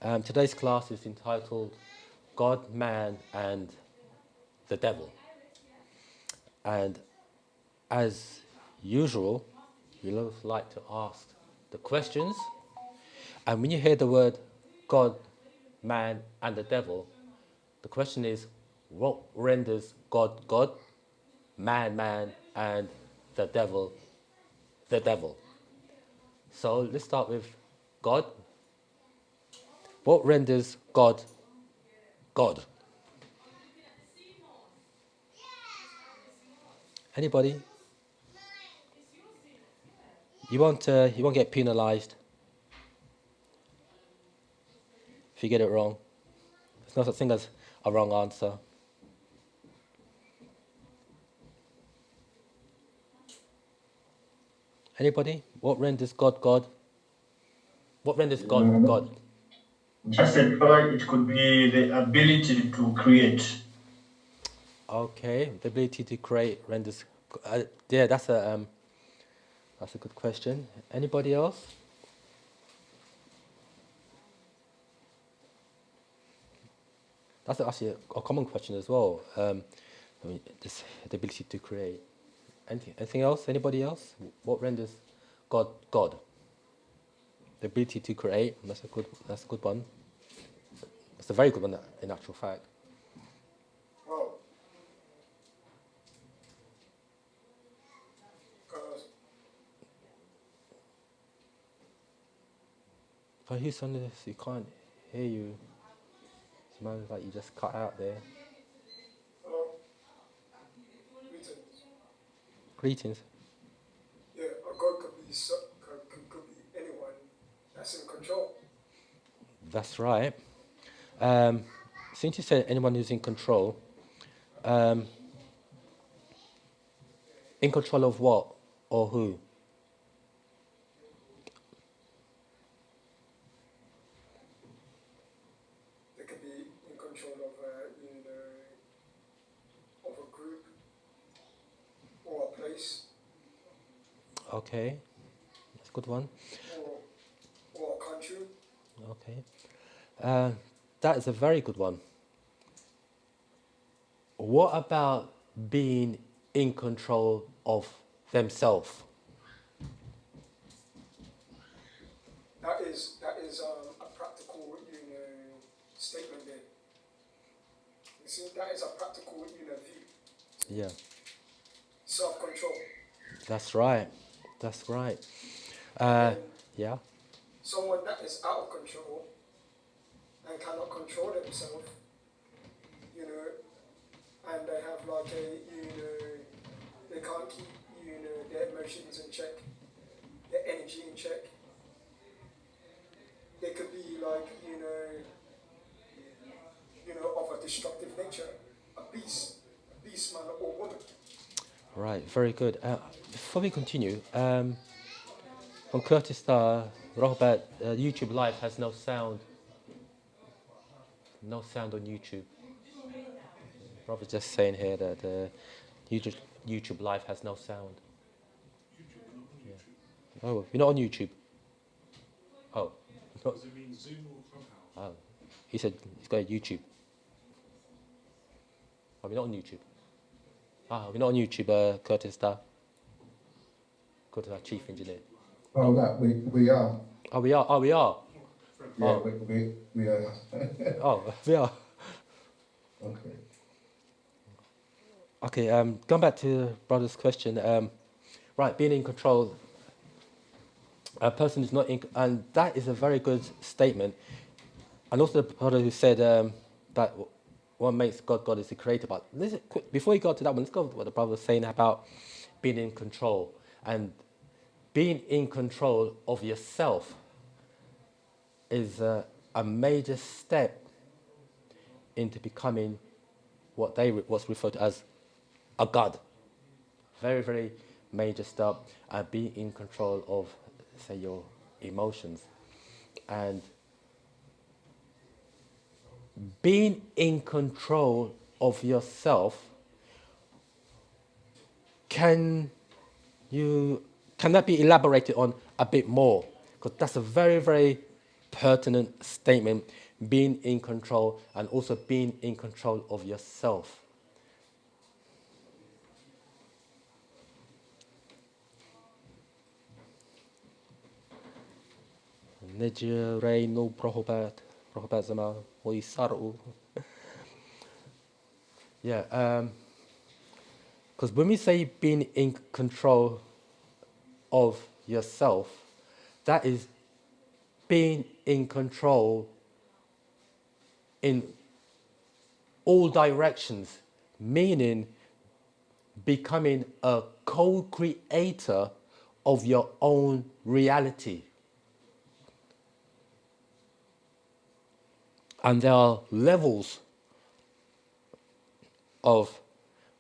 Today's class is entitled God, Man and the Devil. And as usual, we like to ask the questions. And when you hear the word God, Man and the Devil, the question is, what renders God God, man man, and the devil the devil? So let's start with God. What renders God God? Anybody? You won't get penalized if you get it wrong. There's no such thing as a wrong answer. Anybody? What renders God God? What renders God God? Just said, it could be the ability to create. Okay, the ability to create renders. Yeah, that's a good question. Anybody else? That's actually a common question as well. The ability to create. Anything else? Anybody else? What renders God God? The ability to create. That's a good one. It's a very good one in actual fact. Well, because But who's on this? You can't hear you. It smells like you just cut out there. hello, greetings. Greetings. Yeah, a God could be could be anyone that's in control. That's right. Since you said anyone who's in control of what or who? They could be in control of of a group or a place Okay, that's a good one. or a country. Okay, that is a very good one. What about being in control of themselves? That is a practical statement there. You see, that is a practical view. Yeah, Self-control. that's right. That's right. And Yeah. someone that is out of control and cannot control themselves, and they have like they can't keep their emotions in check, their energy in check. They could be like of a destructive nature, a beast man or woman. Right. Very good. Before we continue, from Curtis Starr, Robert, YouTube Live has no sound. No sound on YouTube. Robert's just saying here that YouTube Live has no sound. Yeah. Oh, you're not on YouTube. Oh. Does it mean Zoom or Clubhouse? Oh. He said he's got a YouTube. Oh, we're not on YouTube. We're not on YouTube, Curtis Starr. Curtis, our chief engineer. Oh, that we are. Oh, we are. Oh, we are. Yeah, Oh. we are. Oh, we are. Okay. Okay. Going back to brother's question. Right, being in control. A person is not in, and that is a very good statement. And also the brother who said that what makes God God is the creator. But before you go to that one, let's go to what the brother was saying about being in control. And being in control of yourself is a major step into becoming what's referred to as a God. Very, very major step. And being in control of, say, your emotions. And being in control of yourself, can that be elaborated on a bit more? Because that's a very, very pertinent statement, being in control and also being in control of yourself. Dietary no Prabhupada zama Wu-Sabat. Yeah, because when we say being in control of yourself, that is being in control in all directions, meaning becoming a co-creator of your own reality. And there are levels of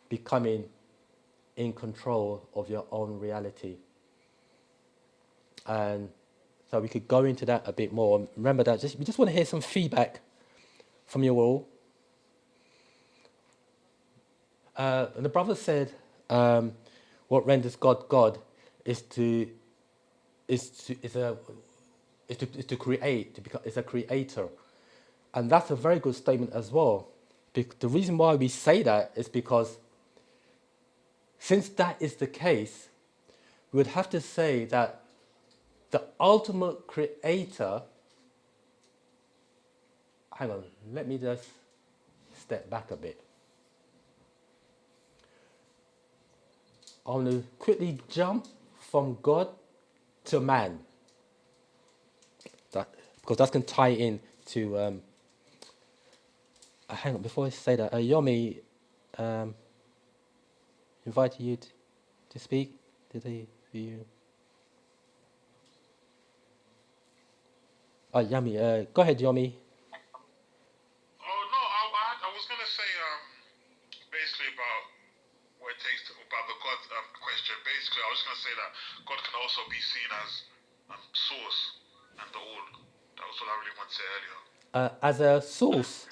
becoming in control of your own reality. And so we could go into that a bit more. Remember that we just want to hear some feedback from you all. And the brother said, what renders God God is to create, to become, is a creator. And that's a very good statement as well. The reason why we say that is because since that is the case, we would have to say that the ultimate creator, hang on, let me just step back a bit. I want to quickly jump from God to man. Because that can tie in to... hang on, before I say that, Yomi invited you to speak. Did he? You? Oh, Yami. Go ahead, Yomi. Oh no, I was gonna say basically about what it takes to about the God question. Basically, I was gonna say that God can also be seen as source and the all. That was what I really wanted to say earlier. As a source.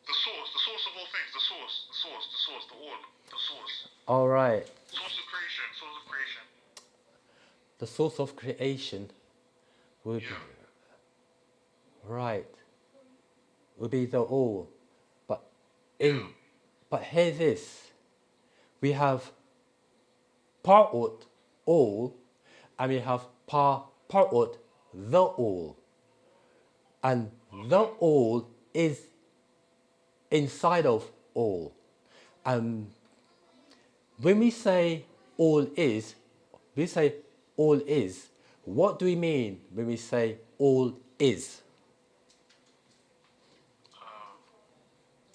The source of all things, the all, the source. All right. Source of creation, source of creation. The source of creation would would be the all. But here's this. We have parut all and we have parut the all. And the all is inside of all. And when we say all is, what do we mean when we say all is?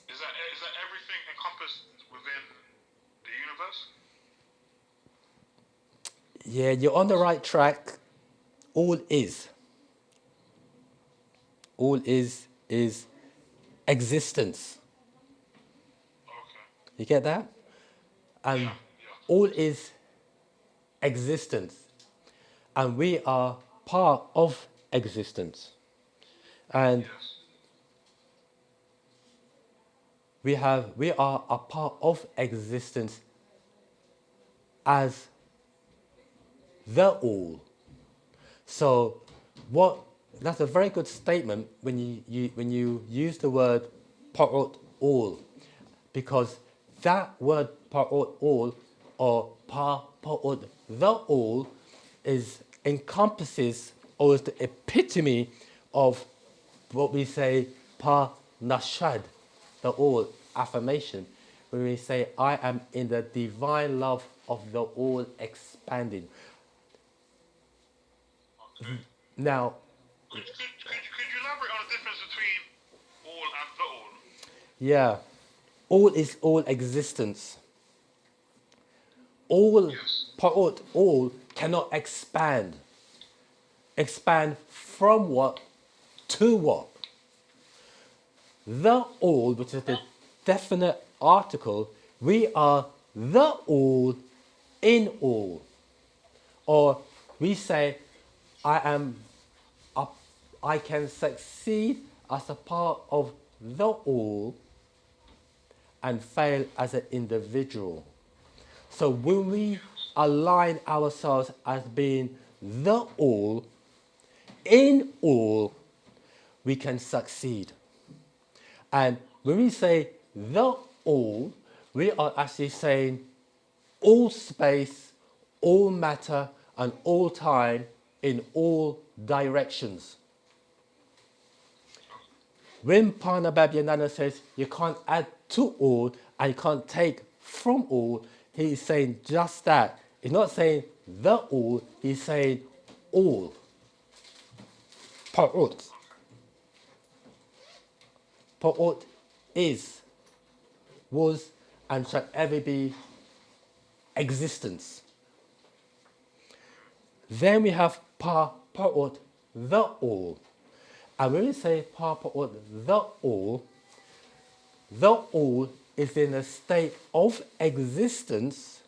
Is that everything encompassed within the universe? Yeah, you're on the right track. All is. All is existence. Okay. You get that? And all is existence. And we are part of existence. And we are a part of existence as the all. So that's a very good statement when you use the word parut all, because that word parut all or parut the all encompasses or is the epitome of what we say pa nashad, the all affirmation, when we say I am in the divine love of the all expanding. Now, could you elaborate on the difference between all and the all? yeah, all is all existence. All, parut, all cannot expand. Expand from what to what? The all, which is the definite article, we are the all in all. Or we say, I can succeed as a part of the all and fail as an individual. So when we align ourselves as being the all, in all we can succeed. And when we say the all, we are actually saying all space, all matter, and all time in all directions. When Parnabhabyananda says you can't add to all and you can't take from all, he's saying just that. He's not saying the all, he's saying all. Pa'ut. Pa'ut is, was, and shall ever be existence. Then we have Pa'ut, the all. And when we say Pa'ut, the all is in a state of existence,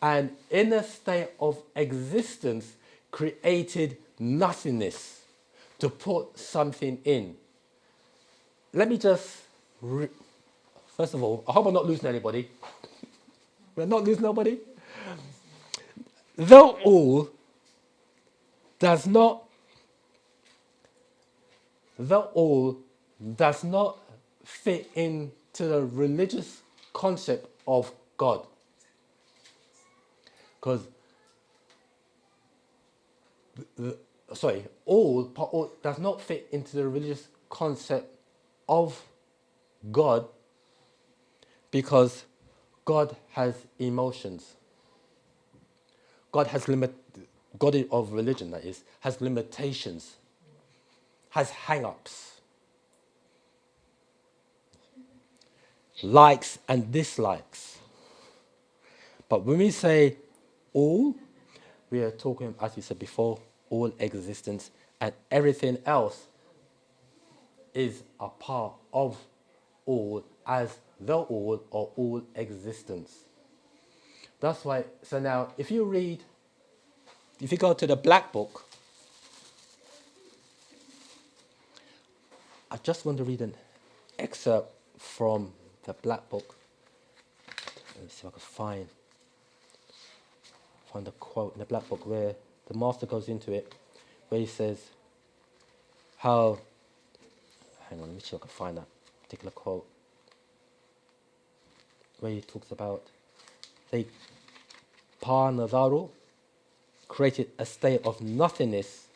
and in a state of existence created nothingness to put something in. Let me just, first of all, I hope I'm not losing anybody. We're not losing nobody. The all does not fit into the religious concept of God. Because, all does not fit into the religious concept of God, because God has emotions. God of religion, that is, has limitations, has hang-ups, likes and dislikes. But when we say all, we are talking, as we said before, all existence, and everything else is a part of all, as the all or all existence. That's why, so now if you go to the Black Book, I just want to read an excerpt from the Black Book. Let me see if I can find a quote in the Black Book where the master goes into it, where he says how, hang on, let me see if I can find that particular quote, where he talks about the Parnavaru created a state of nothingness.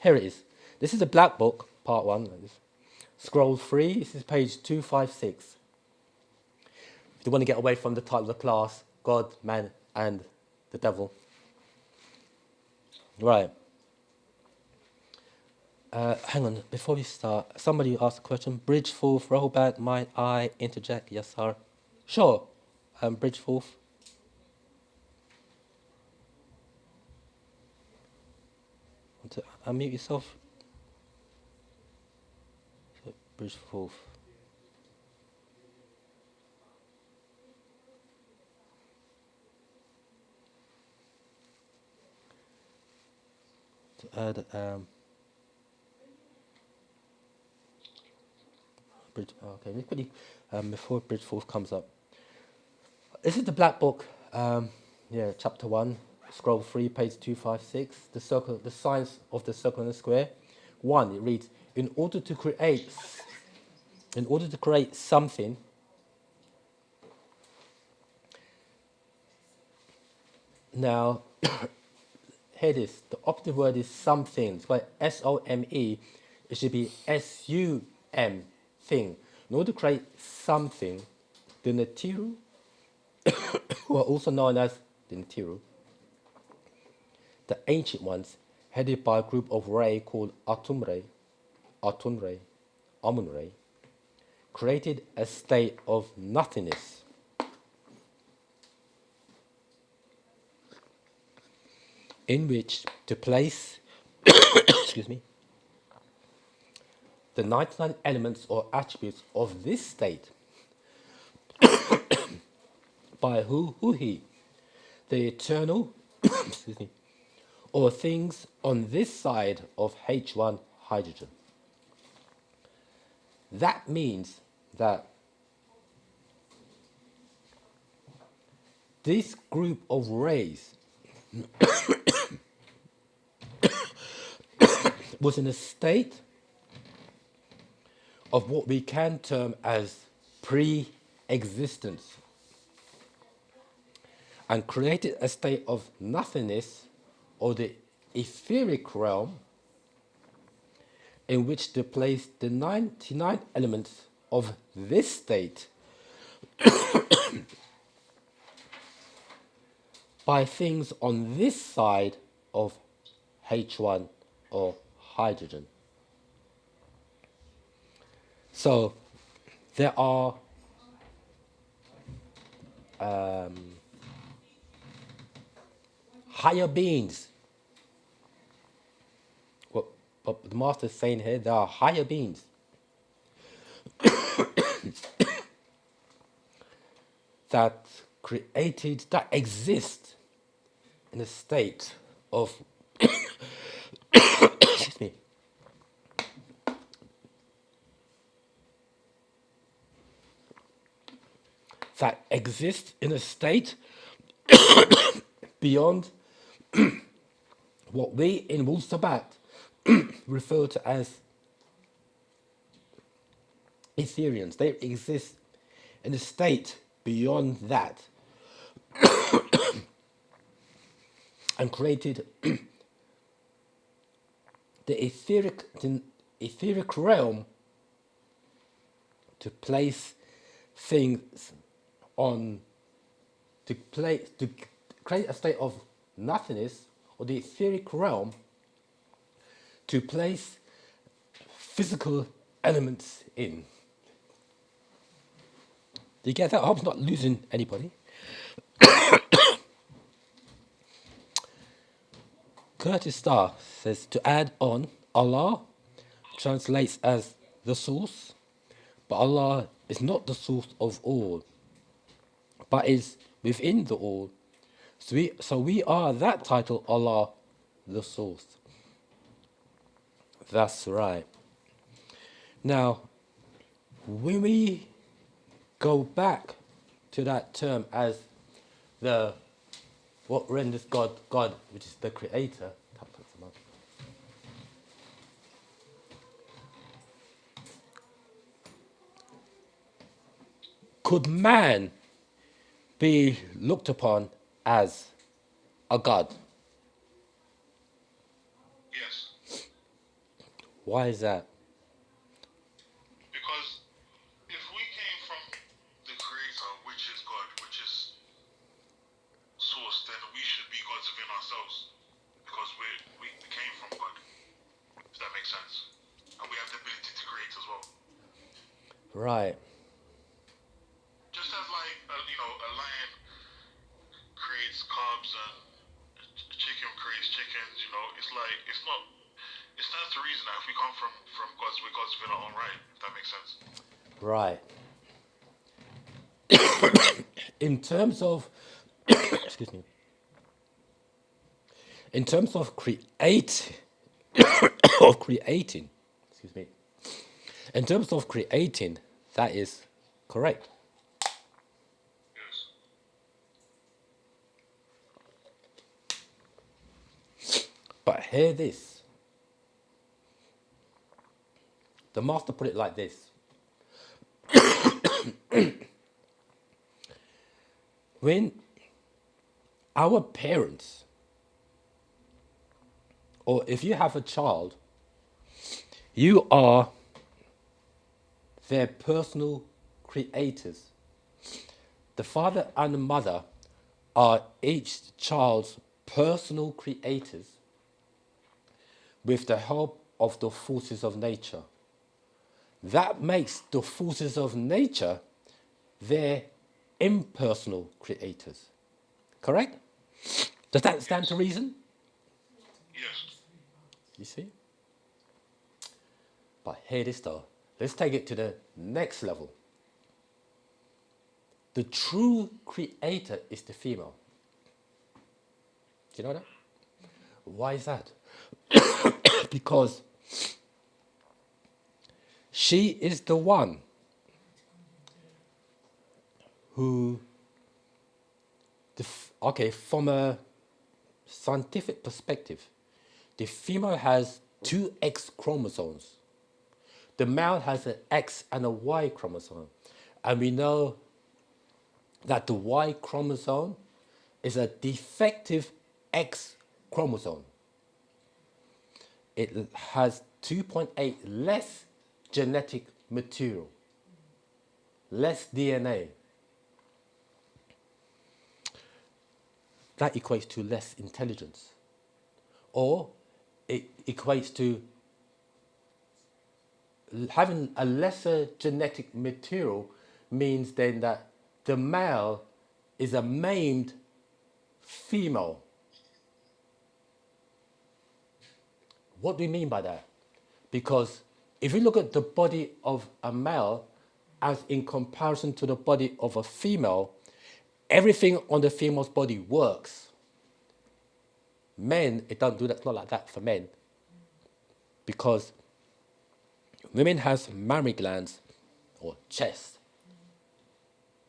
Here it is. This is the Black Book, part 1. Scroll 3, this is page 256. If you want to get away from the title of the class, God, Man, and the Devil. Right. Hang on, before we start, somebody asked a question. Bridgeforth, Rehoboth, might I interject? Yes, sir. Sure. Bridgeforth. Want to unmute yourself? Bridgeforth. Okay, let me quickly, before Bridgeforth comes up. This is the Black Book, chapter 1, scroll 3, page 256, the science of the circle and the square. 1, it reads, in order to create something, now, here it is, the operative word is something. It's like S-O-M-E, it should be S-U-M, thing. In order to create something, the Natiru, who are also known as the Natiru, the ancient ones, headed by a group of Ray called Atunre, Amunre, created a state of nothingness. In which to place excuse me, the 99 elements or attributes of this state by who he, the eternal excuse me, or things on this side of H1 hydrogen. That means that this group of rays was in a state of what we can term as pre-existence, and created a state of nothingness, or the etheric realm, in which to place the 99 elements of this state by things on this side of H1 or hydrogen. So there are higher beings. What the master is saying here, there are higher beings that exist in a state of excuse me, that exist in a state beyond what we in Wu-Sabat refer to as Ethereans. They exist in a state beyond that and created the etheric realm to place things on, to create a state of nothingness, or the etheric realm to place physical elements in. Do you get that? I hope I'm not losing anybody. Curtis Starr says, to add on, Allah translates as the source, but Allah is not the source of all, but is within the all. So we are that title, Allah, the source. That's right. Now, when we go back to that term as the what renders God God, which is the creator. Could man be looked upon as a god? Yes. Why is that? Because if we came from the Creator, which is God, which is Source, then we should be gods within ourselves. Because we came from God. If that makes sense. And we have the ability to create as well. Right. Just as like, a lion creates cubs and a chicken creates chickens, it's like, it stands to reason that if we come from gods, we're gods within our own right, if that makes sense. Right. In terms of excuse me. In terms of creating, excuse me. In terms of creating, that is correct. Yes. But hear this. The master put it like this. When our parents, or if you have a child, you are their personal creators. The father and the mother are each child's personal creators with the help of the forces of nature. That makes the forces of nature their impersonal creators. Correct? Does that stand to reason? Yes. You see? But hear this though. Let's take it to the next level. The true creator is the female. Do you know that? Why is that? Because she is the one who, from a scientific perspective, the female has two X chromosomes. The male has an X and a Y chromosome. And we know that the Y chromosome is a defective X chromosome. It has 2.8 less genetic material, less DNA. That equates to less intelligence. Or it equates to having a lesser genetic material means then that the male is a maimed female. What do we mean by that? Because if you look at the body of a male as in comparison to the body of a female, everything on the female's body works. Men, it don't do that, it's not like that for men. Because women has mammary glands or chest.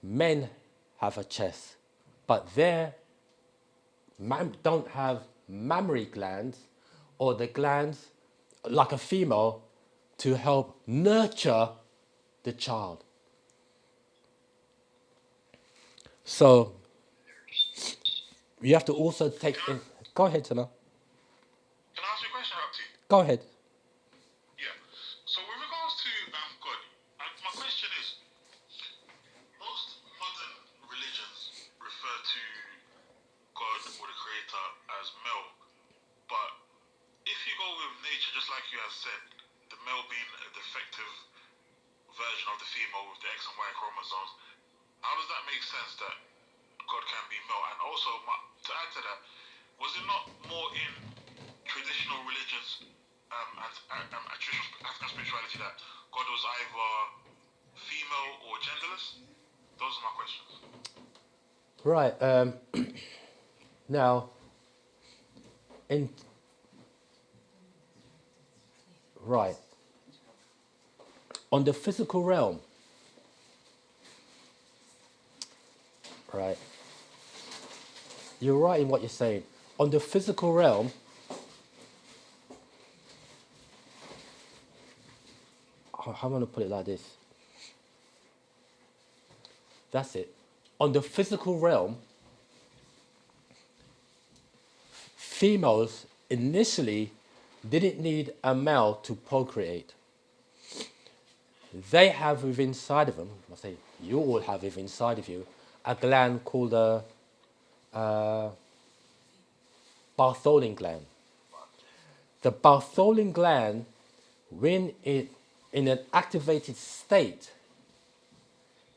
Men have a chest, but they don't have mammary glands or the glands like a female to help nurture the child. So you have to also take in. Go ahead, Sana. Can I ask you a question, Rapti? Go ahead. Yeah. So with regards to God, my question is, most modern religions refer to God or the Creator as male, but if you go with nature, just like you have said, the male being a defective version of the female with the X and Y chromosomes, how does that make sense that God can be male? And also, to add to that, was it not more in traditional religions and traditional African spirituality that God was either female or genderless? Those are my questions. Right. Now, on the physical realm, right? You're right in what you're saying. On the physical realm, how am I going to put it like this? That's it. On the physical realm, females initially didn't need a male to procreate. They have within inside of them, I say you all have within inside of you, a gland called a Bartholin gland. The Bartholin gland, when it in an activated state,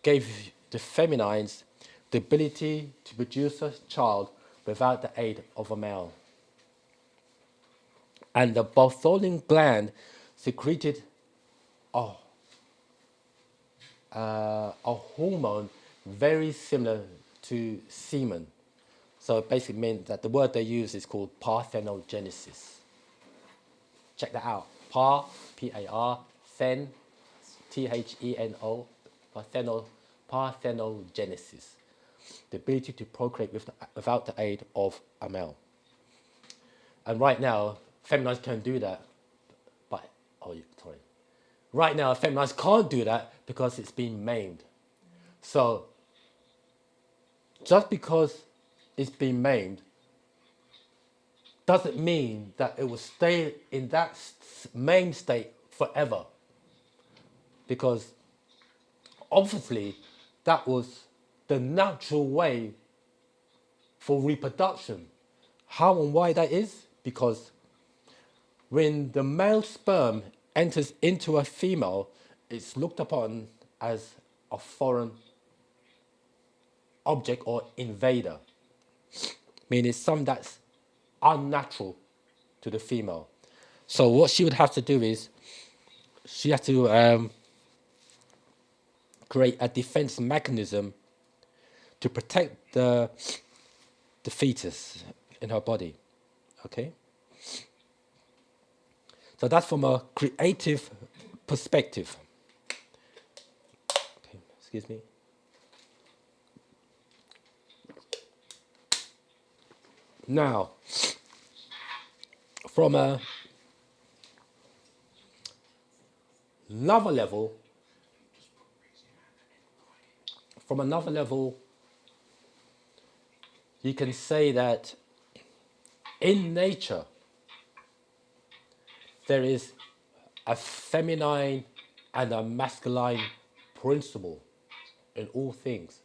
gave the feminines the ability to produce a child without the aid of a male. And the Bartholin gland secreted a hormone very similar to semen. So it basically means that the word they use is called parthenogenesis. Check that out. P-A-R, then, T-H-E-N-O, parthenogenesis. The ability to procreate without the aid of a male. And right now, feminines can do that. But, right now, feminines can't do that because it's been maimed. So, just because it's been maimed doesn't mean that it will stay in that maimed state forever. Because obviously that was the natural way for reproduction. How and why that is? Because when the male sperm enters into a female, it's looked upon as a foreign object or invader, meaning something that's unnatural to the female. So what she would have to do is she has to create a defense mechanism to protect the fetus in her body. Okay? So that's from a creative perspective. Okay, excuse me. Now, from a another level, from another level, you can say that in nature, there is a feminine and a masculine principle in all things.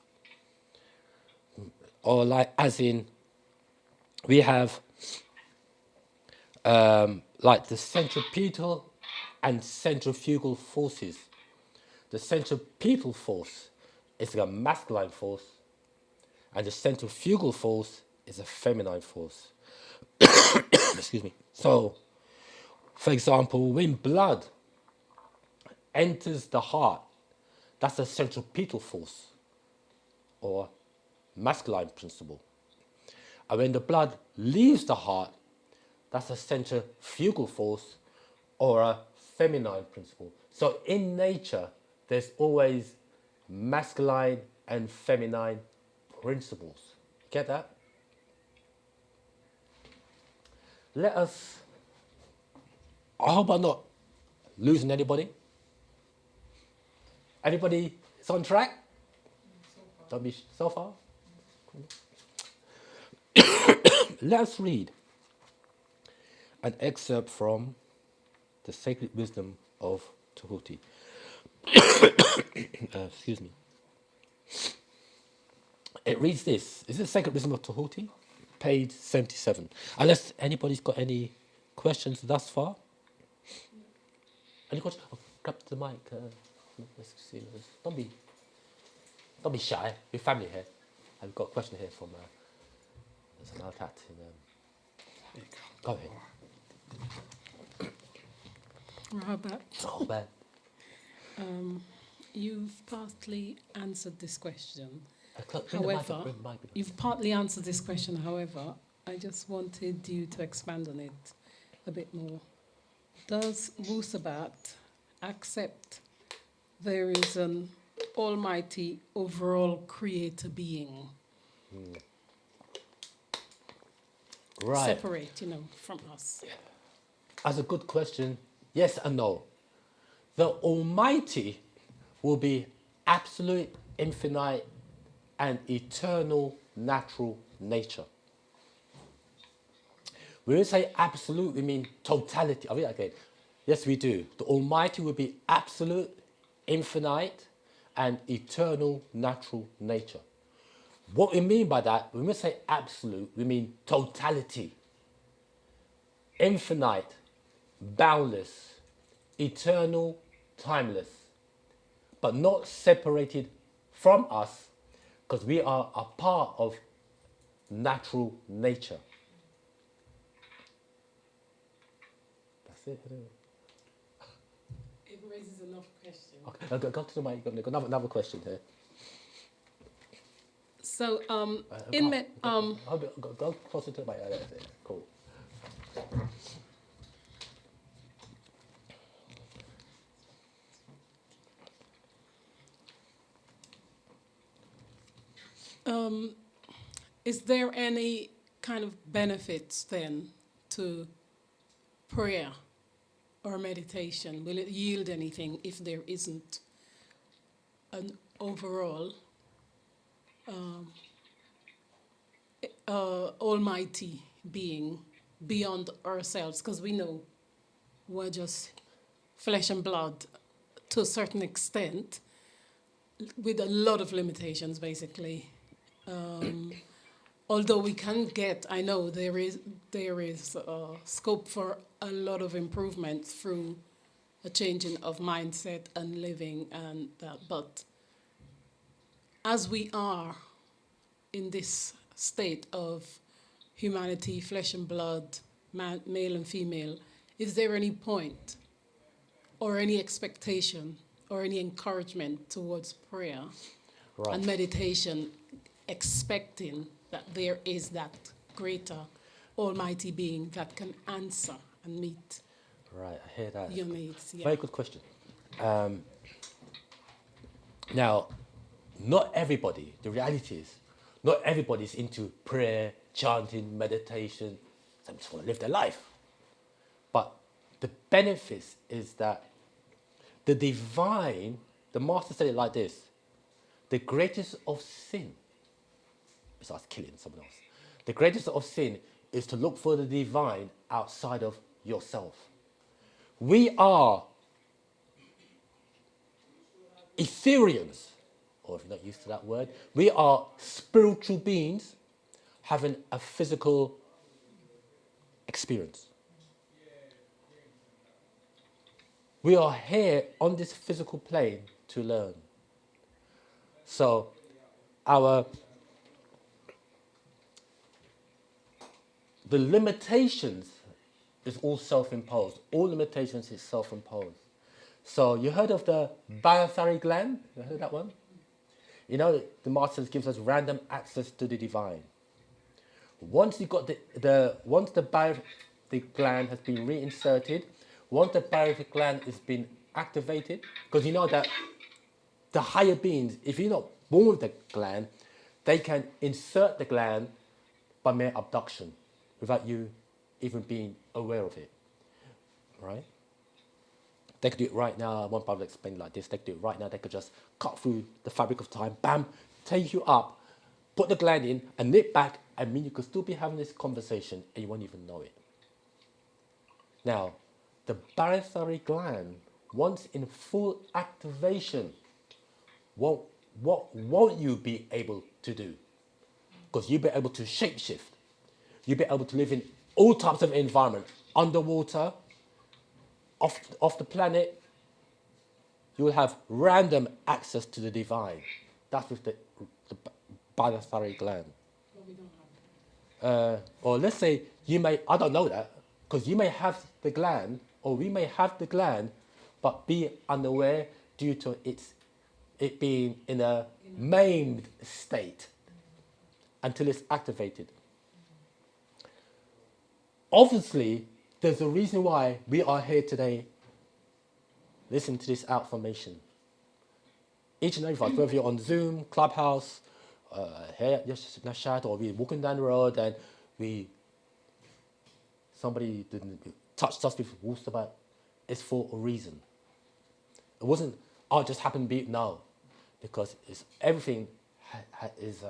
Or like, as in, we have like the centripetal and centrifugal forces. The centripetal force is a masculine force, and the centrifugal force is a feminine force. Excuse me. So, for example, when blood enters the heart, that's a centripetal force or masculine principle. And when the blood leaves the heart, that's a centrifugal force or a feminine principle. So in nature, there's always masculine and feminine principles. Get that? Let us, I hope I'm not losing anybody. Everybody is on track? Don't be so far. Let us read an excerpt from the Sacred Wisdom of Tahuti. Excuse me. It reads this. Is it Sacred Wisdom of Tahuti? Page 77. Unless anybody's got any questions thus far? Any questions? Oh, grab the mic. Let's see. Don't be shy. We're family here. I've got a question here from there's an Altat in go ahead. Robert, Oh man. you've partly answered this question. Bring the mic up, However, bring the mic up. you've partly answered this question. However, I just wanted you to expand on it a bit more. Does Wu-Sabat accept there is an almighty overall creator being Right. separate, from us? That's a good question. Yes and no. The Almighty will be absolute, infinite, and eternal natural nature. When we say absolute, we mean totality. I'll read that again. Yes, we do. The Almighty will be absolute, infinite, and eternal natural nature. What we mean by that, when we say absolute, we mean totality, infinite, boundless, eternal, timeless, but not separated from us because we are a part of natural nature. That's it. It raises enough questions. Okay, go to the mic. Got another question here. So, Go closer to the mic. That's it. Cool. is there any kind of benefits then to prayer or meditation? Will it yield anything if there isn't an overall almighty being beyond ourselves? Because we know we're just flesh and blood to a certain extent, with a lot of limitations, basically. Although we can get, I know there is scope for a lot of improvement through a changing of mindset and living and that. But as we are in this state of humanity, flesh and blood, male and female, is there any point or any expectation or any encouragement towards prayer and meditation, expecting that there is that greater almighty being that can answer and meet Right, I hear that. your needs? Yeah. Very good question. Now, not everybody, the reality is, not everybody's into prayer, chanting, meditation. Some just want to live their life. But the benefits is that the divine, the master said it like this: the greatest of sin, besides killing someone else, the greatest of sin is to look for the divine outside of yourself. We are Ethereans, or if you're not used to that word, we are spiritual beings having a physical experience. We are here on this physical plane to learn. So the limitations is all self-imposed. All limitations is self-imposed. So you heard of the dietary gland? You heard of that one? You know, the master gives us random access to the divine. Once you got once the thyroid gland has been reinserted, once the thyroid gland has been activated, because you know that the higher beings, if you're not born with the gland, they can insert the gland by mere abduction without you even being aware of it, right? They could do it right now. One brother explained like this. They could do it right now. They could just cut through the fabric of time, bam, take you up, put the gland in, and nip back, and mean you could still be having this conversation and you won't even know it. Now, the barytheric gland, once in full activation, what won't you be able to do? Because you'll be able to shapeshift. You'll be able to live in all types of environment, underwater, off the planet. You will have random access to the divine. That's with the barytheric gland. Or let's say you may, I don't know that, because you may have the gland, or we may have the gland, but be unaware due to it being in a maimed state until it's activated. Obviously, there's a reason why we are here today. Listen to this information. Each and every of us, whether you're on Zoom, Clubhouse, here, Nashat, or we're walking down the road and somebody didn't touch us with Wu-Sabat, it's for a reason. It wasn't, oh, it just happened to be, no. Because everything is,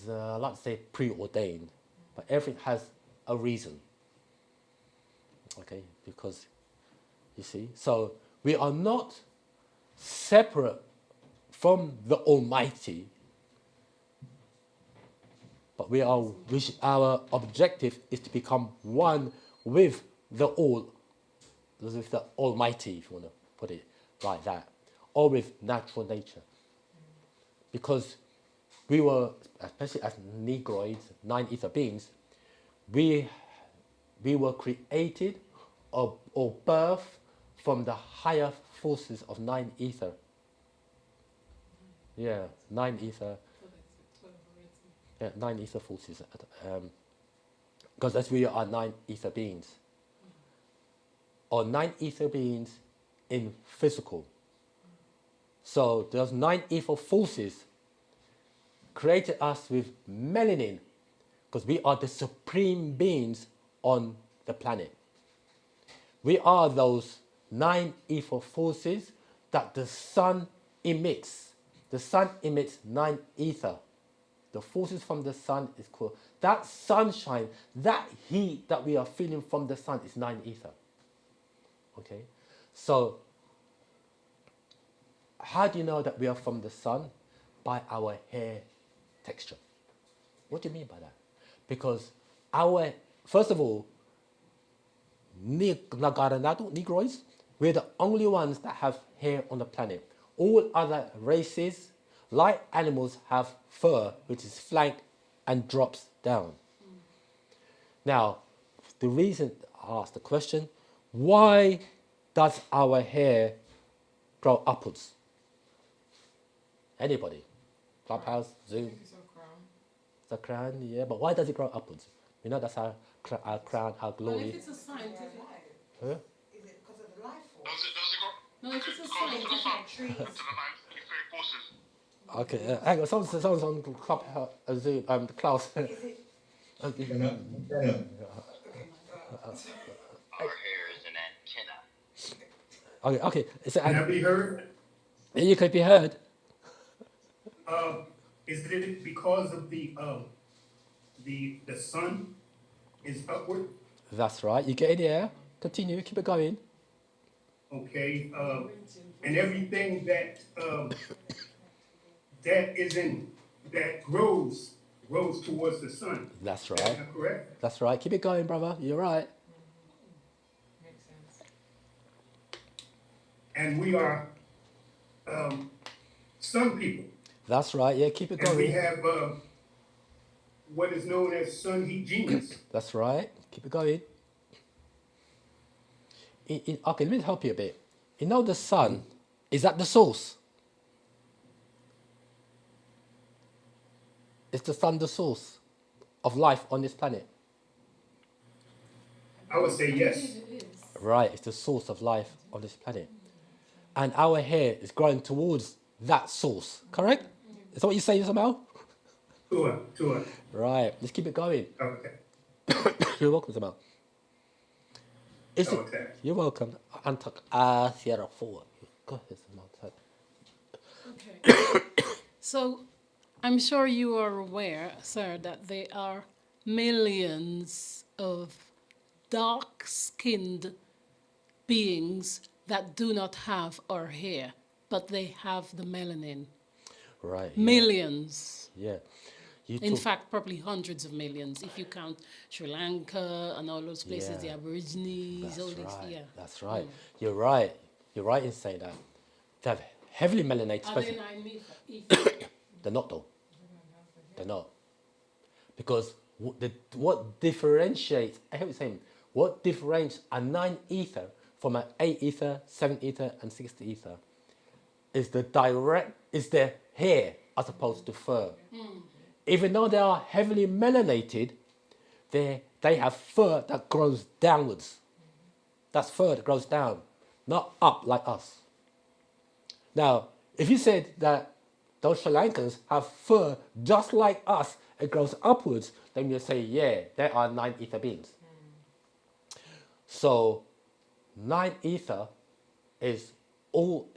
I like to say preordained, but everything has a reason. Okay, because you see, so we are not separate from the Almighty, but our objective is to become one with the with the Almighty, if you want to put it like that, or with natural nature. Because we were, especially as Negroids, 9 ether beings, we were created or birthed from the higher forces of 9 ether. Yeah, 9 ether. Yeah, 9 ether forces. Because that's we are 9 ether beings. Or 9 ether beings in physical. So those 9 ether forces created us with melanin, because we are the supreme beings on the planet. We are those 9 ether forces that the sun emits. The sun emits 9 ether. The forces from the sun is called, that sunshine, that heat that we are feeling from the sun is 9 ether. Okay? So, how do you know that we are from the sun? By our hair texture. What do you mean by that? Because first of all, Negroids, we're the only ones that have hair on the planet. All other races, like animals, have fur, which is flanked and drops down. Now, the reason I asked the question, why does our hair grow upwards? Anybody? Clubhouse, Zoom? It's a crown. It's a crown, yeah, but why does it grow upwards? You know, that's our crown, our Well, glory. if it's a scientific, Huh? Is it because of the life force? Does it go? no, if it's a Goes to the sun, scientific, to the 9 etheric forces. Okay, hang on, someone's on Clubhouse, Zoom, Klaus. Is it? Okay. Can I- Okay. Our hair is an antenna. Okay, okay. Can I be heard? You could be heard. Is it because of the sun is upward? That's right. You get in the air. Continue. Keep it going. Okay, and everything that that is in that grows towards the sun. That's Is right. that correct? That's right. Keep it going, brother. You're right. And we are sun people, That's right. Yeah, keep it and we going. have what is known as sun heat genius. That's right. Keep it going. Okay, let me help you a bit. You know the sun, is that the source? Is the sun the source of life on this planet? I would say yes. Right, it's the source of life on this planet. And our hair is growing towards that source, correct? Is that what you're saying, Samuel? To it. Right, let's keep it going. Okay. You're welcome, Samuel. Okay. You're welcome. Antak Sierra 4. Go ahead, Samuel. Okay. So, I'm sure you are aware, sir, that there are millions of dark-skinned beings that do not have our hair, but they have the melanin. Right. Millions. Yeah. In fact, probably hundreds of millions if you count Sri Lanka and all those places, the Yeah. Aborigines, all these, right. yeah. That's right. You're right. You're right in saying that. They have heavily melanated Are they species. 9 meters? They're not though. They're not. Because what differentiates, I hear what you're saying, what differentiates a 9 ether from an 8 ether, 7 ether, and 6 ether is the hair as opposed to fur. Even though they are heavily melanated, they have fur that grows downwards. That's fur that grows down, not up like us. Now, if you said that those Sri Lankans have fur just like us, it grows upwards, then you say, yeah, they are 9 ether beings. So 9 ether is all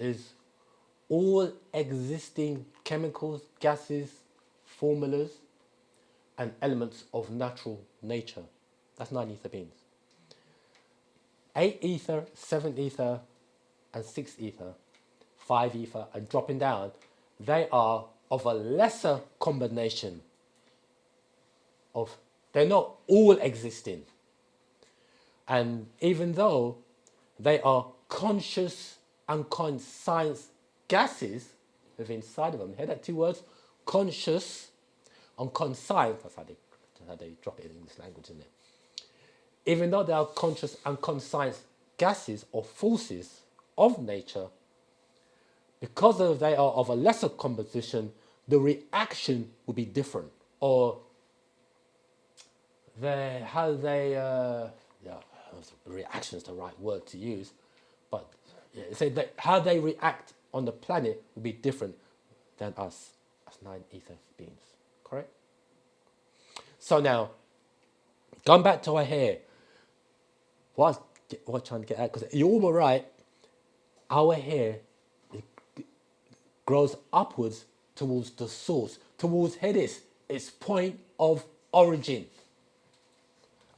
existing chemicals, gases, formulas, and elements of natural nature. That's 9 ether beings. 8 ether, 7 ether, and 6 ether, 5 ether, and dropping down, they are of a lesser combination of, they're not all existing. And even though they are conscious and conscience gases within inside of them, hear that 2 words? Conscious and conscience, that's how they drop it in English language, isn't it? Even though they are conscious and conscience gases or forces of nature, because they are of a lesser composition, the reaction will be different. Or reaction is the right word to use, but how they react on the planet will be different than us as 9 ether beings, correct? So now, going back to our hair, what I'm trying to get at, because you all were right, our hair grows upwards towards the source, towards its point of origin.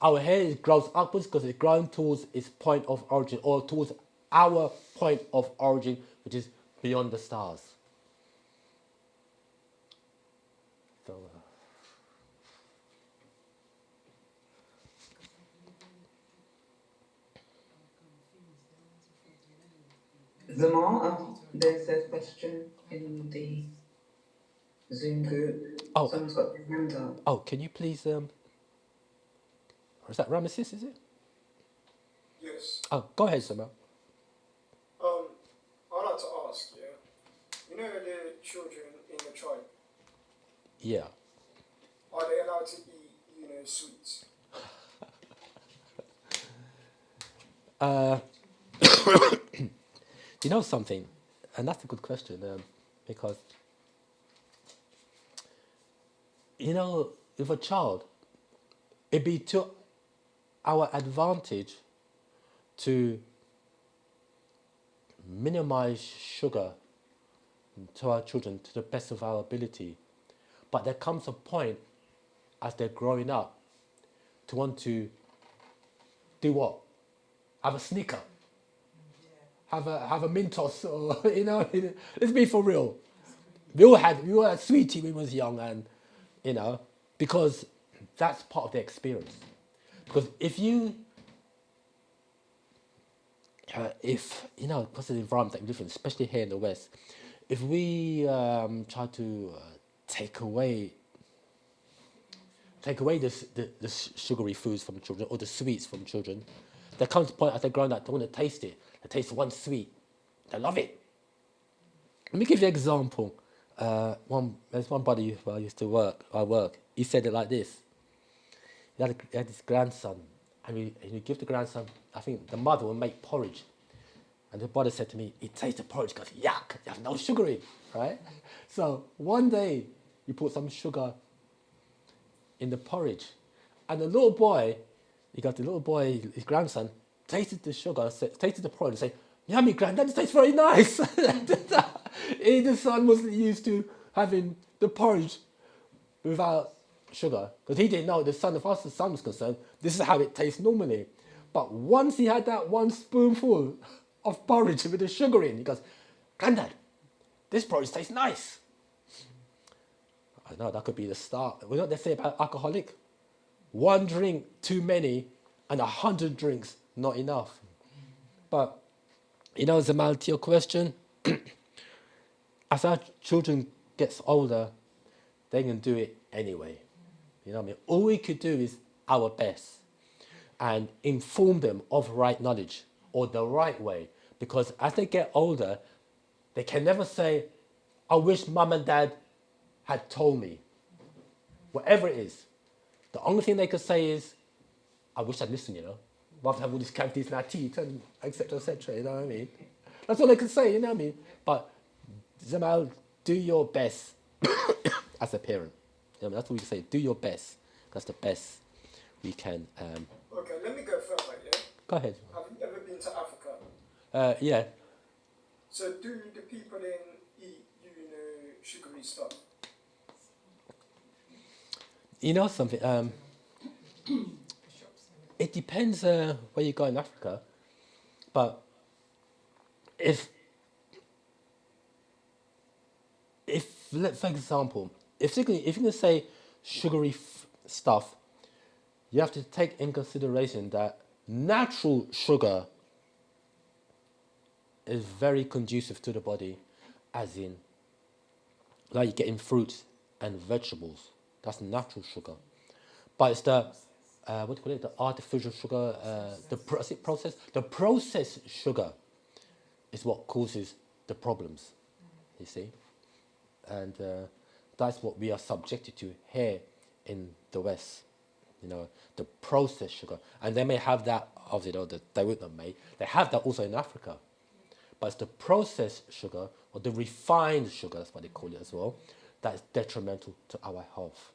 Our hair grows upwards because it's growing towards its point of origin, or towards our point of origin, which is beyond the stars. So, Zamar, there's a question in the Zoom group. Oh. Someone's got their hand up. Oh, can you please, or is that Ramesses, is it? Yes. Oh, go ahead, Samuel. I'd like to ask, you know the children in the tribe, Yeah. are they allowed to eat, sweets? You know something, and that's a good question, because, with a child, it'd be to our advantage to minimize sugar to our children to the best of our ability. But there comes a point as they're growing up to want to do what? Have a Snicker, have a Mentos, or you know. Let's be for real. We all had sweetie when we was young, and you know, because that's part of the experience. Because if you because of the environment that we live in, especially here in the West, if we try to take away the sugary foods from children or the sweets from children, there comes a point as they're growing up, they want to taste it. They taste one sweet, they love it. Let me give you an example. There's one buddy who I used to work. He said it like this. He had this grandson, and he give the grandson, I think the mother will make porridge. And the brother said to me, he tastes the porridge, goes, yuck, there's no sugar in, right? So one day, he put some sugar in the porridge. And the little boy, his grandson, tasted the sugar, tasted the porridge, and said, yummy, granddad, it tastes very nice. The son wasn't used to having the porridge without sugar, because he didn't know, as far as the son was concerned, this is how it tastes normally. But once he had that one spoonful of porridge with the sugar in, he goes, granddad, this porridge tastes nice. I know, that could be the start. You know what they say about alcoholic? One drink too many and 100 drinks not enough. But, Zamal, to your question, as our children gets older, they can do it anyway. You know what I mean? All we could do is our best and inform them of right knowledge or the right way. Because as they get older, they can never say, I wish mum and dad had told me. Whatever it is. The only thing they could say is, I wish I'd listened, rather than have all these cavities in our teeth and etc., you know what I mean? That's all they can say, you know what I mean? But, Zamal, do your best as a parent. That's what we can say. Do your best. That's the best we can. Okay, let me go further, yeah? Go ahead. Have you ever been to Africa? Yeah. So do the people then eat, sugary stuff? You know something? It depends where you go in Africa. But if for example, if you're going to say sugary stuff, you have to take in consideration that natural sugar is very conducive to the body, as in, like you get in fruits and vegetables. That's natural sugar. But it's the, the artificial sugar, the processed sugar is what causes the problems, you see. And that's what we are subjected to here in the West, the processed sugar. And they may have that, obviously, they wouldn't have made. They have that also in Africa. But it's the processed sugar, or the refined sugar, that's what they call it as well, that is detrimental to our health.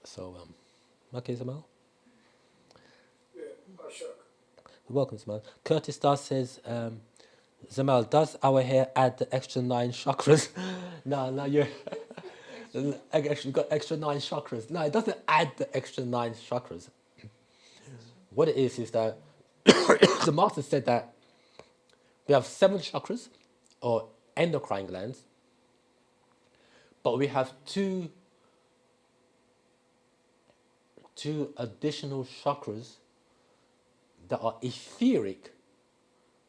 So, okay, Zamal? Yeah, sure. You're welcome, Zamal. Curtis Dar says, Zamal, does our hair add the extra 9 chakras? No, you're... Actually, you've got extra 9 chakras. No, it doesn't add the extra 9 chakras. What it is that the master said that we have 7 chakras, or endocrine glands, but we have two additional chakras that are etheric,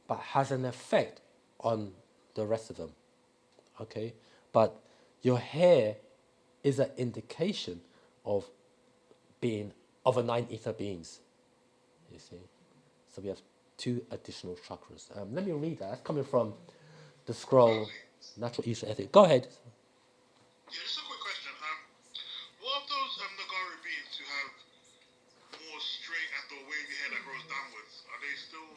but has an effect on the rest of them. Okay, but your hair is an indication of a 9 ether beings. You see, so we have 2 additional chakras. Let me read that. That's coming from the scroll, Natural Ether Ethic. Go ahead. Yeah, just a quick question. What of those Nagari beings who have more straight and the wavy hair that grows downwards? Are they still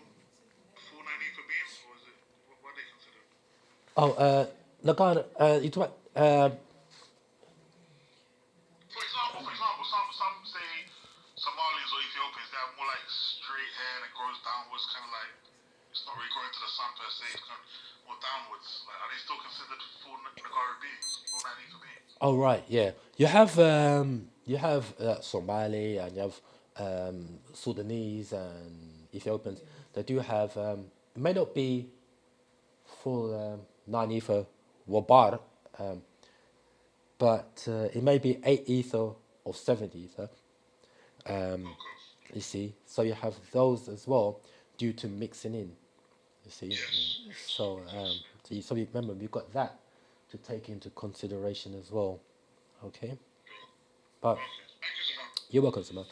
full 9 ether beings, or is it what are they considered? Nagara, you talk about, For example, some say Somalis or Ethiopians, they have more like straight hair that grows downwards, kind of like it's not really growing to the sun per se, or downwards? Like, are they still considered full Nagari beings, full Nanifa beings? Oh right, yeah. You have Somali and you have Sudanese and Ethiopians. They do have. It may not be full nine ether wabar, but it may be 8 ether or 7 ether. You see, so you have those as well due to mixing in. You see, so you remember we've got that to take into consideration as well. Okay, but you're welcome, Simon.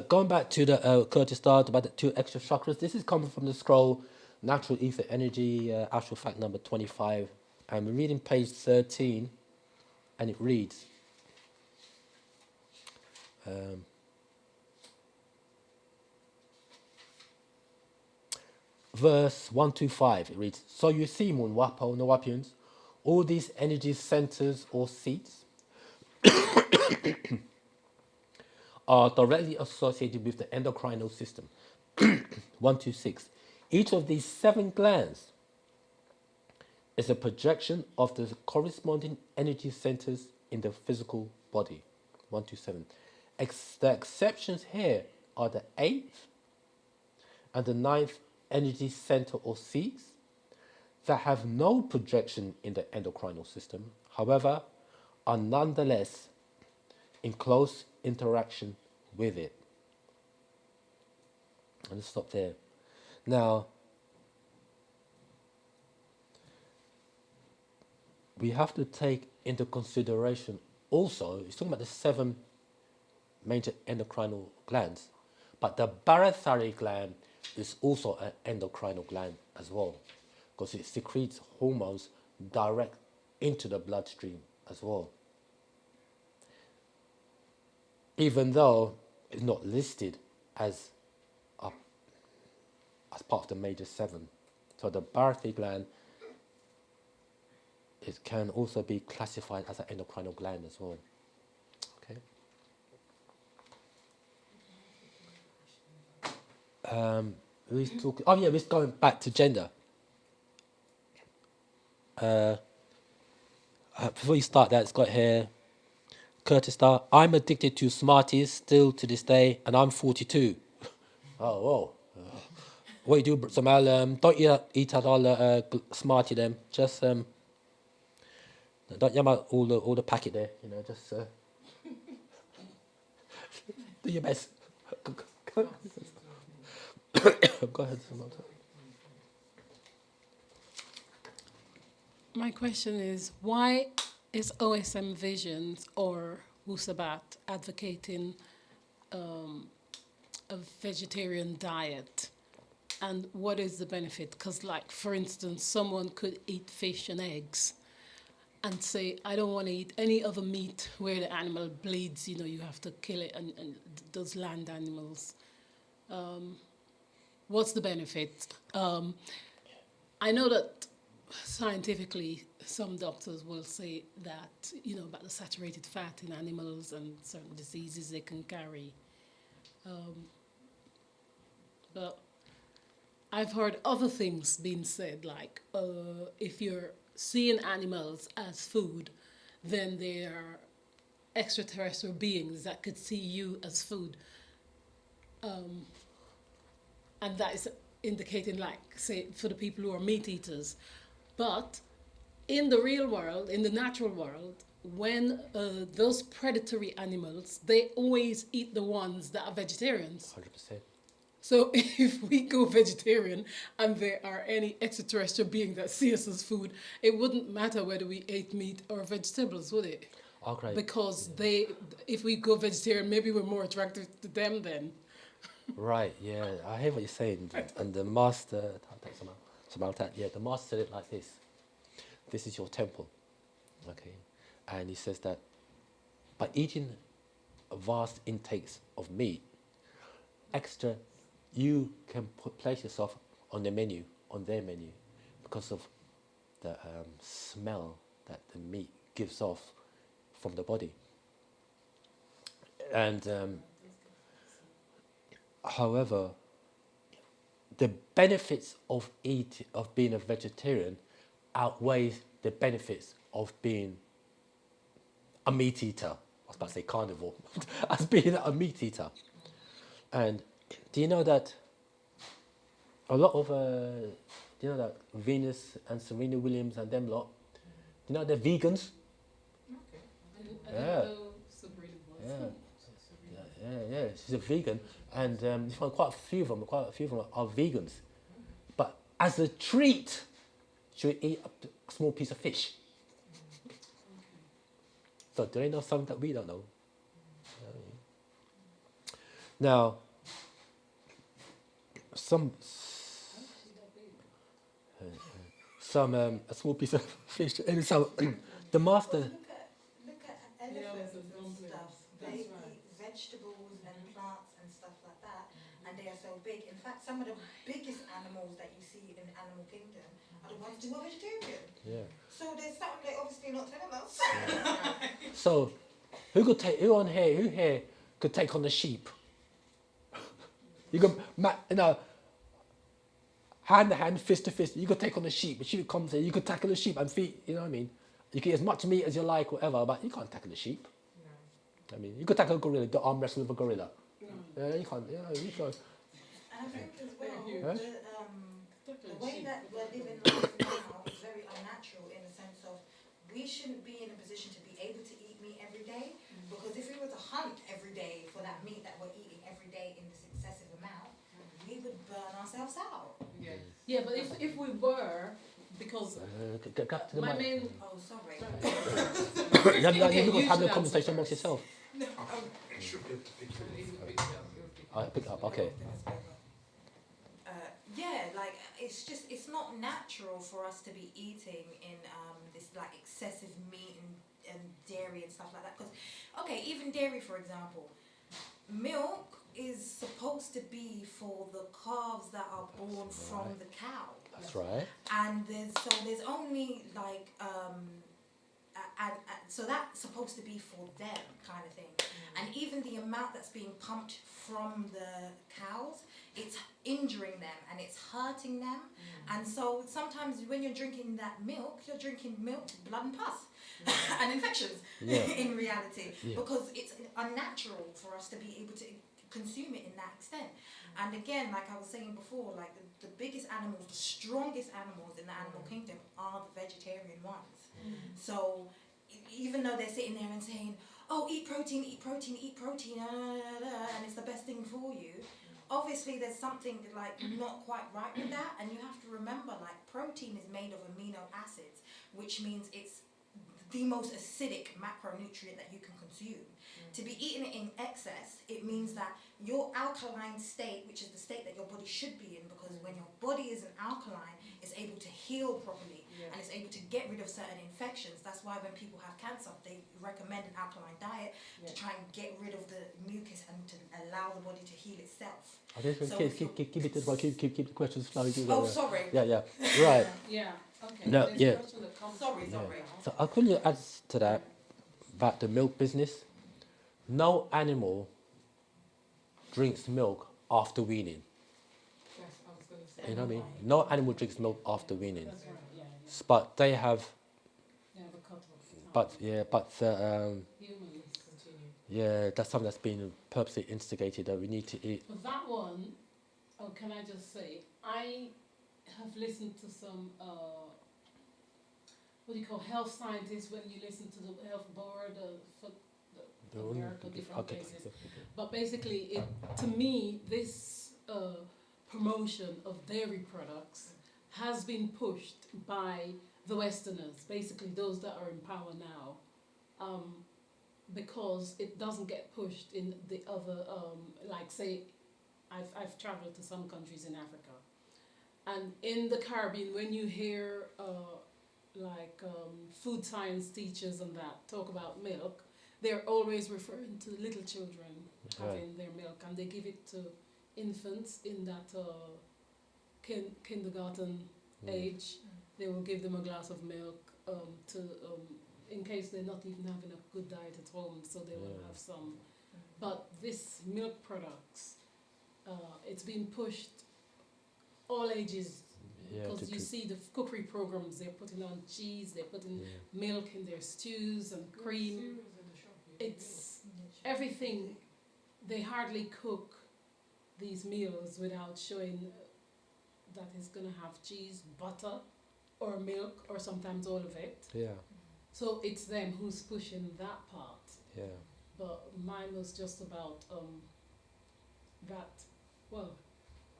Going back to the Curtis Dart about the 2 extra chakras. This is coming from the scroll, Natural Ether Energy, Astral Fact number 25, and we're reading page 13, and it reads. Verse 125, it reads, so you see, Moon Wapo, no Wapians, all these energy centers or seats are directly associated with the endocrinal system. 126. Each of these 7 glands is a projection of the corresponding energy centers in the physical body. 127. The exceptions here are the 8th and the 9th energy center or seats that have no projection in the endocrinal system, however, are nonetheless in close interaction with it. And let's stop there. Now, we have to take into consideration also, he's talking about the 7 major endocrinal glands, but the barotheric gland is also an endocrinal gland as well, because it secretes hormones direct into the bloodstream as well. Even though it's not listed as part of the major 7. So the barotheric gland, it can also be classified as an endocrinal gland as well. Okay. We're talking, oh yeah, we're going back to gender. Before you start that, it's got here, Curtis Starr, I'm addicted to Smarties still to this day, and I'm 42. Oh, whoa. What you do, Samal, don't eat at all Smartie them. Just don't yum out all the packet there, you know, just do your best. Go ahead, Samal. My question is, why is OSM Visions or Wu-Sabat advocating a vegetarian diet? And what is the benefit? Because, like, for instance, someone could eat fish and eggs and say, I don't want to eat any other meat where the animal bleeds, you know, you have to kill it, and those land animals. What's the benefit? I know that scientifically, some doctors will say that, you know, about the saturated fat in animals and certain diseases they can carry. But I've heard other things being said, like if you're seeing animals as food, then they are extraterrestrial beings that could see you as food. And that is indicating, like, say, for the people who are meat eaters. But in the real world, in the natural world, when those predatory animals, they always eat the ones that are vegetarians. 100%. So if we go vegetarian and there are any extraterrestrial being that see us as food, it wouldn't matter whether we ate meat or vegetables, would it? Okay. Because if we go vegetarian, maybe we're more attractive to them then. Right, yeah, I hear what you're saying. And the master, the master said it like this. This is your temple, okay? And he says that by eating vast intakes of meat, you can place yourself on their menu, because of the smell that the meat gives off from the body. And however, the benefits of being a vegetarian outweighs the benefits of being a meat eater. I was about to say carnivore, as being a meat eater. And do you know that a lot of, do you know that Venus and Serena Williams and them lot, do you know they're vegans? I didn't Yeah. know Sabrina was. Yeah, she's a vegan, and you find quite a few of them are vegans. But as a treat, she would eat a small piece of fish. So do they know something that we don't know? Now, a small piece of fish, and so the master. Look at elephants and stuff. They eat vegetables and plants and stuff like that, and they are so big. In fact, some of the biggest animals that you see in the animal kingdom are the ones who are vegetarian. Yeah. So there's something they're obviously not telling us. So, who here could take on the sheep? You could, hand to hand, fist to fist. You could take on the sheep. The sheep comes in. You could tackle the sheep and feed. You know what I mean? You can eat as much meat as you like, whatever, but you can't tackle the sheep. I mean, you could tackle a gorilla, the arm wrestle with a gorilla. You can't. You can't. And I think as well, Huh? the way that we're living life now is very unnatural in the sense of we shouldn't be in a position to be able to eat meat every day, because if we were to hunt every day for that meat that we're eating every day in this excessive amount, we would burn ourselves out. Yeah, but if we were, because Get to the my mic. main... Oh, sorry. You have a conversation amongst yourself. No. I pick up. Okay. Yeah, like it's not natural for us to be eating in this like excessive meat and dairy and stuff like that. Because, okay, even dairy, for example, milk is supposed to be for the calves that are born from the cow. That's right. And there's only like so that's supposed to be for them kind of thing. And even the amount that's being pumped from the cows, it's injuring them and it's hurting them. And so sometimes when you're drinking that milk, you're drinking milk, blood and pus and infections in reality, because it's unnatural for us to be able to consume it in that extent. And again, like I was saying before, like the biggest animals, the strongest animals in the animal kingdom are the vegetarian ones. So even though they're sitting there and saying, oh, eat protein, eat protein, eat protein, and it's the best thing for you, obviously there's something like not quite right with that. And you have to remember, like, protein is made of amino acids, which means it's the most acidic macronutrient that you can consume. To be eating it in excess, it means that your alkaline state, which is the state that your body should be in, because when your body is an alkaline, it's able to heal properly and it's able to get rid of certain infections. That's why when people have cancer, they recommend an alkaline diet to try and get rid of the mucus and to allow the body to heal itself. So keep the questions flowing. Oh, sorry. Yeah. Right. Yeah, okay. No, There's yeah. a question that comes Sorry. So I couldn't add to that about the milk business. No animal drinks milk after weaning. Yes, I was going to say. You know what I mean? No animal drinks milk after weaning. That's right, yeah. But they have. They have a cut-off time. Humans continue. Yeah, that's something that's been purposely instigated that we need to eat. For that one, can I just say, I have listened to some, what do you call, health scientists when you listen to the health board for America, different places. But basically, to me, this promotion of dairy products has been pushed by the Westerners, basically those that are in power now, because it doesn't get pushed in the other, like say, I've traveled to some countries in Africa, and in the Caribbean, when you hear food science teachers and that talk about milk, they're always referring to little children having their milk, and they give it to infants in that kindergarten age. They will give them a glass of milk in case they're not even having a good diet at home, so they will have some. But this milk products, it's been pushed all ages. Yeah, Because you to- see the cookery programs, they're putting on cheese, they're putting milk in their stews and cream. It's everything. They hardly cook these meals without showing that it's going to have cheese, butter, or milk, or sometimes all of it. yeah, So it's them who's pushing that part. yeah, But mine was just about that. Well,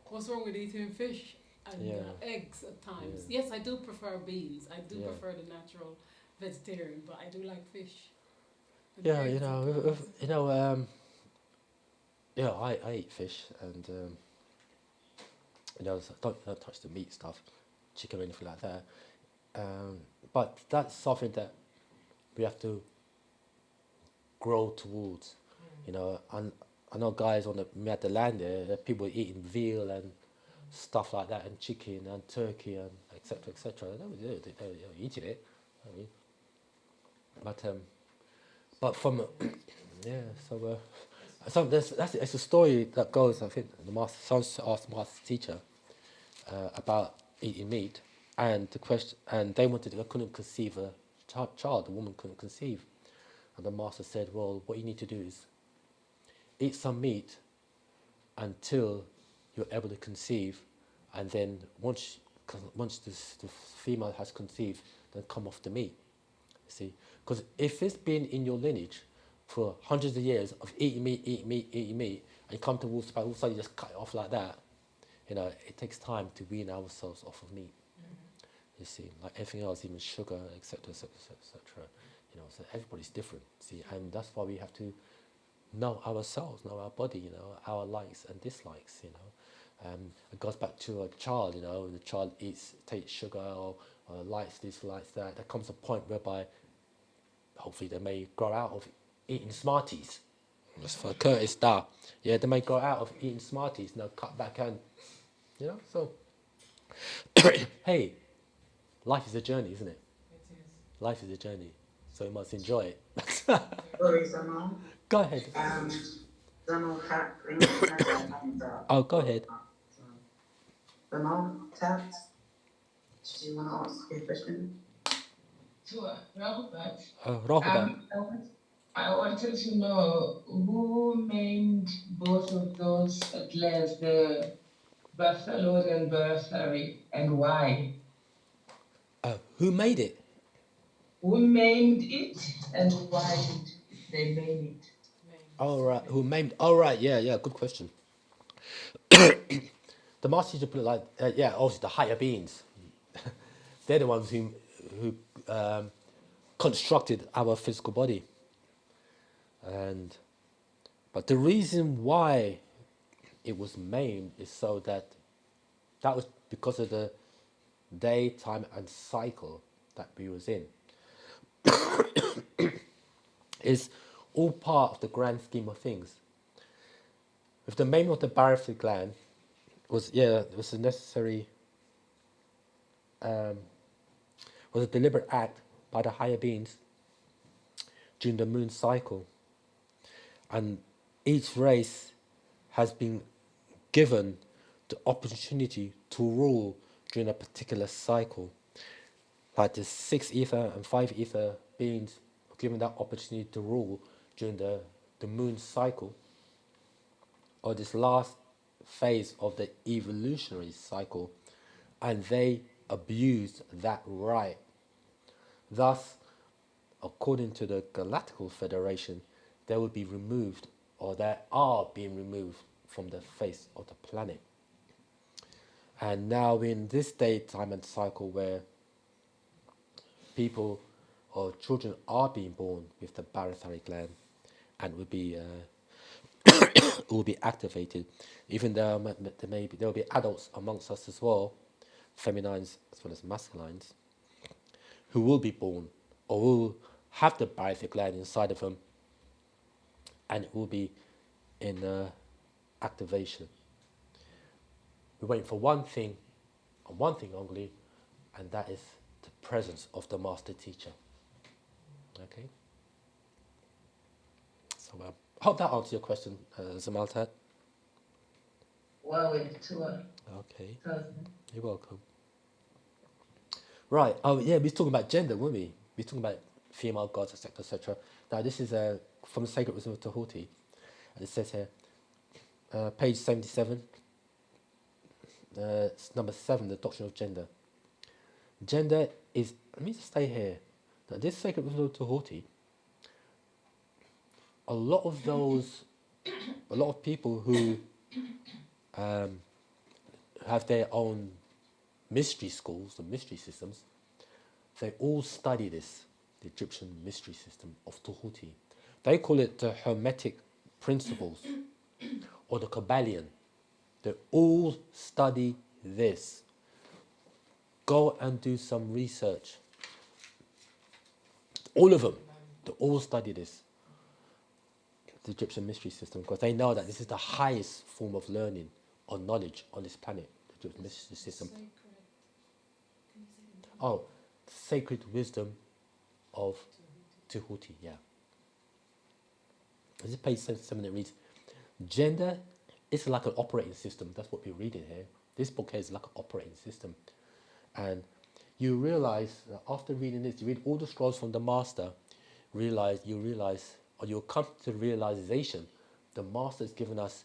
what's wrong with eating fish and Yeah. eggs at times? Yeah. Yes, I do prefer beans. I do Yeah. prefer the natural vegetarian, but I do like fish. And yeah. You eggs know, at times. yeah, I eat fish, and so don't touch the meat stuff, chicken or anything like that. But that's something that we have to grow towards. And I know guys at the land there people eating veal and stuff like that, and chicken and turkey and etc. etc. They're eating it. I mean, but from yeah, so it's a story that goes. I think the master asked the master teacher about eating meat, and the question, and they couldn't conceive a child. The woman couldn't conceive, and the master said, "Well, what you need to do is eat some meat until you're able to conceive, and then once the female has conceived, then come off the meat." You see, because if it's been in your lineage for hundreds of years of eating meat, and you come to Wu-Sabat, all of a sudden you just cut it off like that, it takes time to wean ourselves off of meat. You see, like everything else, even sugar, etc., etc., etc. So everybody's different. See, and that's why we have to know ourselves, know our body, our likes and dislikes. It goes back to a child. The child takes sugar or likes this, likes that. There comes a point whereby, hopefully, they may grow out of eating Smarties. That's for Curtis Dar. Yeah, they may grow out of eating Smarties. Cut back and so. Hey, life is a journey, isn't it? It is. Life is a journey, so you must enjoy it. Sorry, Zamal. Go ahead. Zamal has their hands up. Oh, go ahead. Zamal, tapped. Do you want to ask a question? Sure, Robert. Robert. I wanted to know who named both of those glands, the buffalo and buffalo, and why? Who made it? Who named it and why did they name it? All right. Who named? All right. Yeah. Good question. The master teacher put it like, obviously the higher beings. They're the ones who constructed our physical body. But the reason why it was maimed is so that was because of the day, time, and cycle that we was in. It's all part of the grand scheme of things. With the maiming of the barotheric gland, it was a necessary, was a deliberate act by the higher beings during the moon cycle. And each race has been given the opportunity to rule during a particular cycle. Like the 6 ether and 5 ether beings were given that opportunity to rule during the moon cycle, or this last phase of the evolutionary cycle, and they abused that right. Thus, according to the Galactical Federation, they will be removed, or they are being removed from the face of the planet. And now in this day, time and cycle where people or children are being born with the barotheric gland and will be activated, even though there will be adults amongst us as well, feminines as well as masculines, who will be born or will have the barotheric gland inside of them, and it will be in activation. We're waiting for one thing, and one thing only, and that is the presence of the master teacher. Okay? So I hope that answers your question, Zamaltat. Wawed tour. Okay, So, you're welcome. Right. Oh, yeah. We were talking about gender, weren't we? We were talking about female gods, etc., etc. Now, this is from the Sacred Wisdom of Tahuti, and it says here, page 77, it's number 7, the doctrine of gender. Gender is. Let me just stay here. Now, this Sacred Wisdom of Tahuti. A lot of people who have their own mystery schools, the mystery systems, they all study this, the Egyptian mystery system of Tahuti. They call it the Hermetic principles or the Kabbalion. They all study this. Go and do some research. All of them, they all study this, the Egyptian mystery system, because they know that this is the highest form of learning or knowledge on this planet, the Egyptian mystery system. Oh, sacred wisdom of Tahuti, yeah. This is page 77, it reads, gender is like an operating system. That's what we're reading here. This book here is like an operating system. And you realize that after reading this, you read all the scrolls from the master, you realize, or you'll come to the realization, the master has given us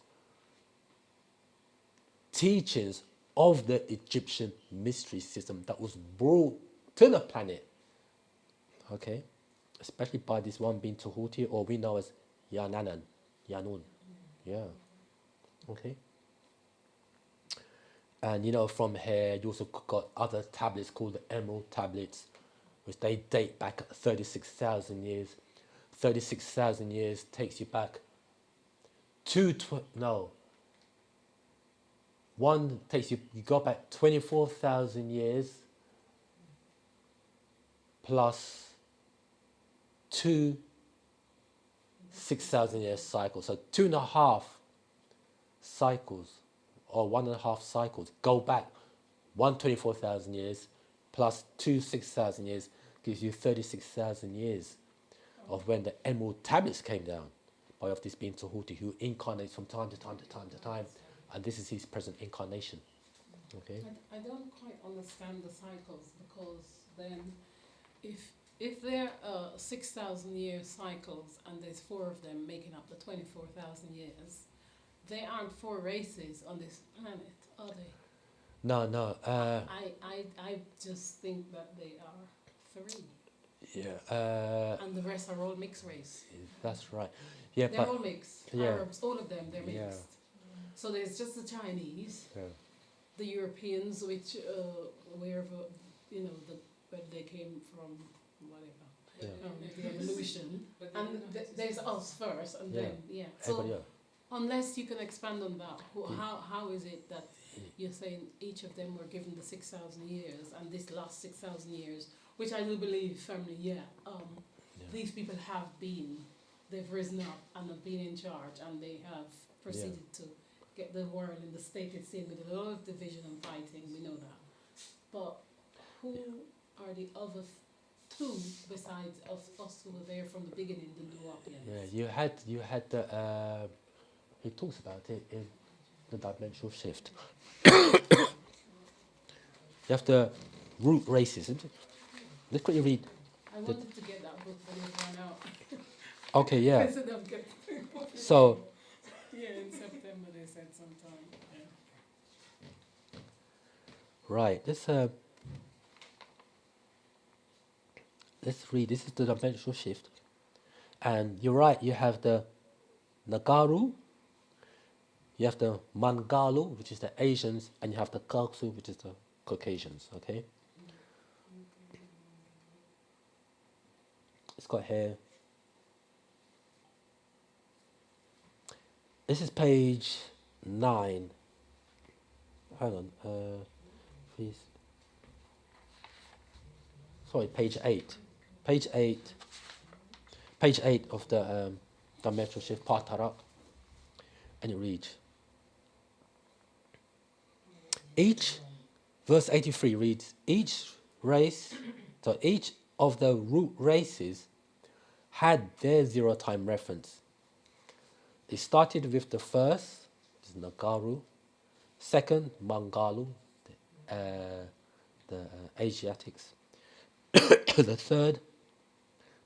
teachings of the Egyptian mystery system that was brought to the planet, okay, especially by this one being Tahuti, or we know as Yanun, yeah, okay. And you know, from here you also got other tablets called the Emerald tablets, which they date back 36,000 years. 36,000 years takes you back to one takes you go back 24,000 years plus 2 6,000 year cycles. So 2.5 cycles or 1.5 cycles go back 24,000 years plus 2 6,000 years gives you 36,000 years of when the Emerald tablets came down by of this being Tahuti, who incarnates from time to time to time to time, and this is his present incarnation. Okay. I don't quite understand the cycles, because then if there are 6,000 year cycles and there's 4 of them making up the 24,000 years, they aren't 4 races on this planet, are they? No. I just think that they are 3. Yeah. And the rest are all mixed race. That's right. Yeah, They're all mixed. Yeah. Arabs, all of them, they're mixed. Yeah. So there's just the Chinese, Yeah. the Europeans, which wherever where they came from, whatever, the evolution, and there's us first, and then Everybody So else. unless you can expand on that, how is it that you're saying each of them were given the 6,000 years, and this last 6,000 years, which I do believe firmly, these people they've risen up and have been in charge, and they have proceeded to get the world in the state it's in with a lot of division and fighting, we know that. But who are the other 2 besides of us who were there from the beginning, the Nuwapians? Yeah, you had the he talks about it in the dimensional shift. You have the root races. Let's quickly read. I wanted to get that book, but it ran out. Okay, yeah. I said I'll get it. So in September they said sometime. Yeah. right, let's read. This is the dimensional shift, and you're right. You have the Nagaru, you have the Mangalu, which is the Asians, and you have the Kaksu, which is the Caucasians. Okay. It's got here. This is page 9. Hang on, please. Sorry, page 8. Page 8. Page 8 of the dimensional shift, Patarak. And it reads, verse 83 reads, each race, so each of the root races had their 0 time reference. It started with the first, which is Nagaru, Second, Mangalu, the Asiatics. The third,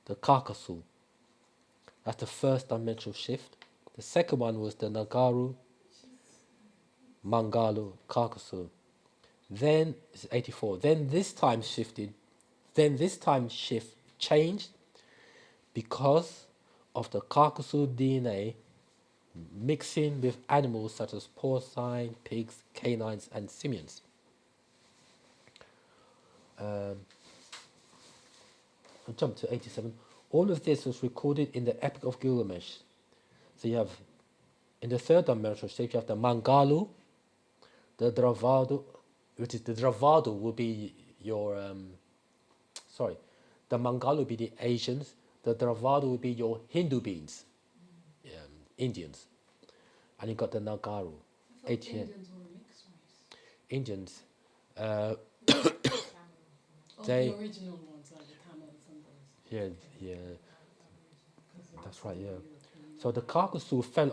the Kakasu. That's the first dimensional shift. The second one was the Nagaru, Mangalu, Kakasu. Then it's 84. Then this time shifted. Then this time shift changed because of the Kakasu DNA mixing with animals such as porcine, pigs, canines, and simians. I'll jump to 87. All of this was recorded in the Epic of Gilgamesh. So you have, in the third dimensional shape, you have the Mangalu, the Dravadu, which is the Dravadu will be your, the Mangalu will be the Asians, the Dravadu will be your Hindu beings, Indians. And you got the Nagaru. Indians were mixed race. Indians. The original ones are the Tamils and those. Yeah, that's right. Yeah. So the Kakasu fell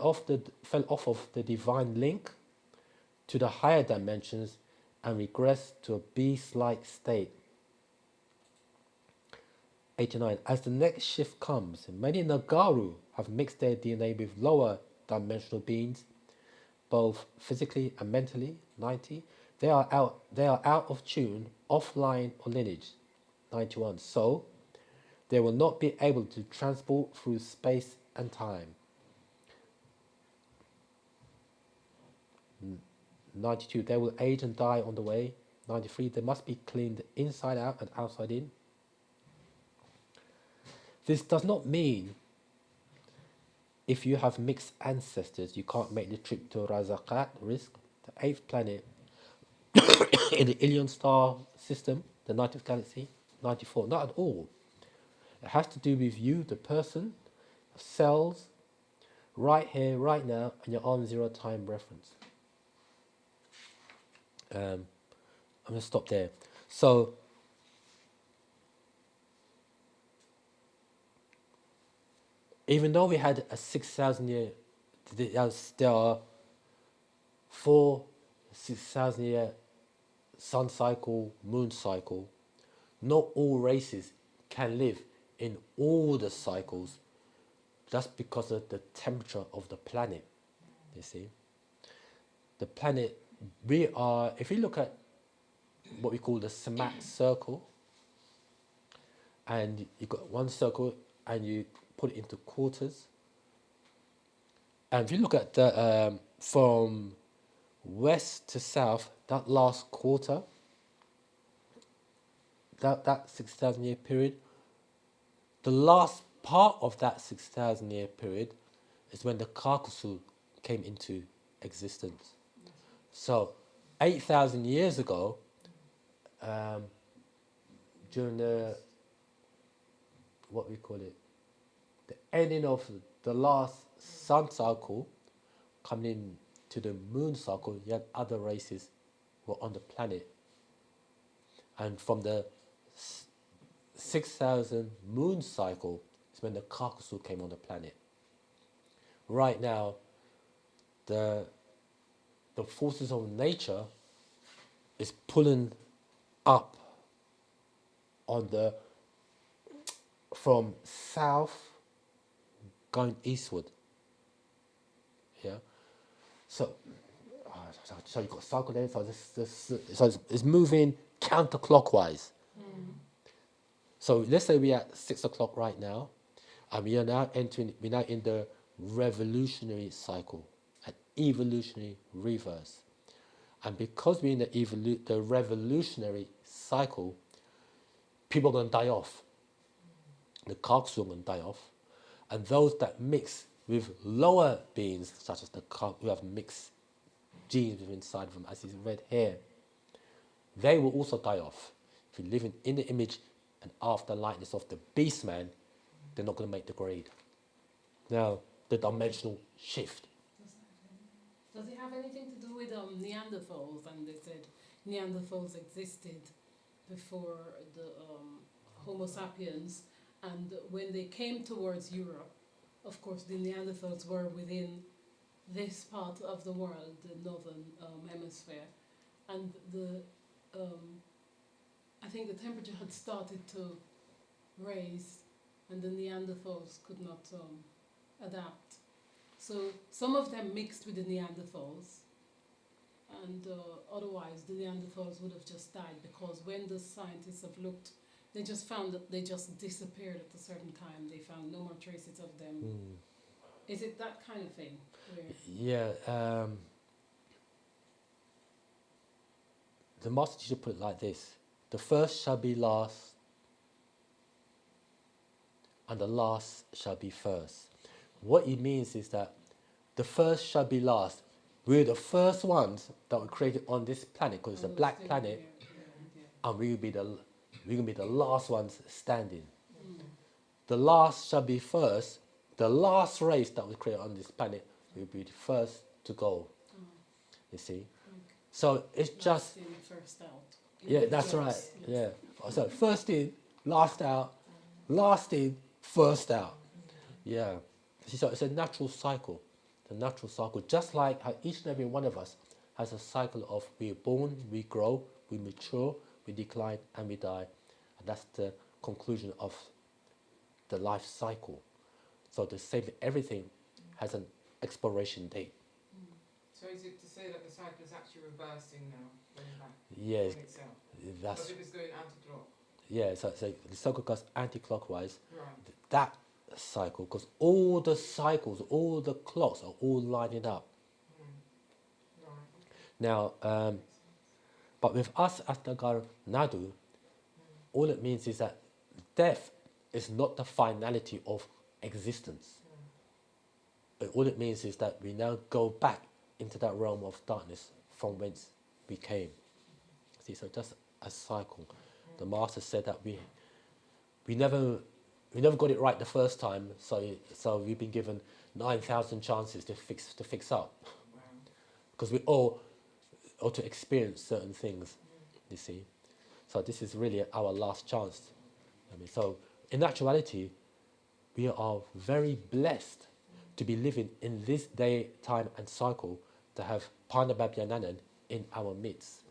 off of the divine link to the higher dimensions and regressed to a beast-like state. 89. As the next shift comes, many Nagaru have mixed their DNA with lower dimensional beings, both physically and mentally. 90. They are out of tune, offline or lineage. 91. So they will not be able to transport through space and time. 92. They will age and die on the way. 93. They must be cleaned inside out and outside in. This does not mean if you have mixed ancestors, you can't make the trip to Razaqat, Risk, the 8th planet in the Ilion star system, the 90th galaxy. 94. Not at all. It has to do with you, the person, cells, right here, right now, and your on zero time reference. I'm going to stop there. So, even though we had a 6,000 year, there are 4 6,000 year sun cycle, moon cycle, not all races can live in all the cycles just because of the temperature of the planet, you see. The planet, if you look at what we call the Samat circle, and you've got one circle and you put it into quarters, and if you look at the from west to south, that last quarter, that 6,000 year period, the last part of that 6,000 year period is when the Kakasu came into existence. So 8,000 years ago, during the, what we call it, the ending of the last sun cycle, coming in to the moon cycle, you had other races were on the planet. And from the 6,000 moon cycle is when the Kakasu came on the planet. Right now, the forces of nature is pulling up on the from south going eastward. Yeah. So you've got cycle there. So it's moving counterclockwise. So let's say we're at 6 o'clock right now, and we're now in the revolutionary cycle, an evolutionary reverse. And because we're in the revolutionary cycle, people are going to die off. The Kakasu are going to die off. And those that mix with lower beings, such as the Kakasu, who have mixed genes inside of them, as is read here, they will also die off. If you're living in the image and after likeness of the beast man, they're not going to make the grade. Now, the dimensional shift. Does it have anything to do with Neanderthals? And they said Neanderthals existed before the Homo sapiens, and when they came towards Europe, of course, the Neanderthals were within this part of the world, the northern hemisphere, and I think the temperature had started to raise, and the Neanderthals could not adapt. So some of them mixed with the Neanderthals, and otherwise the Neanderthals would have just died, because when the scientists have looked, they just found that they just disappeared at a certain time. They found no more traces of them. Is it that kind of thing? Yeah. The master teacher put it like this: the first shall be last, and the last shall be first. What he means is that the first shall be last. We're the first ones that were created on this planet, because it's a black planet, and we're gonna be the last ones standing. The last shall be first. The last race that was created on this planet will be the first to go. You see, so it's just in, first out. Yeah, that's right. Yeah, so first in, last out, last in, first out. Yeah, so it's a natural cycle. The natural cycle, just like how each and every one of us has a cycle of we're born, we grow, we mature, we decline, and we die. And that's the conclusion of the life cycle. So the same, everything has an expiration date. So is it to say that the cycle is actually reversing now, going back Yes, on itself? that's. As if it's going anti-clock. Yeah, so the cycle goes anti-clockwise. Right. That cycle, because all the cycles, all the clocks are all lining up. Right. Now, but with us as the Nadu, all it means is that death is not the finality of existence. But all it means is that we now go back into that realm of darkness from whence we came. See, so just a cycle. The master said that we never got it right the first time, so we've been given 9,000 chances to fix up, because we all ought to experience certain things. You see, so this is really our last chance. I mean, so in actuality, we are very blessed to be living in this day, time, and cycle, to have Panababhyananan in our midst,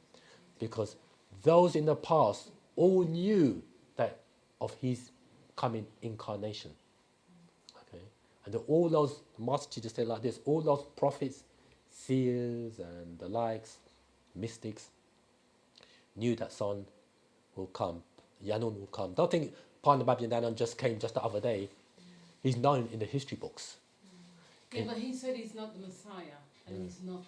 because those in the past all knew that of his coming incarnation. Okay, and all those master teachers say like this: all those prophets, seers, and the likes, mystics, knew that son will come, Yanun will come. Don't think Panababhyananan just came just the other day. He's known in the history books. Yeah, but he said he's not the Messiah, and he's not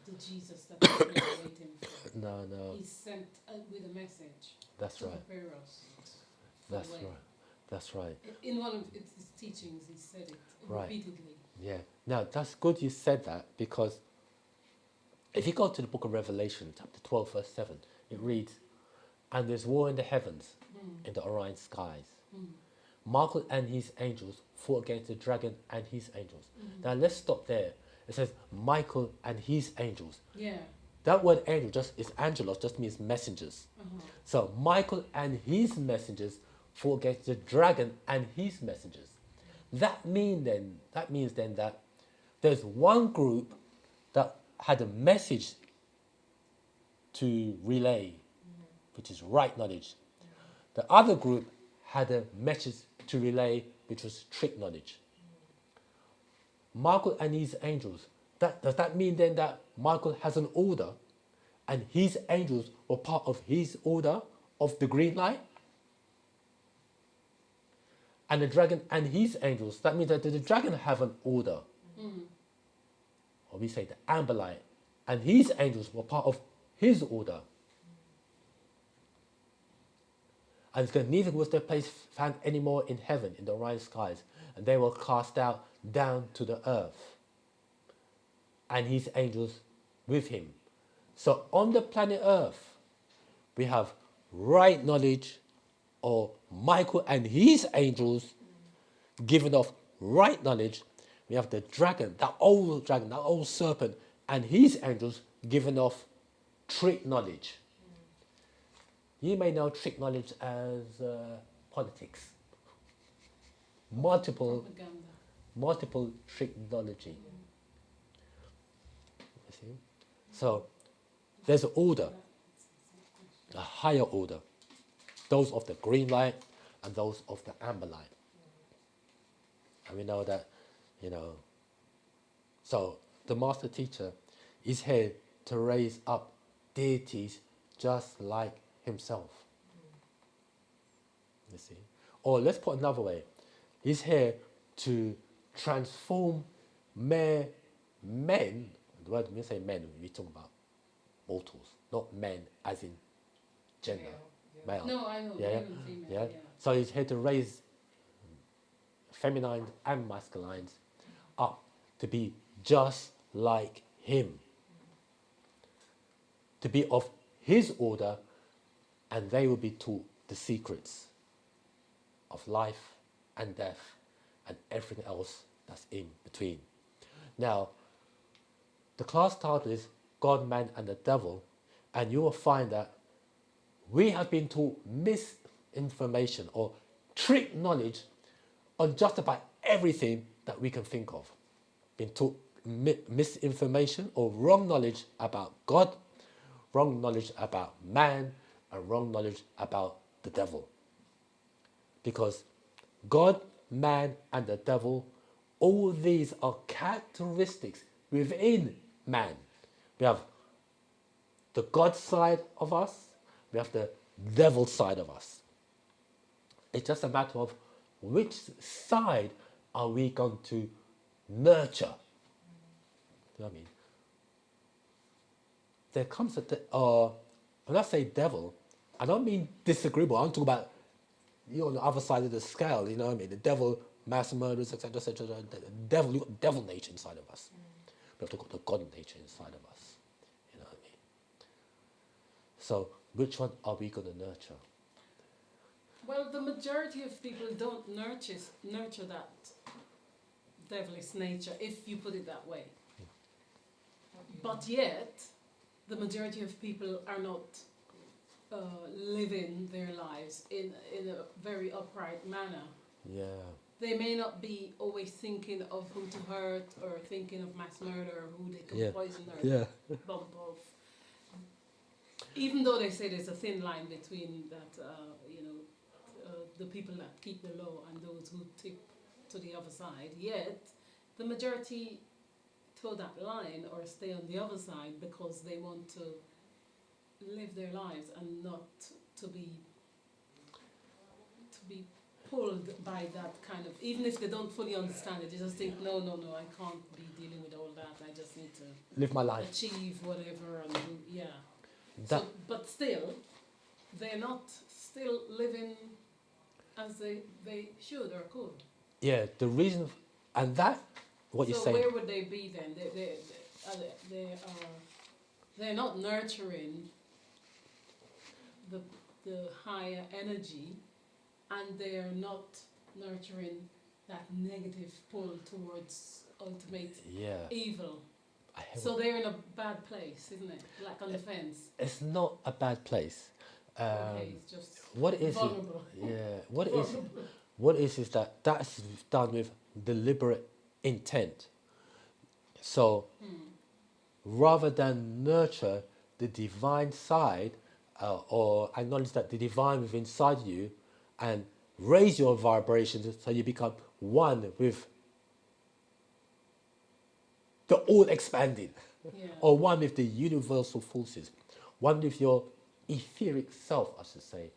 the Jesus that we're waiting for. No. He's sent with a message. That's to right. prepare us. That's right. That's right. In one of his teachings, he said it repeatedly. Yeah. Now, that's good you said that, because if you go to the book of Revelation, chapter 12, verse 7, it reads, "And there's war in the heavens, in the Orion skies. Michael and his angels fought against the dragon and his angels." Now, let's stop there. It says Michael and his angels. Yeah. That word angel just angelos, just means messengers. So Michael and his messengers fought against the dragon and his messengers. That means then that there's one group that had a message to relay, which is right knowledge. The other group had a message to relay, which was trick knowledge. Michael and his angels. Does that mean then that Michael has an order and his angels were part of his order of the green light? And the dragon and his angels, that means that the dragon have an order. Or we say the amber light. And his angels were part of his order. And it's neither was their place found anymore in heaven, in the Orion skies. And they were cast out down to the earth. And his angels with him. So on the planet Earth, we have right knowledge, or Michael and his angels giving off right knowledge. We have the dragon, that old serpent, and his angels giving off trick knowledge. You may know trick knowledge as politics. Multiple trick knowledge. So there's an order, a higher order, those of the green light and those of the amber light. And we know that, so the master teacher is here to raise up deities just like himself. You see? Or let's put another way. He's here to transform mere men. The word when we say men, we talk about mortals, not men as in gender. Male. No, I know, male and female, yeah. So he's here to raise feminine and masculines up to be just like him. To be of his order, and they will be taught the secrets of life and death and everything else that's in between. Now, the class title is God, Man and the Devil, and you will find that we have been taught misinformation or trick knowledge on just about everything that we can think of. Been taught misinformation or wrong knowledge about God, wrong knowledge about man, and wrong knowledge about the devil. Because God, man, and the devil, all these are characteristics within man. We have the God side of us, we have the devil side of us. It's just a matter of which side are we going to nurture. You know what I mean? There comes a, when I say devil, I don't mean disagreeable. I'm talking about you on the other side of the scale. You know what I mean? The devil, mass murders, etc., etc. The devil, you got devil nature inside of us. We have to got the God nature inside of us. You know what I mean? So, which one are we going to nurture? Well, the majority of people don't nurture that devilish nature, if you put it that way. But yet, the majority of people are not living their lives in a very upright manner. Yeah. They may not be always thinking of who to hurt or thinking of mass murder or who they can poison or bump off. Even though they say there's a thin line between that, the people that keep the law and those who tip to the other side, yet the majority toe that line or stay on the other side because they want to live their lives and not to be pulled by that kind of, even if they don't fully understand it, they just think, no, I can't be dealing with all that, I just need to live my life, achieve whatever and do, so, but still, they're not still living as they should or could. Yeah, the reason, and that, what you're saying. So where would they be then? They're not nurturing the higher energy, and they're not nurturing that negative pull towards ultimate evil. So they're in a bad place, isn't it? Like on the fence. It's not a bad place. Okay, it's just what is vulnerable. What is that that's done with deliberate intent. So rather than nurture the divine side or acknowledge that the divine within inside you and raise your vibrations so you become one with the all expanding, or one with the universal forces, one with your etheric self, I should say.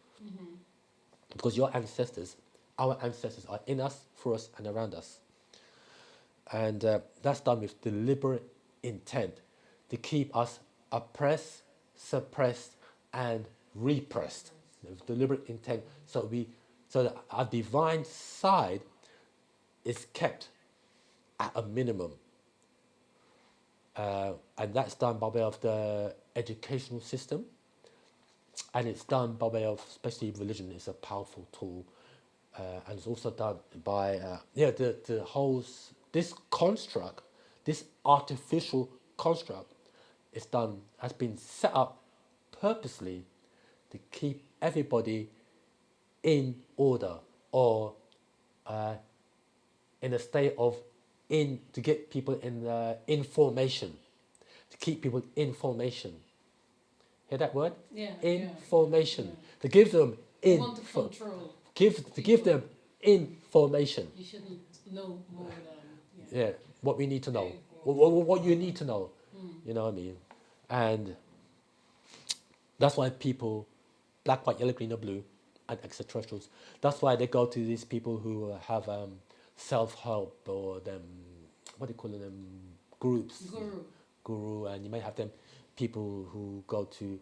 Because your ancestors, our ancestors are in us, through us, and around us. And that's done with deliberate intent to keep us oppressed, suppressed, and repressed. With deliberate intent, so that our divine side is kept at a minimum. And that's done by way of the educational system. And it's done by way of, especially religion is a powerful tool. And it's also done by, the whole, this construct, this artificial construct has been set up purposely to keep everybody in order or in a state of, to get people in information, to keep people in formation. Hear that word? Yeah. Information. Yeah. To give them You want to control. to give them information. You shouldn't know more than. Yeah, what we need to know. What you need to know. You know what I mean? And that's why people, black, white, yellow, green, or blue, and extraterrestrials, that's why they go to these people who have self-help or them, what do you call them, groups. Guru, and you may have them people who go to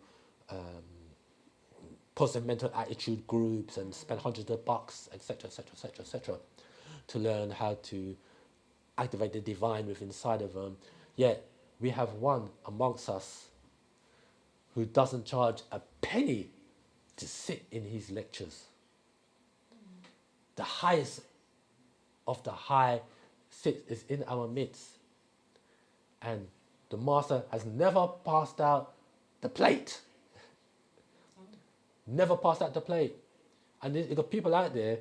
positive mental attitude groups and spend hundreds of bucks, etc., etc., etc., etc., to learn how to activate the divine within inside of them. Yet we have one amongst us who doesn't charge a penny to sit in his lectures. The highest of the high sits is in our midst, and the master has never passed out the plate. Never passed out the plate. And you've got people out there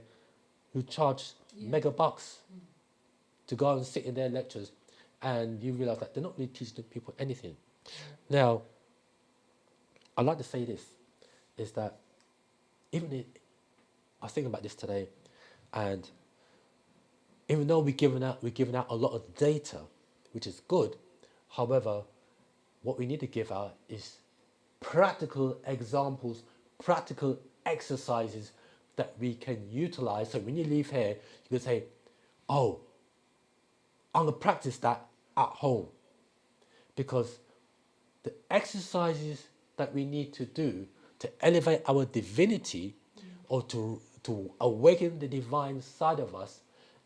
who charge mega bucks to go and sit in their lectures, and you realize that they're not really teaching the people anything. Now, I'd like to say this, is that I was thinking about this today, and even though we're giving out a lot of data, which is good, however, what we need to give out is practical examples, practical exercises that we can utilize. So when you leave here, you can say, oh, I'm going to practice that at home. Because the exercises that we need to do to elevate our divinity or to awaken the divine side of us,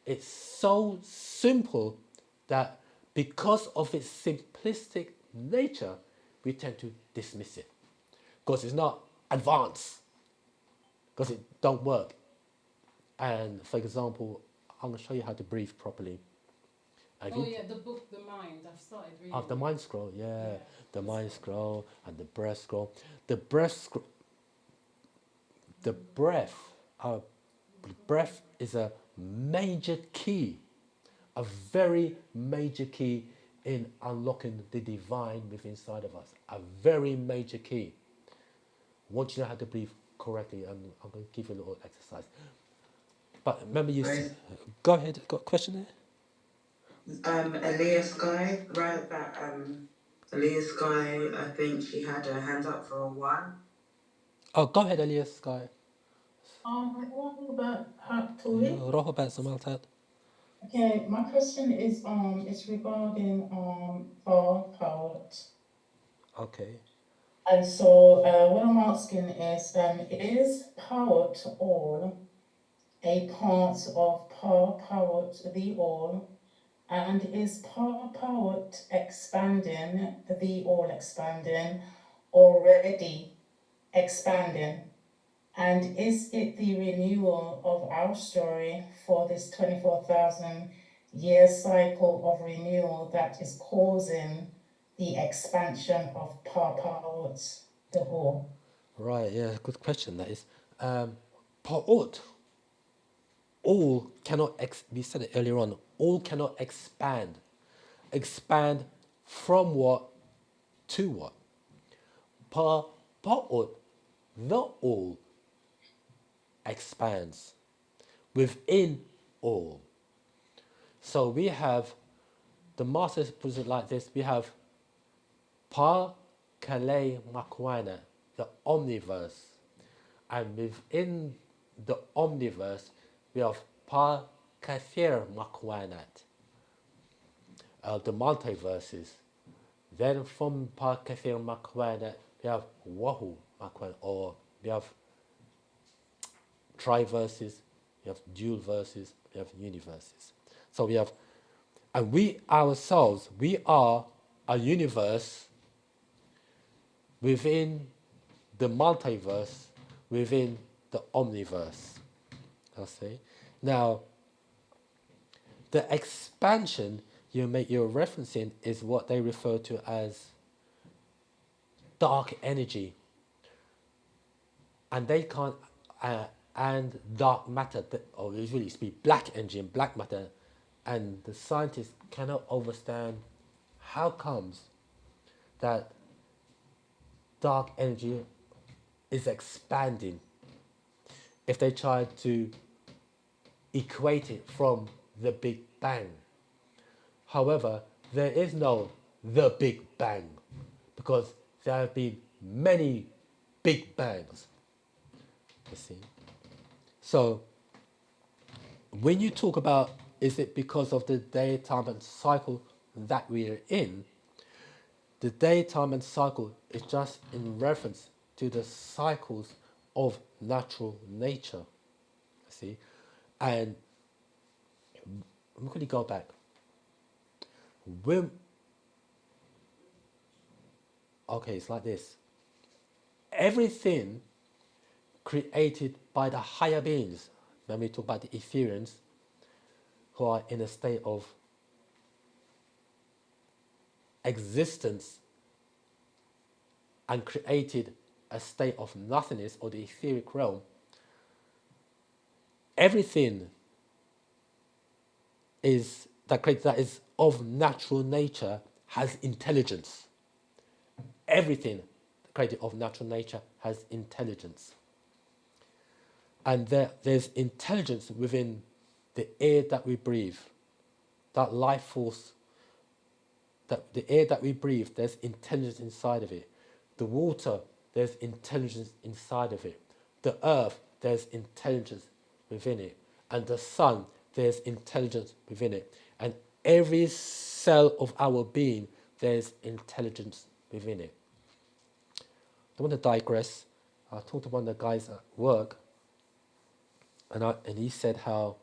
it's so simple that because of its simplistic nature, we tend to dismiss it. Because it's not advanced, because it don't work. And for example, I'm going to show you how to breathe properly. The book, The Mind, I've started reading. Oh, the Mind Scroll, the Mind Scroll and the Breath Scroll. The breath is a major key, a very major key in unlocking the divine within inside of us. A very major key. Once you know how to breathe correctly, and I'm going to give you a little exercise. But remember, go ahead. Got a question there? Elias Guy, right? That Elias Guy, I think she had her hand up for a while. Oh, go ahead, Elias Guy. Okay, my question is it's regarding power. Okay. And so what I'm asking is power to all a part of power to the all, and is power expanding, the all expanding, already expanding? And is it the renewal of our story for this 24,000 year cycle of renewal that is causing the expansion of powers, the whole? Right, yeah, good question that is. Pa'ut, all cannot, we said it earlier on, all cannot expand. Expand from what to what? Pa'ut, not all expands within all. So we have, the master puts it like this, we have Pa Kale Makwana, the omniverse. And within the omniverse, we have Pa Kathir Makwanat, the multiverses. Then from Pa Kathir Makwanat, we have Wahu Makwanat, or we have triverses, we have dual verses, we have universes. So we have, and we ourselves, we are a universe within the multiverse, within the omniverse. I'll say. Now, the expansion you're referencing is what they refer to as dark energy. And they can't, and dark matter, or usually speak black energy and black matter, and the scientists cannot understand how comes that dark energy is expanding. If they try to equate it from the Big Bang. However, there is no the Big Bang because there have been many Big Bangs. You see? So, when you talk about is it because of the daytime and cycle that we are in, the daytime and cycle is just in reference to the cycles of natural nature. See? And I'm going to go back. Okay, it's like this. Everything created by the higher beings, when we talk about the Ethereans, who are in a state of existence and created a state of nothingness or the etheric realm, everything is that is of natural nature has intelligence. Everything created of natural nature has intelligence. And there's intelligence within the air that we breathe, that life force, that the air that we breathe, there's intelligence inside of it. The water, there's intelligence inside of it. The earth, there's intelligence within it. And the sun, there's intelligence within it. And every cell of our being, there's intelligence within it. I don't want to digress. I talked to one of the guys at work, and he said how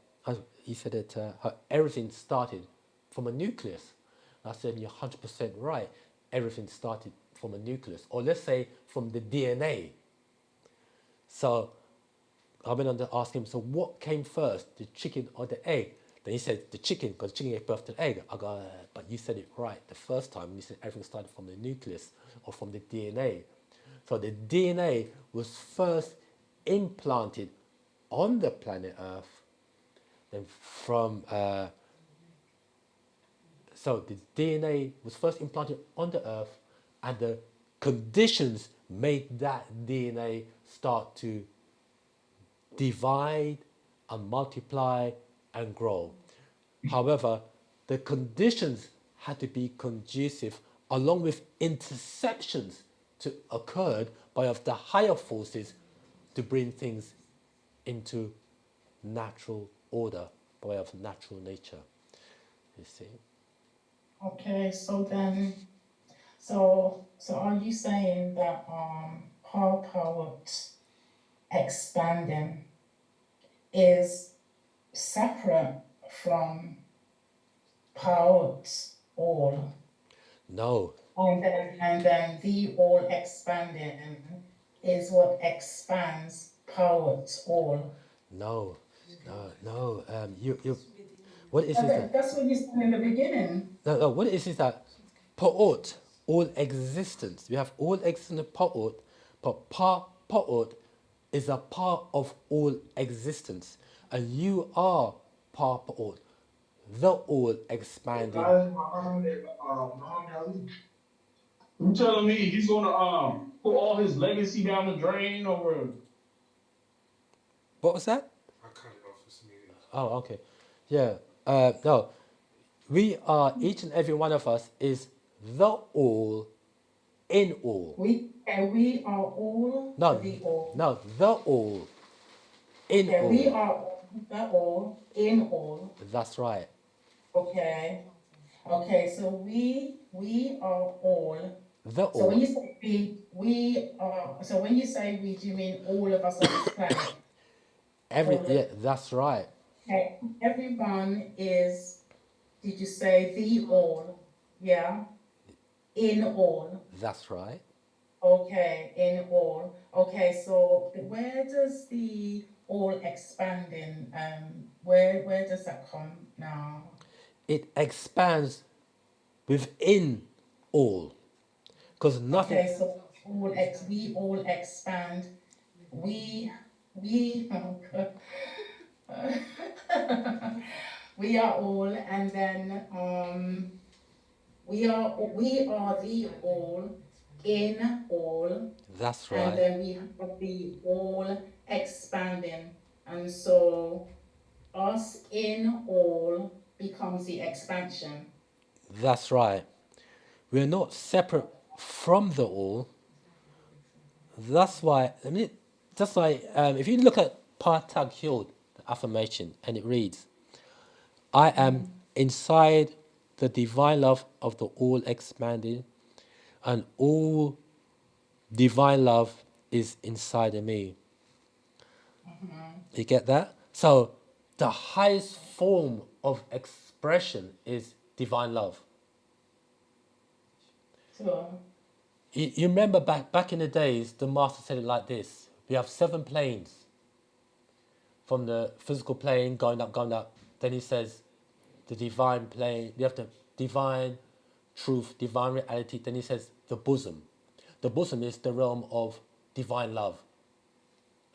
everything started from a nucleus. And I said, you're 100% right. Everything started from a nucleus, or let's say from the DNA. So I went on to ask him, so what came first, the chicken or the egg? Then he said the chicken, because the chicken gave birth to the egg. I go, but you said it right the first time. You said everything started from the nucleus or from the DNA. So the DNA was first implanted on the planet Earth, then so the DNA was first implanted on the Earth, and the conditions made that DNA start to divide and multiply and grow. However, the conditions had to be conducive along with interceptions to occurred by of the higher forces to bring things into natural order by way of natural nature. You see? Okay, so then, so are you saying that power expanding is separate from power all? No. And then the all expanding is what expands power all. No. What is it? That's what you said in the beginning. No. What is that? Pa'ot, all existence. We have all existence of Pa'ot, but Pa'ot is a part of all existence, and you are Pa'ot, the all expanding. You telling me he's gonna put all his legacy down the drain over? What was that? I cut it off this meeting. Oh, okay. Yeah. No. We are, each and every one of us is the all in all. We are all the all. No, the all in all. We are the all in all. That's right. Okay, so we are all. The all. So when you say we are. So when you say we, do you mean all of us on this planet? Yeah, that's right. Okay, everyone is. Did you say the all? Yeah, in all. That's right. Okay, in all. Okay, so where does the all expanding? Where does that come now? It expands within all, because nothing. Okay, so we all expand. We we are all, and then We are the all, in all, That's and right. then we have the all expanding. And so us in all becomes the expansion. That's right. We're not separate from the all. That's why, I mean, just like, if you look at Partag Hyod, the affirmation, and it reads, I am inside the divine love of the all expanding, and all divine love is inside of me. You get that? So the highest form of expression is divine love. So, You remember back in the days, the master said it like this. We have 7 planes. From the physical plane, going up, going up. Then he says, the divine plane, you have the divine truth, divine reality. Then he says, the bosom. The bosom is the realm of divine love.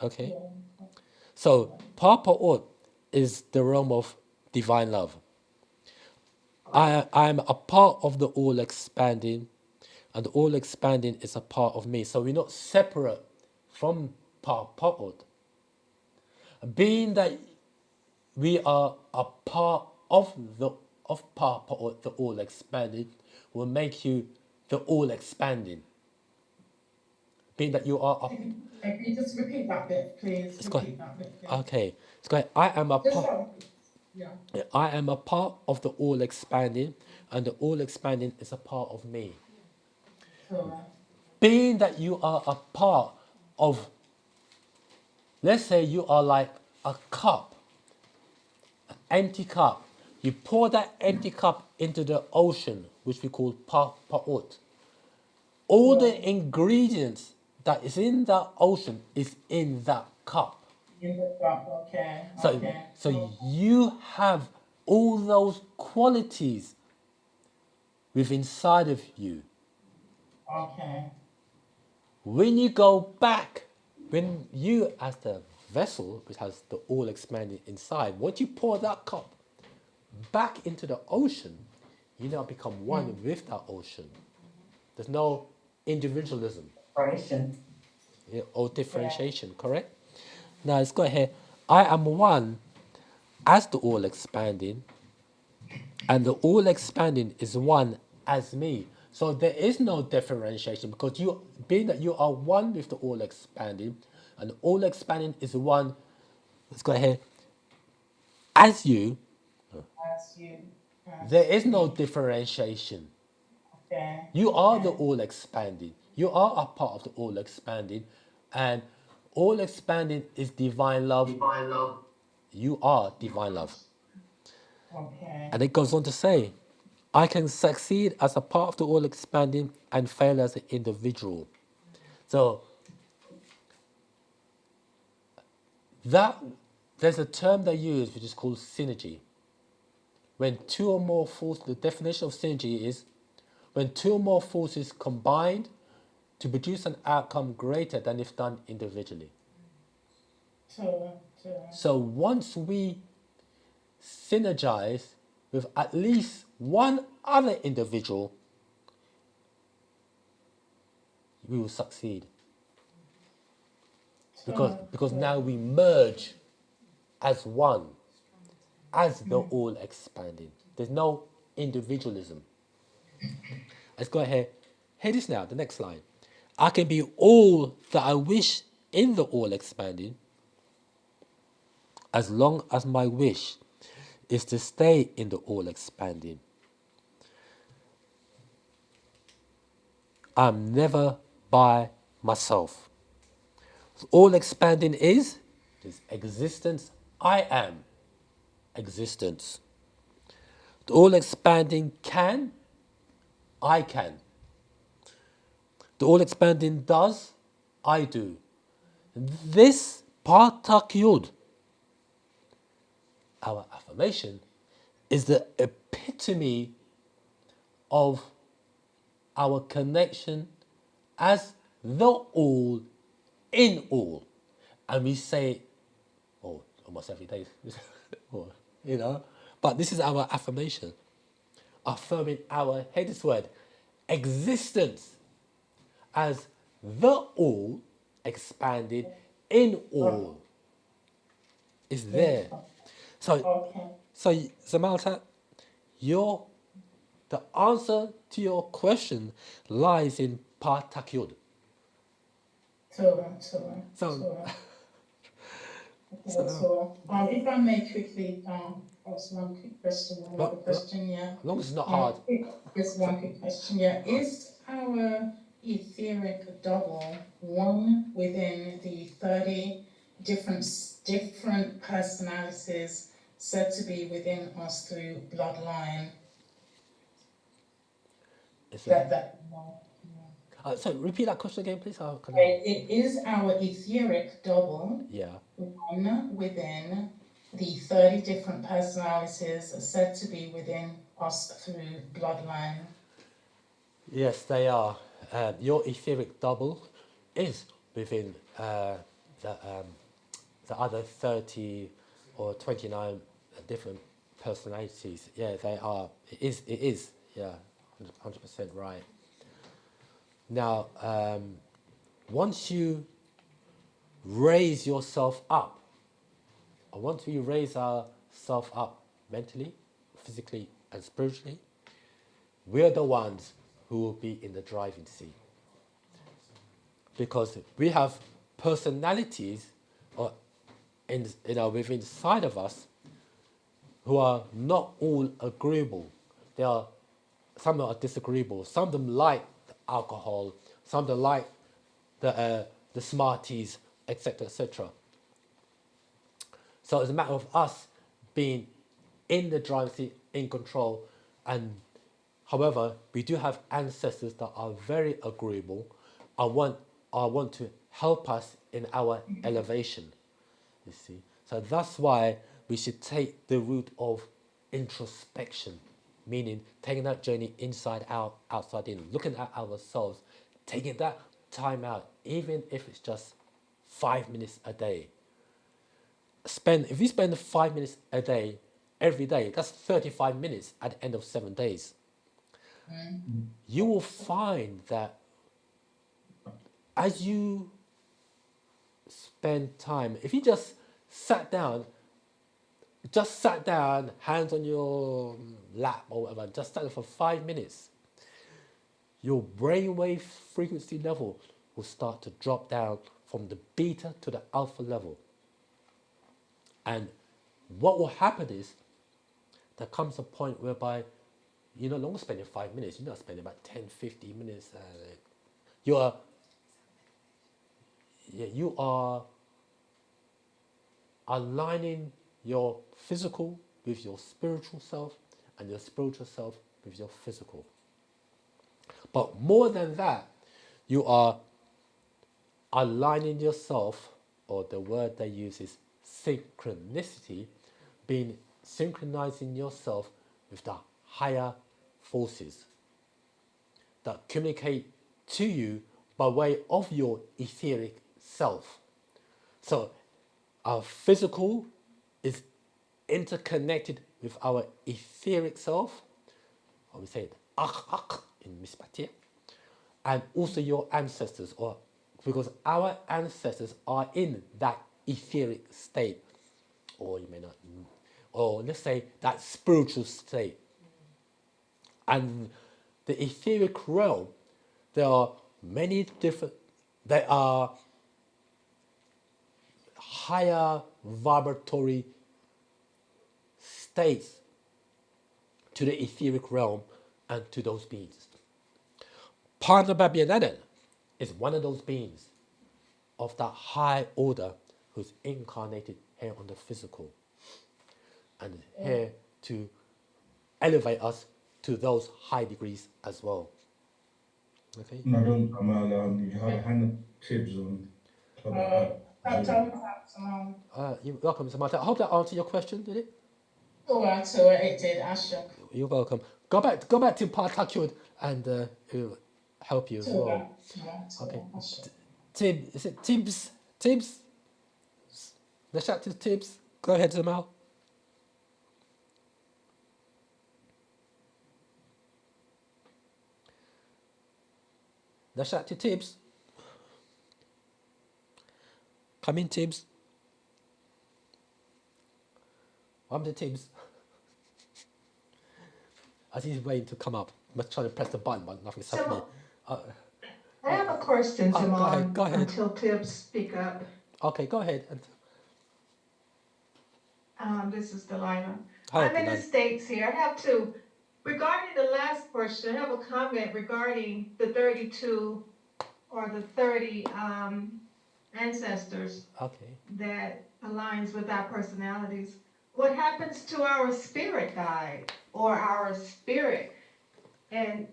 Okay? So, Papa Ut is the realm of divine love. I am a part of the all expanding, and the all expanding is a part of me. So we're not separate from Papa Ut. Being that we are a part of Papa Ut, the all expanding, will make you the all expanding. Being that you are a can you just repeat that bit, please? Let's go. Repeat that bit, please. Okay. Let's go. I am a Just part. yeah. I am a part of the all expanding, and the all expanding is a part of me. So, Being that you are a part of, let's say you are like a cup, an empty cup. You pour that empty cup into the ocean, which we call pa'ut. All the ingredients that is in that ocean is in that cup. in the front, okay, So, okay. so you have all those qualities within inside of you. Okay. When you go back, when you as the vessel, which has the all expanding inside, once you pour that cup back into the ocean, you now become one with that ocean. There's no individualism or differentiation, correct? Now let's go ahead. I am one as the all expanding, and the all expanding is one as me. So there is no differentiation because you, being that you are one with the all expanding, and the all expanding is one. Let's go ahead. As you, As you. there is no differentiation. Okay. You are the all expanding. You are a part of the all expanding, and all expanding is divine love. Divine love. You are divine love. Okay. And it goes on to say, I can succeed as a part of the all expanding and fail as an individual. So that there's a term they use which is called synergy. When two or more forces, the definition of synergy is when two or more forces combined to produce an outcome greater than if done individually. So once we synergize with at least one other individual, we will succeed. Because now we merge as one, as the all expanding. There's no individualism. Let's go ahead. Hear this now, the next line. I can be all that I wish in the all expanding, as long as my wish is to stay in the all expanding. I'm never by myself. All expanding is existence. I am existence. The all expanding can. I can. The all expanding does. I do. This Partak Yud, our affirmation, is the epitome of our connection as the all in all. And we say, almost every day, but this is our affirmation. affirming our head's word, existence, as the all expanded in all is there. So, Zamalta, the answer to your question lies in Patakyud. If I may quickly ask one quick question, another question, yeah. As long as it's not hard. Just one quick question, yeah. Is our etheric double one within the 30 different personalities said to be within us through bloodline? So repeat that question again, please. It is our etheric double, yeah, one within the 30 different personalities said to be within us through bloodline. Yes, they are. Your etheric double is within the other 30 or 29 different personalities. Yeah, they are. It is. Yeah, 100% right. Now, once you raise yourself up, or once we raise ourselves up mentally, physically, and spiritually, we're the ones who will be in the driving seat. Because we have personalities within inside of us who are not all agreeable. Some are disagreeable. Some of them like alcohol. Some of them like the smarties, etc., etc. So it's a matter of us being in the driving seat, in control, and however, we do have ancestors that are very agreeable. I want to help us in our elevation. You see, so that's why we should take the route of introspection, meaning taking that journey inside out, outside in, looking at ourselves, taking that time out, even if it's just 5 minutes a day. If you spend 5 minutes a day, every day, that's 35 minutes at the end of 7 days. You will find that as you spend time, if you just sat down, hands on your lap or whatever, just sat there for 5 minutes, your brainwave frequency level will start to drop down from the beta to the alpha level. And what will happen is there comes a point whereby you're no longer spending 5 minutes, you're not spending about 10, 15 minutes. You are aligning your physical with your spiritual self and your spiritual self with your physical. But more than that, you are aligning yourself, or the word they use is synchronicity, synchronizing yourself with the higher forces that communicate to you by way of your etheric self. So our physical is interconnected with our etheric self, or we say it akh in Mispatia, and also your ancestors, because our ancestors are in that etheric state, or you may not, or let's say that spiritual state. And the etheric realm, there are higher vibratory states to the etheric realm and to those beings. Parnababiananan is one of those beings of that high order who's incarnated here on the physical and here to elevate us to those high degrees as well. Okay. You had a hand tips on. You're welcome, Samantha. I hope that answered your question, did it? So it did, Ashok. You're welcome. Go back to Patakyud and it'll help you as well. Okay. Tim, is it Tibbs? Tibbs? The chat to Tibbs. Go ahead, Zamal. Let's shout to Tibbs. Come in, Tibbs. I'm the Tibbs. As he's waiting to come up, I'm trying to press the button, but nothing's happening. I have a question, Simone, Go ahead. until Tibbs speak up. Okay, go ahead. This is Delilah. Hi, I'm in Delilah. the States here. I have two. Regarding the last question, I have a comment regarding the 32 or the 30 ancestors that aligns with our personalities. What happens to our spirit guide or our spirit? And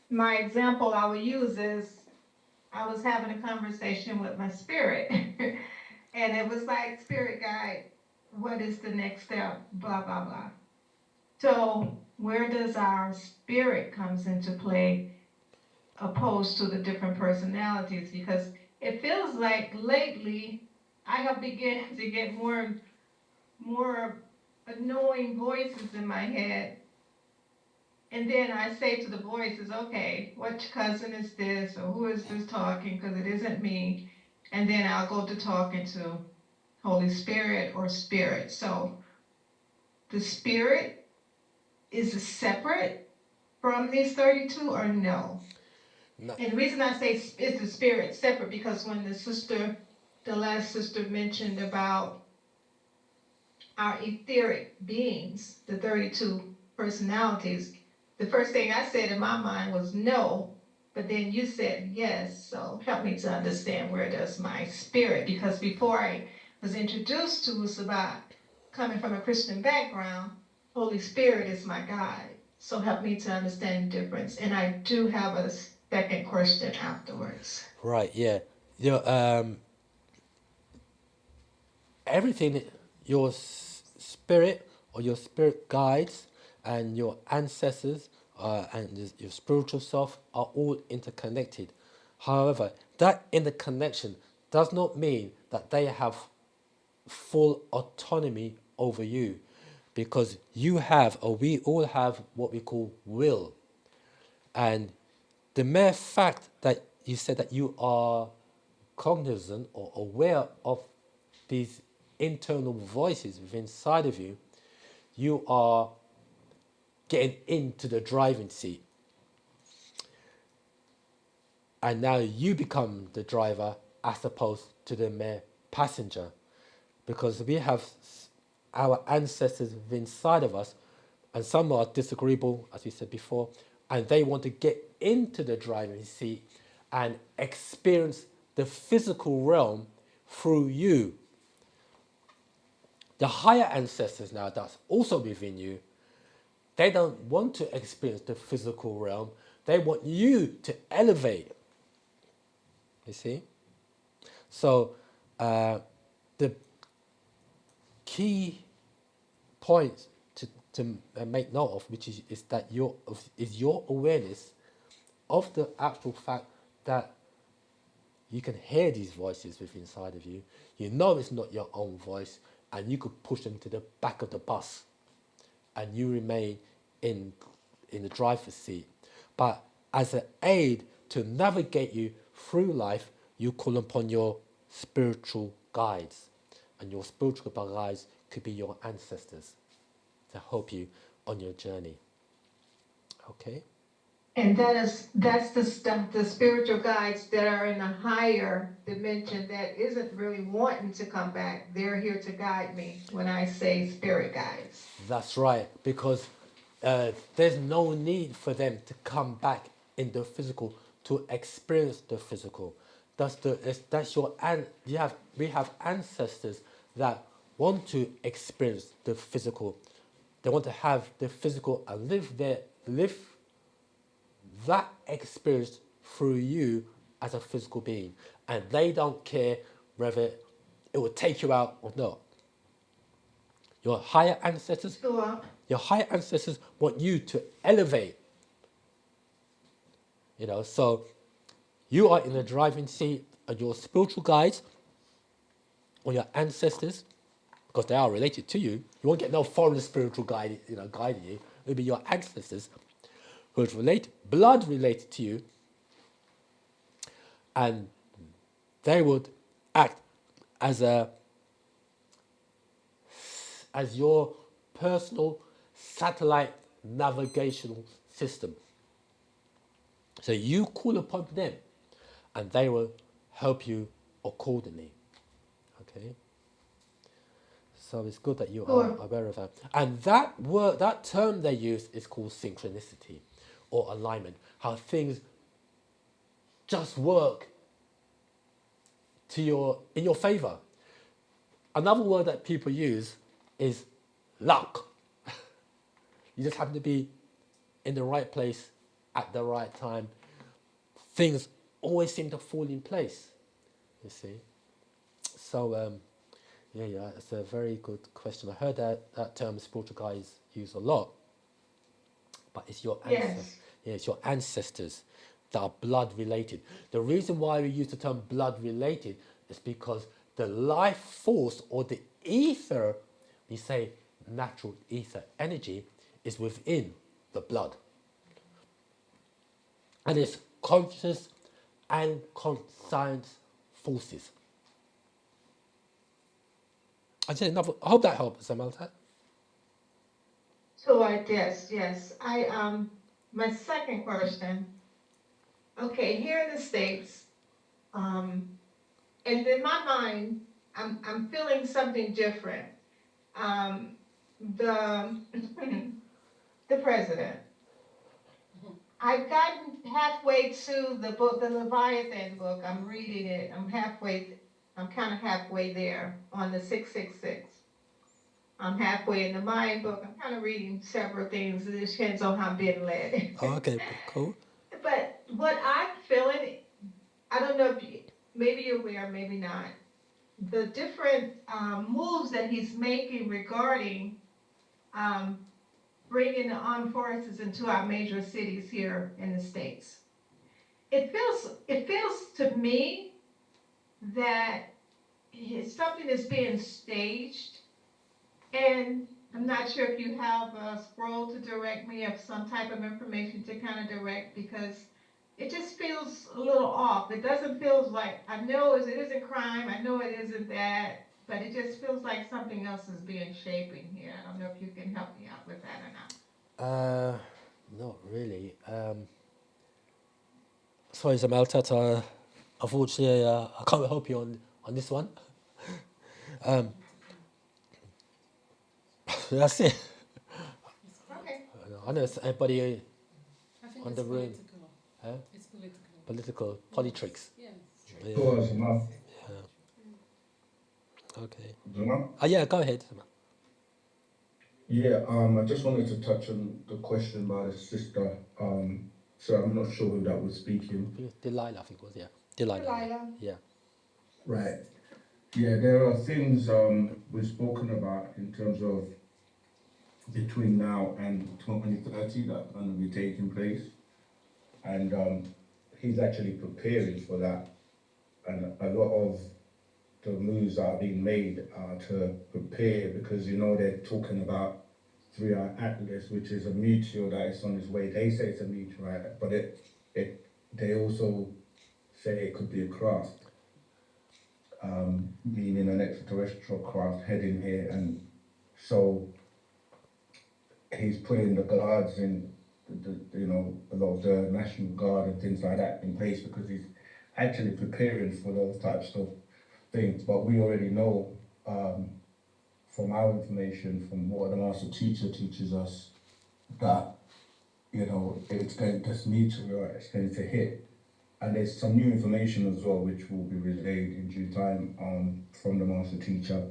my example I will use is I was having a conversation with my spirit and it was like, spirit guide, what is the next step? Blah, blah, blah. So where does our spirit comes into play opposed to the different personalities? Because it feels like lately I have begun to get more annoying voices in my head. And then I say to the voices, okay, which cousin is this? Or who is this talking? Because it isn't me. And then I'll go to talking to Holy Spirit or Spirit. So the Spirit is separate from these 32 or no? No. And the reason I say is the Spirit separate because when the last sister mentioned about our etheric beings, the 32 personalities, the first thing I said in my mind was no, but then you said yes. So help me to understand where does my spirit, because before I was introduced to Wu-Sabat, coming from a Christian background, Holy Spirit is my guide. So help me to understand the difference. And I do have a second question afterwards. Right, yeah. Everything, your spirit or your spirit guides and your ancestors and your spiritual self are all interconnected. However, that interconnection does not mean that they have full autonomy over you, because you have, or we all have, what we call will. And the mere fact that you said that you are cognizant or aware of these internal voices within inside of you, you are getting into the driving seat. And now you become the driver as opposed to the mere passenger. Because we have our ancestors within inside of us, and some are disagreeable, as we said before, and they want to get into the driving seat and experience the physical realm through you. The higher ancestors now that's also within you, they don't want to experience the physical realm. They want you to elevate. You see? So the key point to make note of, which is that your awareness of the actual fact that you can hear these voices within inside of you. You know it's not your own voice, and you could push them to the back of the bus, and you remain in the driver's seat. But as an aid to navigate you through life, you call upon your spiritual guides, and your spiritual guides could be your ancestors to help you on your journey. Okay. And that's the stuff, the spiritual guides that are in a higher dimension that isn't really wanting to come back. They're here to guide me when I say spirit guides. That's right, because there's no need for them to come back in the physical to experience the physical. We have ancestors that want to experience the physical. They want to have the physical and live that experience through you as a physical being, and they don't care whether it will take you out or not. Your higher ancestors want you to elevate. So you are in the driving seat, and your spiritual guides or your ancestors, because they are related to you, you won't get no foreign spiritual guide, guiding you. It'll be your ancestors who is blood related to you. and they would act as your personal satellite navigational system. So you call upon them, and they will help you accordingly. Okay. So it's good that you are aware of that. And that word, that term they use is called synchronicity or alignment. How things just work in your favor. Another word that people use is luck. You just happen to be in the right place at the right time. Things always seem to fall in place, you see. So, yeah, it's a very good question. I heard that term spiritual guys use a lot, but it's your ancestors. Yeah, it's your ancestors that are blood related. The reason why we use the term blood related is because the life force or the ether, we say natural ether energy, is within the blood. And it's conscious and conscious forces. I hope that helps, Samalta. So yes. My second question. Okay, here in the States, and in my mind, I'm feeling something different. The the president. I've gotten halfway to the book, the Leviathan book. I'm reading it. I'm kind of halfway there on the 666. I'm halfway in the Mayan book. I'm kind of reading several things. It depends on how I'm being led. Oh, okay, cool. But what I'm feeling, I don't know if maybe you're aware, maybe not, the different moves that he's making regarding bringing the armed forces into our major cities here in the States. It feels to me that something is being staged, and I'm not sure if you have a scroll to direct me of some type of information to kind of direct, because it just feels a little off. It doesn't feel like, I know it isn't crime, I know it isn't that, but it just feels like something else is being shaping here. I don't know if you can help me out with that or not. Not really. Sorry, Zamaltat, unfortunately, I can't help you on this one. That's it. Okay. I know everybody on the room. Political. Huh? It's political. Political, politics. Yes. Yeah. Okay. Yeah, go ahead. Yeah, I just wanted to touch on the question by the sister. So I'm not sure who that was speaking. Delilah, I think it was, yeah. Delilah. Yeah. Right. Yeah, there are things we've spoken about in terms of between now and 2030 that are going to be taking place. And he's actually preparing for that. And a lot of the moves that are being made are to prepare, because, you know, they're talking about 3-Eye Atlas, which is a meteor that is on its way. They say it's a meteorite, but they also say it could be a craft, meaning an extraterrestrial craft heading here. And so he's putting the guards in, a lot of the National Guard and things like that in place, because he's actually preparing for those types of things. But we already know from our information, from what the master teacher teaches us, that this meteor is going to hit. And there's some new information as well, which will be relayed in due time from the master teacher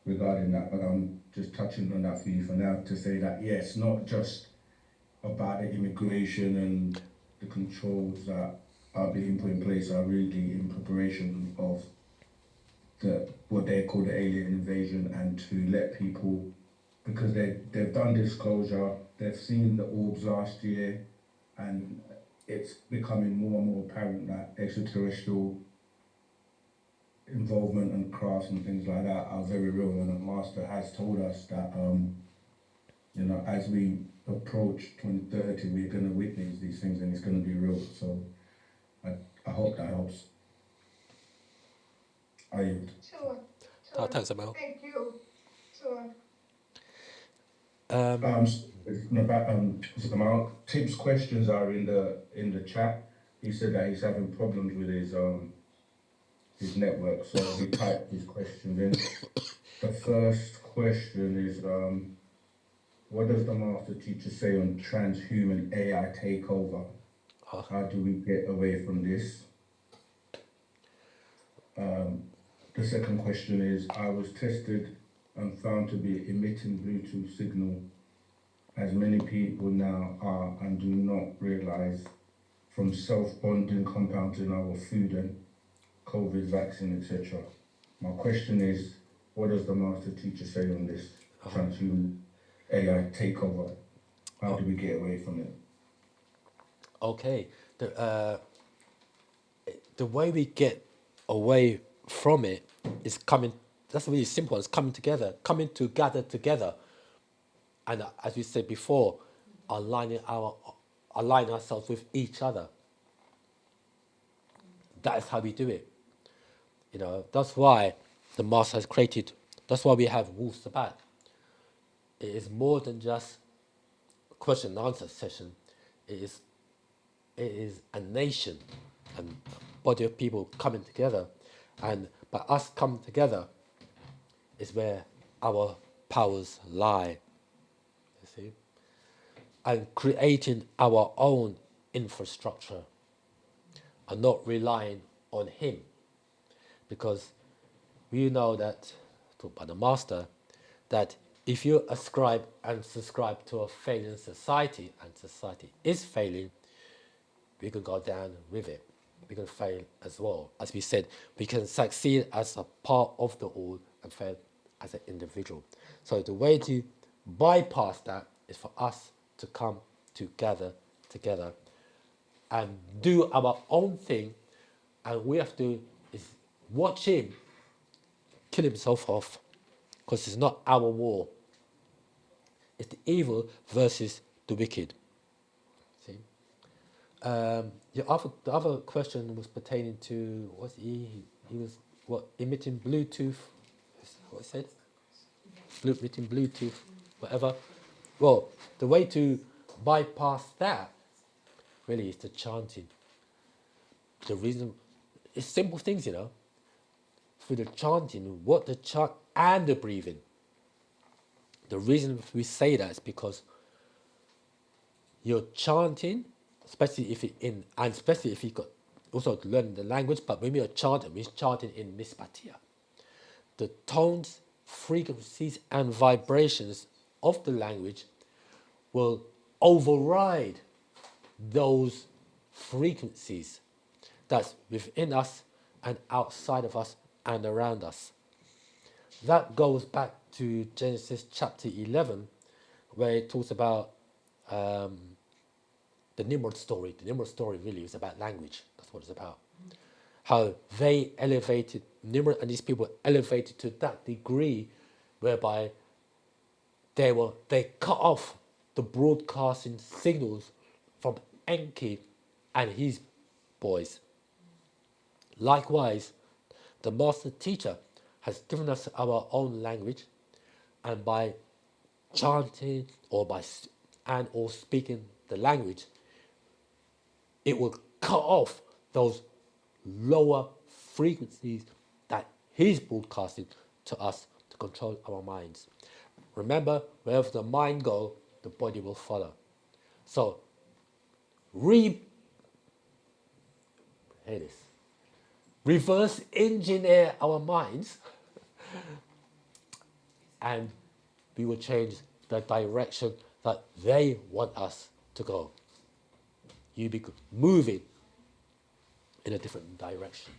regarding that. But I'm just touching on that for you for now to say that, yes, not just about the immigration and the controls that are being put in place are really in preparation of what they call the alien invasion, and to let people, because they've done disclosure, they've seen the orbs last year, and it's becoming more and more apparent that extraterrestrial involvement and crafts and things like that are very real. And the master has told us that, as we approach 2030, we're going to witness these things, and it's going to be real. So I hope that helps. I yield. Sure. Thanks, Amal. Thank you. Sure. Zamal, Tip's questions are in the chat. He said that he's having problems with his network, so he typed his questions in. The first question is, what does the master teacher say on transhuman AI takeover? How do we get away from this? The second question is, I was tested and found to be emitting Bluetooth signal, as many people now are and do not realize, from self-bonding compounds in our food and COVID vaccine, etc. My question is, what does the master teacher say on this transhuman AI takeover? How do we get away from it? Okay, the way we get away from it is coming. That's really simple. It's coming together, together, and as we said before, aligning ourselves with each other. That is how we do it. You know, that's why the master has created. That's why we have Wu-Sabat. It is more than just a question and answer session. It is a nation and a body of people coming together, and by us coming together is where our powers lie. You see, and creating our own infrastructure and not relying on him, because we know that, taught by the master, that if you ascribe and subscribe to a failing society, and society is failing, we can go down with it. We can fail as well. As we said, we can succeed as a part of the all and fail as an individual. So the way to bypass that is for us to come together and do our own thing, and we have to is watch him kill himself off, because it's not our war. It's the evil versus the wicked. See, the other question was pertaining to he was emitting Bluetooth. What it said? Emitting Bluetooth, whatever. Well, the way to bypass that really is the chanting. The reason, it's simple things, you know. Through the chanting, what the chant and the breathing. The reason we say that is because you're chanting, especially if you got also learning the language, but when we're chanting in Nispatia. The tones, frequencies, and vibrations of the language will override those frequencies that's within us and outside of us and around us. That goes back to Genesis chapter 11, where it talks about the Nimrod story. The Nimrod story really is about language. That's what it's about. How they elevated, Nimrod and these people elevated to that degree whereby they cut off the broadcasting signals from Enki and his boys. Likewise, the master teacher has given us our own language, and by chanting or speaking the language, it will cut off those lower frequencies that he's broadcasting to us to control our minds. Remember, wherever the mind goes, the body will follow. So, reverse engineer our minds, and we will change the direction that they want us to go. You be moving in a different direction.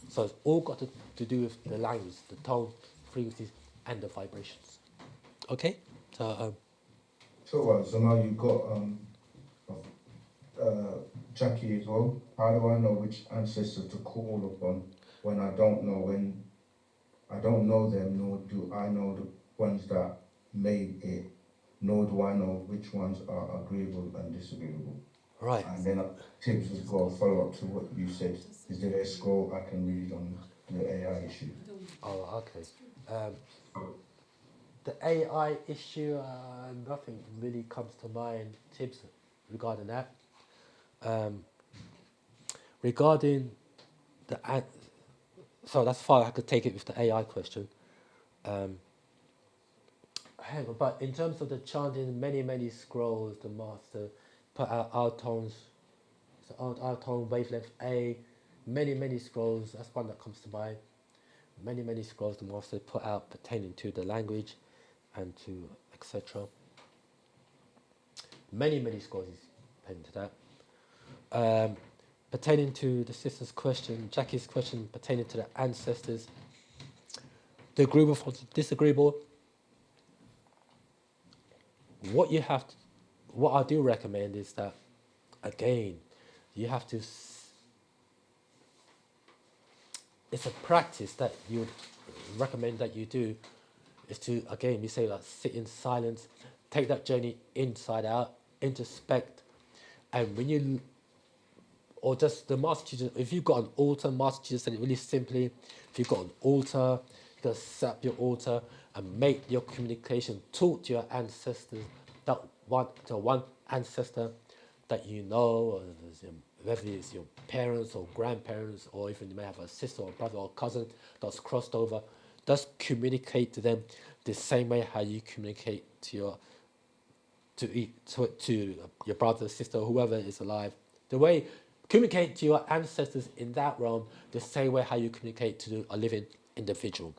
So it's all got to do with the language, the tone, frequencies, and the vibrations. Okay? So now you've got Jackie as well. How do I know which ancestor to call upon when I don't know them, nor do I know the ones that made it, nor do I know which ones are agreeable and disagreeable? Right. And then Tibbs has got a follow-up to what you said. Is there a scroll I can read on? the AI issue. Oh, okay. The AI issue, nothing really comes to mind, Tibbs, regarding that. Regarding so that's far I could take it with the AI question. Hang on, but in terms of the chanting, many scrolls, the master put out our tones, so our tone wavelength A, many scrolls. That's one that comes to mind. Many scrolls the master put out pertaining to the language, and to etc. Many scrolls is pertaining to that. Pertaining to the sister's question, Jackie's question pertaining to the ancestors, the agreeable from disagreeable. What I do recommend is that, again, you have to. It's a practice that you would recommend that you do, is to, again, you say, like, sit in silence, take that journey inside out, introspect, and when you, or just the master teacher, if you've got an altar, master teacher said it really simply, if you've got an altar, you got to set up your altar and make your communication, talk to your ancestors, one ancestor that you know, or whether it's your parents or grandparents, or even you may have a sister or brother or cousin that's crossed over, just communicate to them the same way how you communicate to your brother, sister, whoever is alive. The way communicate to your ancestors in that realm, the same way how you communicate to a living individual.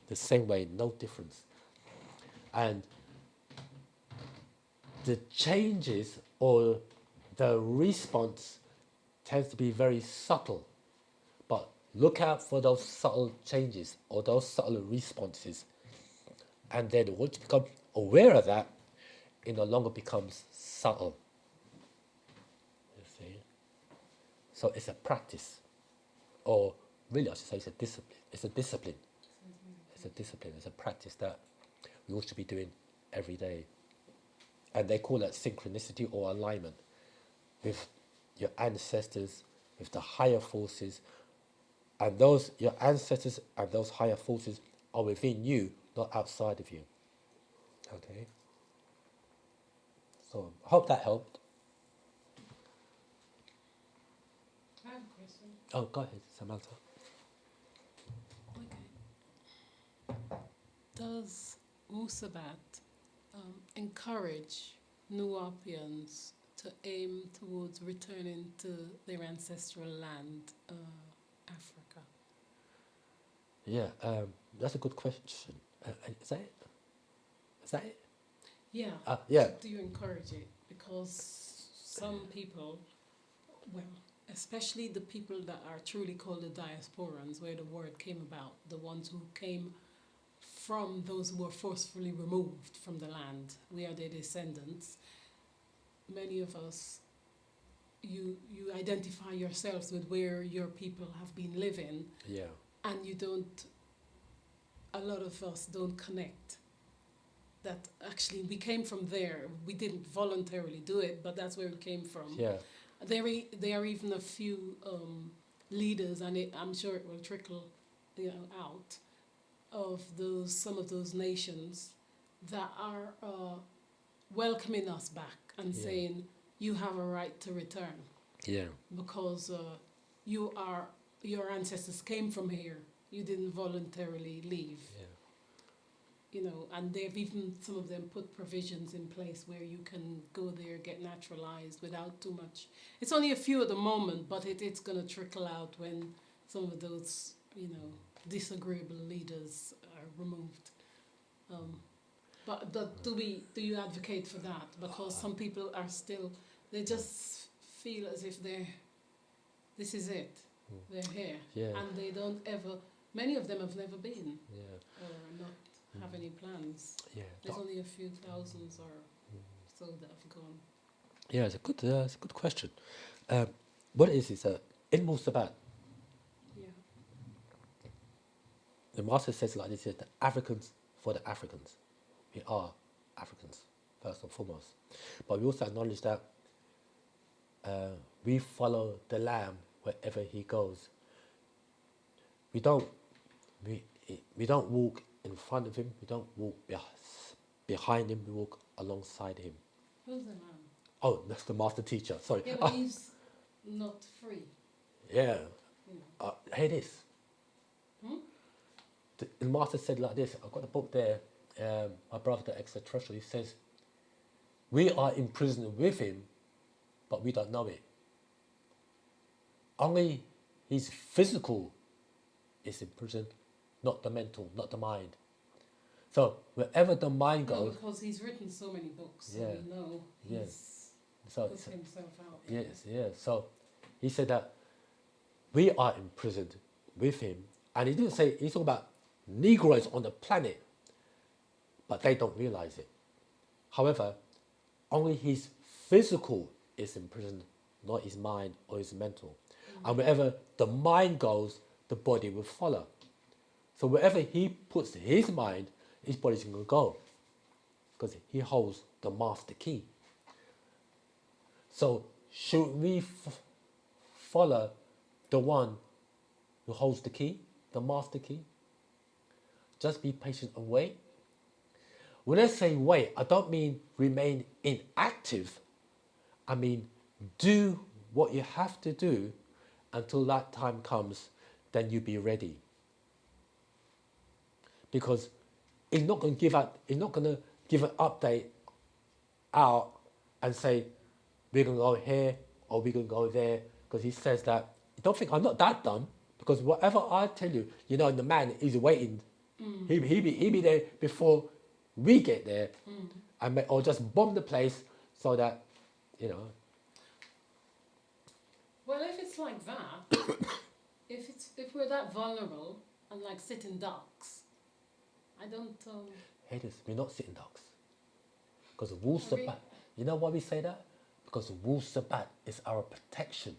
The same way, no difference. And the changes or the response tends to be very subtle. But look out for those subtle changes or those subtle responses. And then once you become aware of that, it no longer becomes subtle. You see? So it's a practice. Or really I should say it's a discipline. It's a discipline. It's a discipline. It's a practice that we all should be doing every day. And they call that synchronicity or alignment with your ancestors, with the higher forces. And those, your ancestors and those higher forces are within you, not outside of you. Okay? So I hope that helped. I have a question. Oh, go ahead, Samantha. Okay. Does Wu-Sabat encourage Nuwapians to aim towards returning to their ancestral land, Africa? Yeah, that's a good question. Is that it? Is that it? Yeah. Yeah. Do you encourage it? Because some people, well, especially the people that are truly called the diasporans, where the word came about, the ones who came from those who were forcefully removed from the land, we are their descendants. Many of us, you identify yourselves with where your people have been living. Yeah. And you don't, a lot of us don't connect that actually we came from there. We didn't voluntarily do it, but that's where we came from. Yeah. There are even a few leaders, and I'm sure it will trickle out, of some of those nations that are welcoming us back and saying, you have a right to return. Yeah. Because your ancestors came from here. You didn't voluntarily leave. Yeah. You know, and they've even, some of them, put provisions in place where you can go there, get naturalized without too much. It's only a few at the moment, but it's going to trickle out when some of those, disagreeable leaders are removed. But do you advocate for that? Because some people are still, they just feel as if this is it. They're here. Yeah. And they don't ever, many of them have never been. Yeah. Or not have any plans. Yeah. There's only a few thousands or so that have gone. Yeah, it's a good question. What it is in Wu-Sabat, the master says like this: the Africans for the Africans. We are Africans first and foremost, but we also acknowledge that we follow the Lamb wherever he goes. we don't we don't walk in front of him. We don't walk behind him. We walk alongside him. Who's the man? Oh, that's the master teacher. Sorry. Yeah, but he's not free. Yeah. You know. Hey, this. Hmm? The master said like this. I've got a book there. My brother, the Ancestral, he says, we are imprisoned with him, but we don't know it. Only his physical is imprisoned, not the mental, not the mind. So wherever the mind No, goes, because he's written so many books, so Yeah. we know Yeah. he's so put himself out. yes, yes. So he said that we are imprisoned with him, and he didn't say, he's talking about Negroes on the planet, but they don't realize it. However, only his physical is imprisoned, not his mind or his mental. And wherever the mind goes, the body will follow. So wherever he puts his mind, his body's going to go, because he holds the master key. So should we follow the one who holds the key, the master key? Just be patient and wait. When I say wait, I don't mean remain inactive. I mean do what you have to do until that time comes, then you be ready. Because he's not going to give an update out and say we're going to go here or we're going to go there, because he says that, don't think I'm not that dumb, because whatever I tell you, the man is waiting. He be there before we get there, or just bomb the place so that, Well, if it's like that, if we're that vulnerable and like sitting ducks, I don't. Haters, we're not sitting ducks. Because Wu-Sabat, you know why we say that? Because Wu-Sabat is our protection.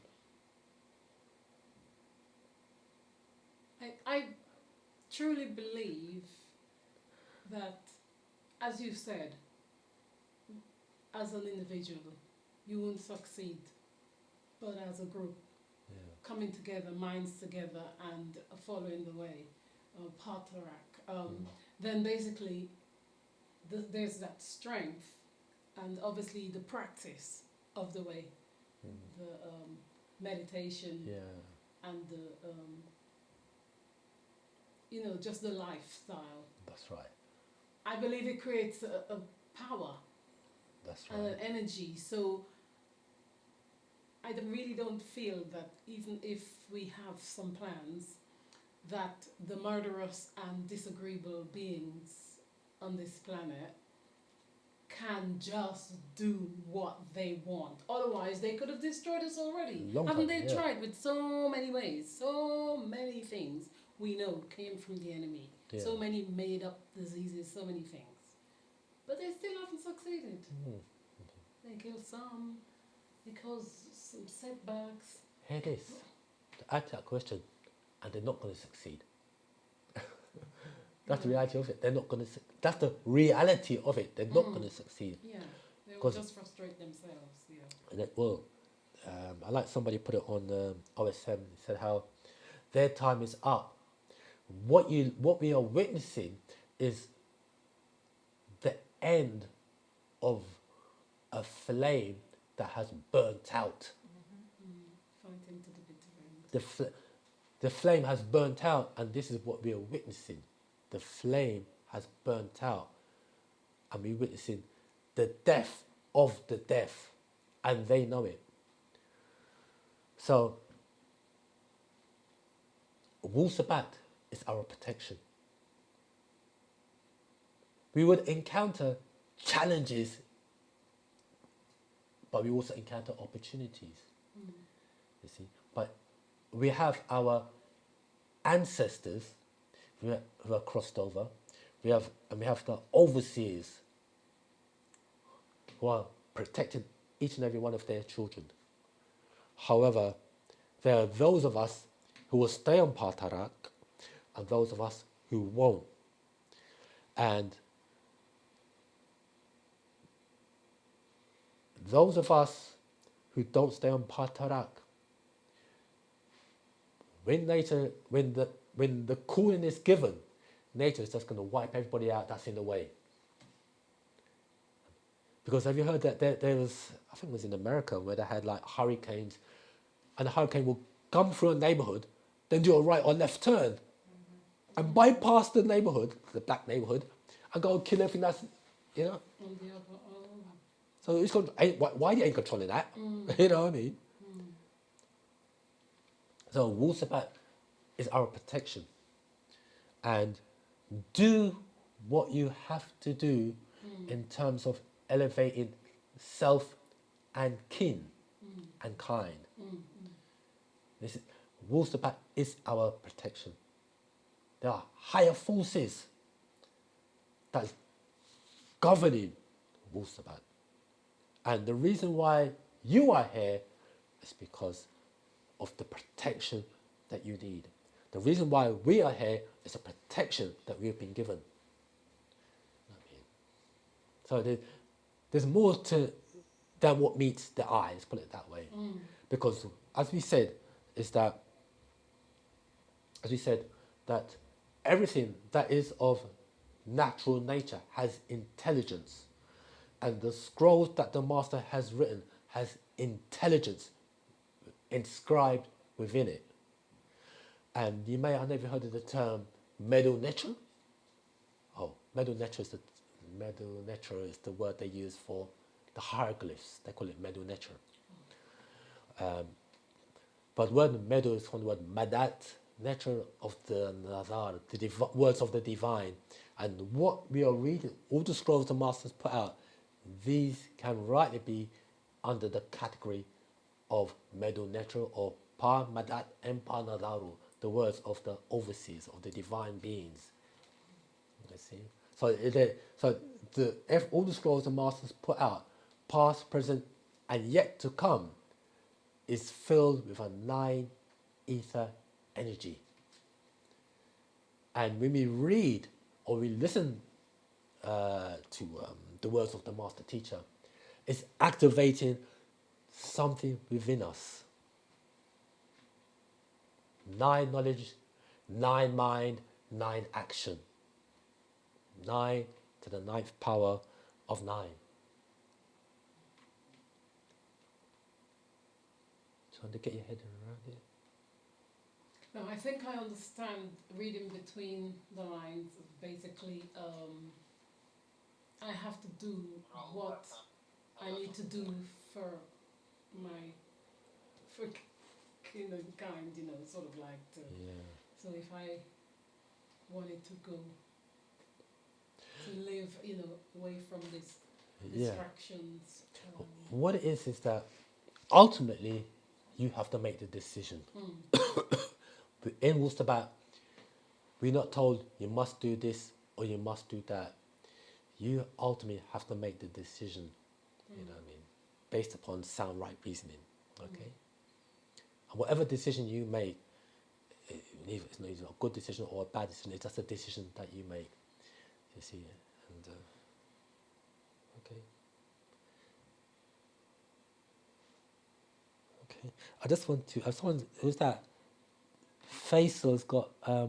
I truly believe that, as you said, as an individual, you won't succeed, but as a group, coming together, minds together, and following the way, Patarak, then basically there's that strength, and obviously the practice of the way, the meditation, and the just the lifestyle. That's right. I believe it creates a power. That's right. And an energy. So I really don't feel that even if we have some plans, that the murderous and disagreeable beings on this planet can just do what they want. Otherwise, they could have destroyed us already. Haven't they tried with so many ways? So many things we know came from the enemy. Yeah. So many made up diseases, so many things. But they still haven't succeeded. They killed some, they caused some setbacks. Here it is. To add to that question, and they're not going to succeed. That's the reality of it. They're not going to. That's the reality of it. They're not going to succeed. Yeah, they will just frustrate themselves. Yeah. And I like somebody put it on OSM. He said how their time is up. What we are witnessing is the end of a flame that has burnt out. Fighting to the bitter end. The flame has burnt out, and this is what we are witnessing. The flame has burnt out, and we're witnessing the death of the death, and they know it. So, Wu-Sabat is our protection. We would encounter challenges, but we also encounter opportunities. You see, but we have our ancestors who are crossed over. We have the overseers who are protecting each and every one of their children. However, there are those of us who will stay on Patarak and those of us who won't. And those of us who don't stay on Patarak, when when the calling is given, nature is just going to wipe everybody out that's in the way. Because have you heard that there was, I think it was in America, where they had like hurricanes, and the hurricane will come through a neighborhood, then do a right or left turn, and bypass the neighborhood, the black neighborhood, and go and kill everything that's, you know. So it's got, why you ain't controlling that? You know what I mean? So Wu-Sabat is our protection. And do what you have to do in terms of elevating self and kin and kind. This is, Wu-Sabat is our protection. There are higher forces that's governing Wu-Sabat. And the reason why you are here is because of the protection that you need. The reason why we are here is the protection that we have been given. So there's more to than what meets the eye, let's put it that way. Because as we said, that everything that is of natural nature has intelligence. And the scrolls that the Master has written has intelligence inscribed within it. And you may have never heard of the term medu netra. Oh, medu netra is the word they use for the hieroglyphs. They call it medu netra. But the word medu is from the word madat, netra of the nazar, the words of the divine. And what we are reading, all the scrolls the Masters put out, these can rightly be under the category of medu netra or pa madat and pa nadaru, the words of the overseers, of the divine beings. You see? So all the scrolls the Masters put out, past, present, and yet to come, is filled with a 9 ether energy. And when we read or we listen to the words of the Master Teacher, it's activating something within us. 9 knowledge, 9 mind, 9 action. 9 to the 9th power of 9. Trying to get your head around it. No, I think I understand reading between the lines. Basically, I have to do what I need to do for kin and kind, you know, sort of like to. Yeah. So if I wanted to go to live, you know, away from these distractions. What it is that ultimately you have to make the decision. But in Wu-Sabat, we're not told you must do this or you must do that. You ultimately have to make the decision, you know what I mean, based upon sound right reasoning, okay? And whatever decision you make, it's not either a good decision or a bad decision, it's just a decision that you make, you see, and okay. Okay, I just want to, someone, who's that? Faisal's got a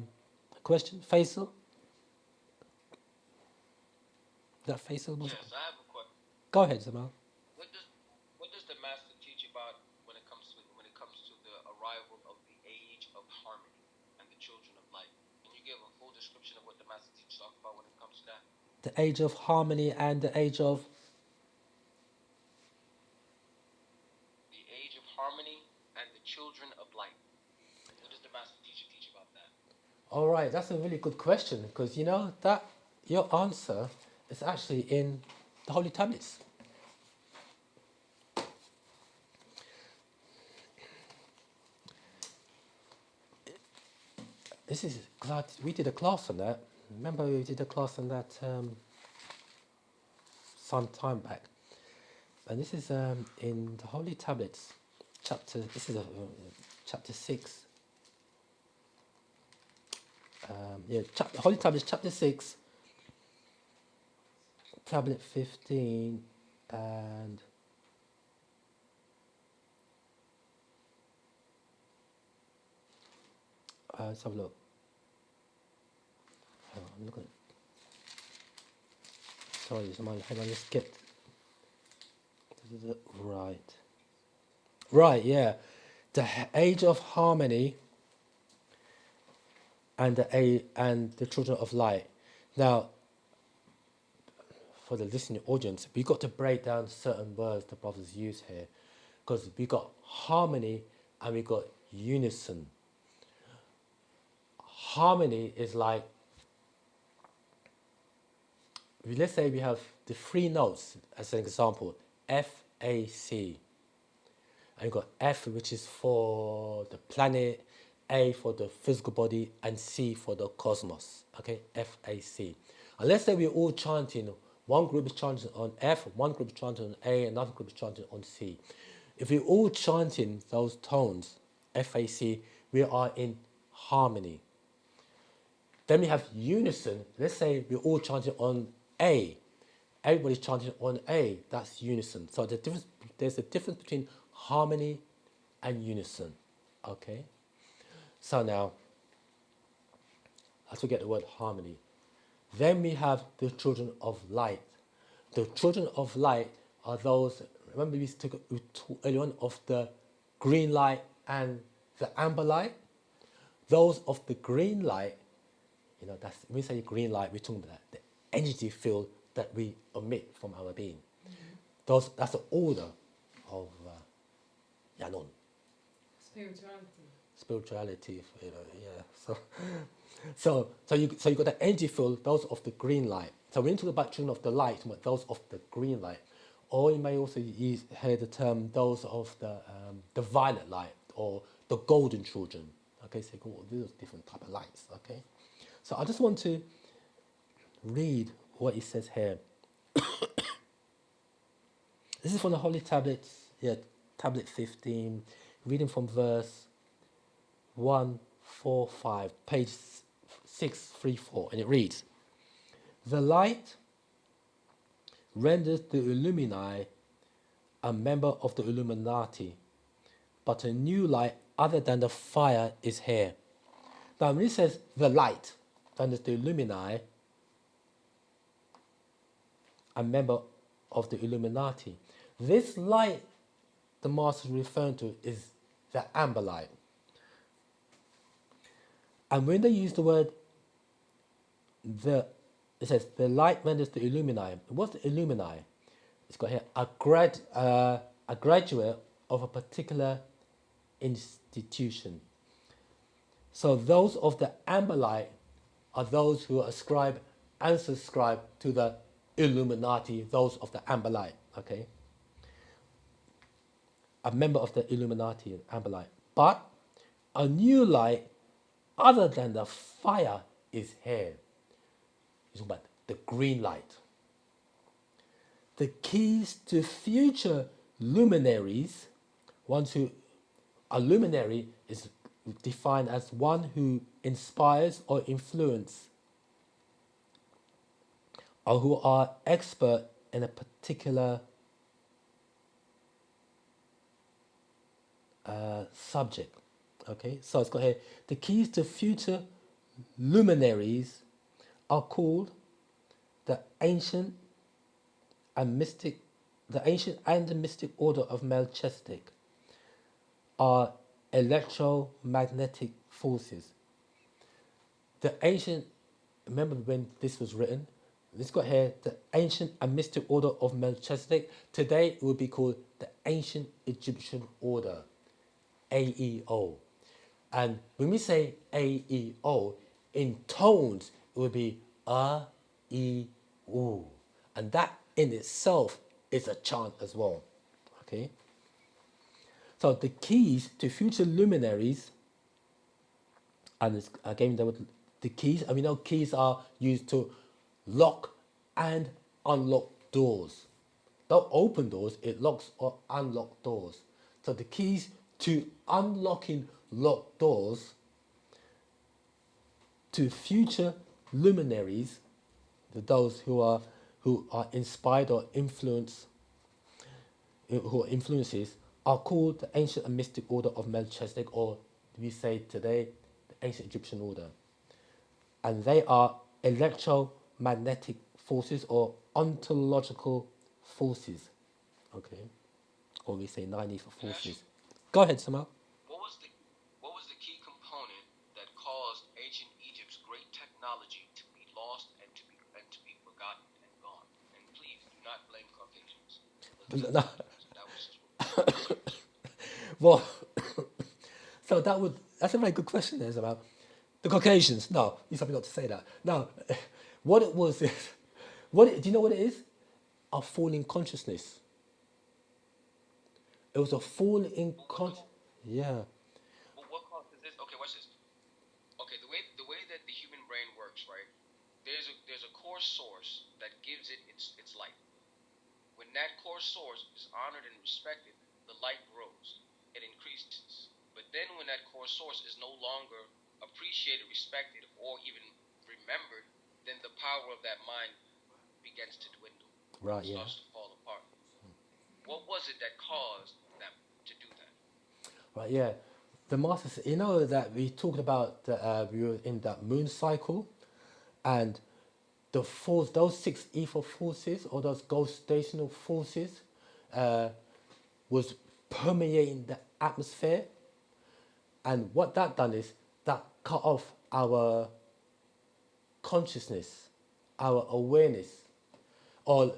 question. Faisal? Is that Faisal? Yes, I have a question. Go ahead, Zamal. What does the Master teach about when it comes to the arrival of the age of harmony and the children of light? Can you give a full description of what the Master teaches talk about when it comes to that? The age of harmony and the age of? The age of harmony and the children of light. What does the Master teacher teach about that? All right, that's a really good question, because you know that your answer is actually in the Holy Tablets. This is, because we did a class on that. Remember we did a class on that some time back. And this is in the Holy Tablets, chapter 6. Holy Tablets, chapter 6, tablet 15, and let's have a look. look at. Sorry, hang on, just get. Right. Right, yeah. The age of harmony and the children of light. Now, for the listening audience, we got to break down certain words the brothers use here, because we got harmony and we got unison. Harmony is like, let's say we have the three notes as an example, F, A, C. And you've got F, which is for the planet, A for the physical body, and C for the cosmos. Okay, F, A, C. And let's say we're all chanting, one group is chanting on F, one group is chanting on A, another group is chanting on C. If we're all chanting those tones, F, A, C, we are in harmony. Then we have unison. Let's say we're all chanting on A. Everybody's chanting on A. That's unison. So there's a difference between harmony and unison. Okay? So now, let's forget the word harmony. Then we have the children of light. The children of light are those, remember we talked earlier on of the green light and the amber light? Those of the green light, that's, when we say green light, we're talking about the energy field that we emit from our being. Mm-hmm. That's the order of Yanon. Spirituality, yeah. So you got the energy field, those of the green light. So when you talk about children of the light, those of the green light, or you may also hear the term those of the violet light or the golden children. Okay, so these are different type of lights. Okay, so I just want to read what it says here. This is from the Holy Tablets, Tablet 15, reading from verse 145, page 634, and it reads, "The light renders the Illumini a member of the Illuminati, but a new light other than the fire is here." Now, when it says the light renders the Illumini a member of the Illuminati, this light the Master is referring to is the amber light. And when they use the word it says the light renders the Illumini. What's the Illumini? It's got here a graduate of a particular institution. So those of the amber light are those who ascribe and subscribe to the Illuminati, those of the amber light, okay? A member of the Illuminati, amber light. But a new light other than the fire is here. It's about the green light. The keys to future luminaries, a luminary is defined as one who inspires or influences, or who are expert in a particular subject. Okay, so it's got here, the keys to future luminaries are called the ancient and the mystic order of Melchizedek, are electromagnetic forces. The ancient, remember when this was written, this got here, the ancient and mystic order of Melchizedek. Today it would be called the ancient Egyptian order, AEO. And when we say AEO, in tones, it would be A, E, U. And that in itself is a chant as well. Okay? So the keys to future luminaries, and again, the keys, and we know keys are used to lock and unlock doors. Don't open doors, it locks or unlocks doors. So the keys to unlocking locked doors to future luminaries, those who are inspired or influenced, who are influences, are called the ancient and mystic order of Melchizedek, or we say today the ancient Egyptian order. And they are electromagnetic forces or ontological forces. Okay, or we say 90 for forces. Go ahead, Samal. What was the key component that caused ancient Egypt's great technology to be lost and to be forgotten and gone? And please do not blame Caucasians. Well, so that's a very good question, there, about the Caucasians. No, you told me not to say that. No, what it was is, do you know what it is? A fall in consciousness. It was a fall in yeah. Well, what causes this? Okay, watch this. Okay, the way that the human brain works, right? There's a core source that gives it its light. When that core source is honored and respected, the light grows. It increases. But then when that core source is no longer appreciated, respected, or even remembered, then the power of that mind begins to dwindle. Right, it starts to fall apart. What was it that caused them to do that? Right, yeah. The master, you know that we talked about we were in that moon cycle, and the force, those 6 ether forces or those gravitational forces, was permeating the atmosphere, and what that done is that cut off our consciousness, our awareness, or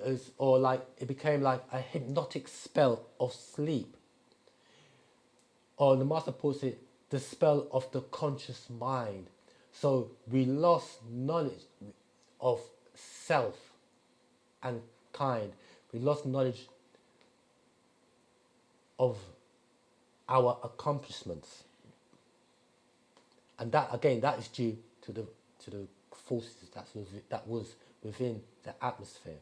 like it became like a hypnotic spell of sleep. Or the master puts it, the spell of the conscious mind. So we lost knowledge of self and kind. We lost knowledge of our accomplishments. And that again, that is due to the forces that was within the atmosphere.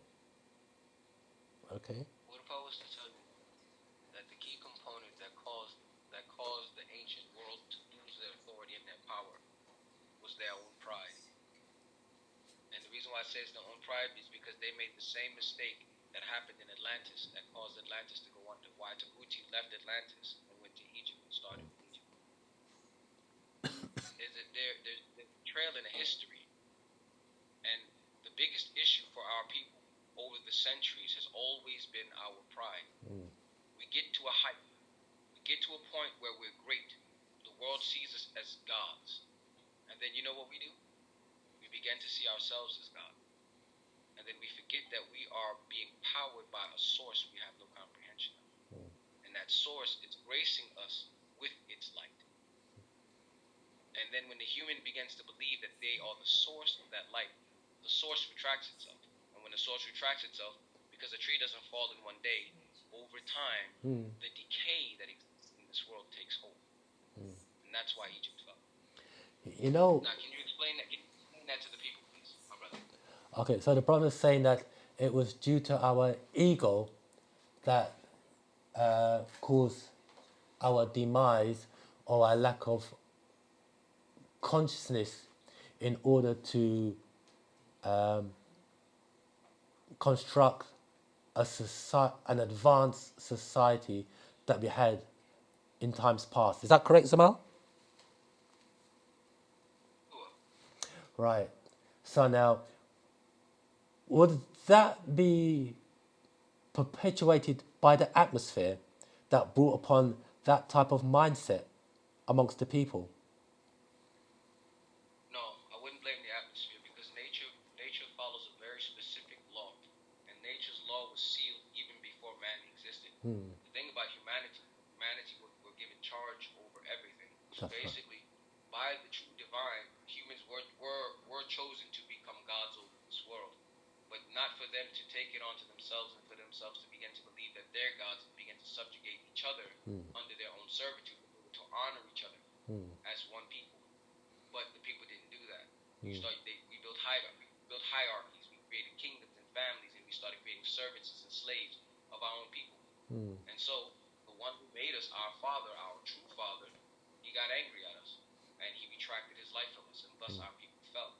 Okay. What if I was to tell you that the key component that caused the ancient world to lose their authority and their power was their own pride? And the reason why I say it's their own pride is because they made the same mistake that happened in Atlantis that caused Atlantis to go under. Why Tahuti left Atlantis and went to Egypt and started with Egypt. Is that there's a trail in a history, and the biggest issue for our people over the centuries has always been our pride. We get to a height, we get to a point where we're great. The world sees us as gods. And then you know what we do? We begin to see ourselves as God. And then we forget that we are being powered by a source we have no comprehension of. And that source is gracing us with its light. And then when the human begins to believe that they are the source of that light, the source retracts itself. And when the source retracts itself, because a tree doesn't fall in one day, over time, the decay that exists in this world takes hold. And that's why Egypt fell. You know. Now, can you explain that? Can you explain that to the people, please, my brother? Okay, so the brother is saying that it was due to our ego that caused our demise or our lack of consciousness in order to construct an advanced society that we had in times past. Is that correct, Zamal? Right. So now, would that be perpetuated by the atmosphere that brought upon that type of mindset amongst the people? No, I wouldn't blame the atmosphere because nature follows a very specific law, and nature's law was sealed even before man existed. The thing about humanity were given charge over everything. So basically, by the true divine, humans were chosen to become gods over this world, but not for them to take it onto themselves and for themselves to begin to believe that they're gods and begin to subjugate each other under their own servitude, to honor each other as one people. But the people didn't do that. We built hierarchies, we created kingdoms and families, and we started creating servants and slaves of our own people. And so the one who made us our father, our true father, he got angry at us and he retracted his life from us, and thus our people fell.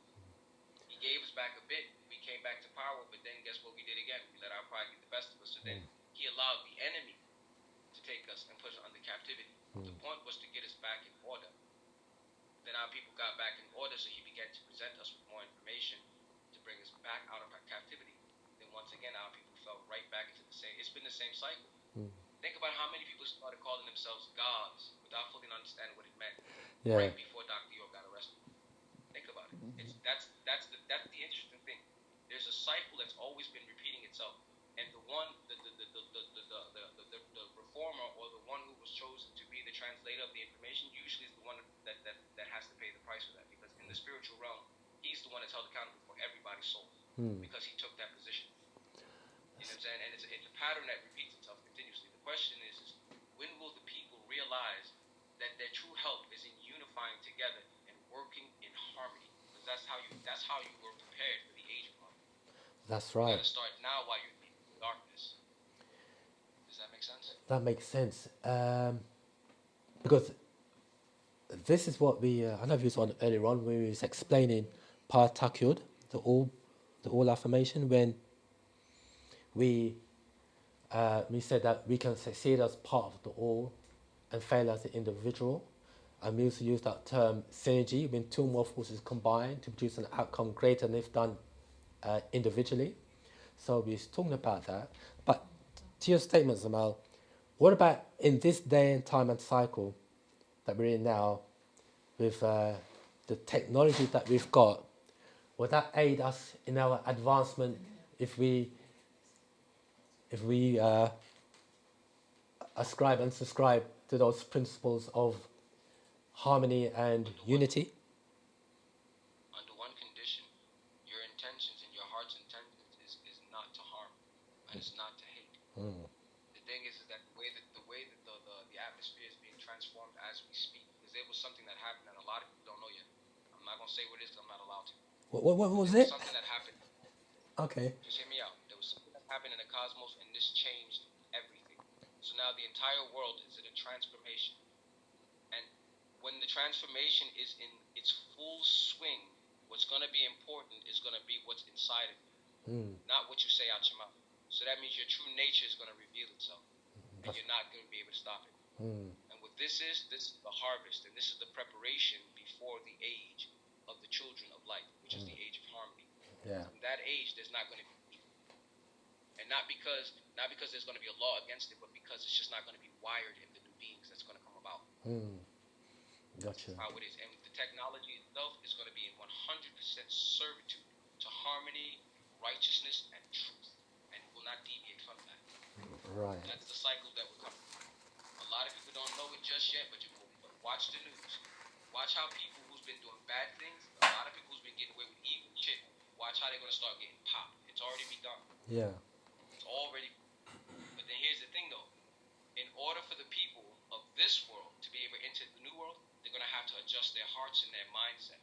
He gave us back a bit, we came back to power, but then guess what we did again? We let our pride get the best of us, so then he allowed the enemy to take us and put us under captivity. The point was to get us back in order. Then our people got back in order, so he began to present us with more information, back out of captivity, then once again our people fell right back into the same. It's been the same cycle. Think about how many people started calling themselves gods without fully understanding what it meant. Yeah. Right before Dr. York got arrested. Think about it. That's the interesting thing. There's a cycle that's always been repeating itself, and the reformer or the one who was chosen to be the translator of the information usually is the one that has to pay the price for that, because in the spiritual realm, he's the one that's held accountable for everybody's soul because he took that position. You know what I'm saying? And it's a pattern that repeats itself continuously. The question is when will the people realize that their true help is in unifying together and working in harmony? Because that's how you were prepared for the age of harmony. That's You right. gotta start now while you're in darkness. Does that make sense? That makes sense. Because this is what we, I know you was on earlier on when we was explaining Partakyud, the all affirmation, when we said that we can succeed as part of the all and fail as an individual. And we also use that term synergy, when two or more forces combine to produce an outcome greater than if done individually. So we're talking about that. But to your statement, Zamal, what about in this day and time and cycle that we're in now, with the technology that we've got, would that aid us in our advancement if we ascribe and subscribe to those principles of harmony and unity? Under one condition, your intentions and your heart's intentions is not to harm and it's not to hate. The thing is that the way that the atmosphere is being transformed as we speak, because there was something that happened that a lot of people don't know yet. I'm not gonna say what it is because I'm not allowed to. What was There it? was something that happened. Okay. Just hear me out. There was something that happened in the cosmos, and this changed everything. So now the entire world is in a transformation. And when the transformation is in its full swing, what's going to be important is going to be what's inside of you, not what you say out your mouth. So that means your true nature is going to reveal itself, and you're not going to be able to stop it. And what this is the harvest, and this is the preparation before the age of the children of light, which is the age of harmony. Yeah. From that age, there's not going to be evil. And not because there's going to be a law against it, but because it's just not going to be wired in the new beings that's going to come about. Gotcha. How it is. And the technology itself is going to be in 100% servitude to harmony, righteousness, and truth. And it will not deviate from that. Right. That's the cycle that we're coming from. A lot of people don't know it just yet, but you will watch the news. Watch how people who's been doing bad things, a lot of people who's been getting away with evil shit, watch how they're going to start getting popped. It's already begun. Yeah. It's already. But then here's the thing, though. In order for the people of this world to be able to enter the new world, they're going to have to adjust their hearts and their mindset.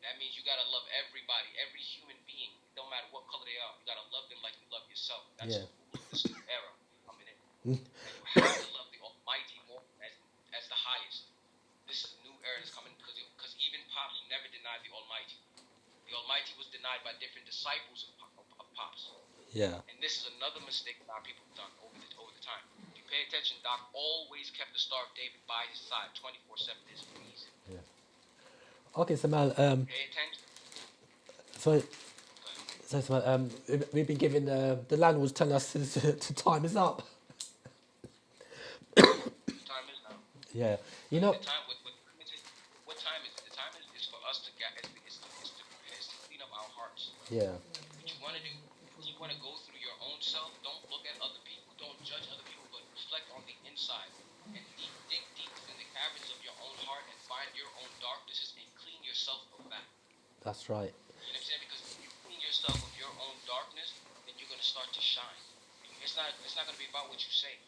That means you got to love everybody, every human being. It don't matter what color they are. You got to love them like you love yourself. That's the rule of this new era coming in. And you have to love the Almighty more as the highest. This is a new era that's coming because even Pops never denied the Almighty. The Almighty was denied by different disciples of Pops. Yeah. And this is another mistake that our people have done over the time. If you pay attention, Doc always kept the Star of David by his side 24/7. There's a reason. Yeah. Okay, Samal. Pay attention. So Samal, we've been given the landlord's telling us the time is up. Time is now. Yeah. You know. The time, what time is it? The time is for us to get is to clean up our hearts. Yeah. What you want to do, you want to go through your own self. Don't look at other people. Don't judge other people, but reflect on the inside and dig deep in the caverns of your own heart and find your own darknesses and clean yourself of that. That's right. You know what I'm saying? Because if you clean yourself of your own darkness, then you're going to start to shine. It's not going to be about what you say.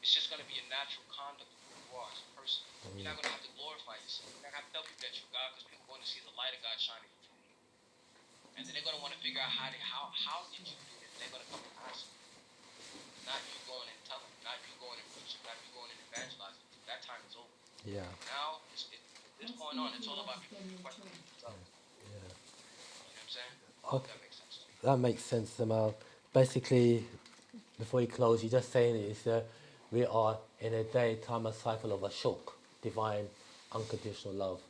It's just going to be a natural conduct of who you are as a person. You're not going to have to glorify yourself. You're not going to have to tell people that you're God, because people are going to see the light of God shining through you. And then they're going to want to figure out how did you do it? They're going to come and ask you. Not you going and telling, not you going and preaching, not you going and evangelizing. That time is over. Yeah. Now, this going on, it's all about people questioning themselves. Yeah. You know what I'm saying? Okay. That makes sense to me. That makes sense, Samal. Basically, before you close, you're just saying is that we are in a day, time, and cycle of a shuk, divine, unconditional love.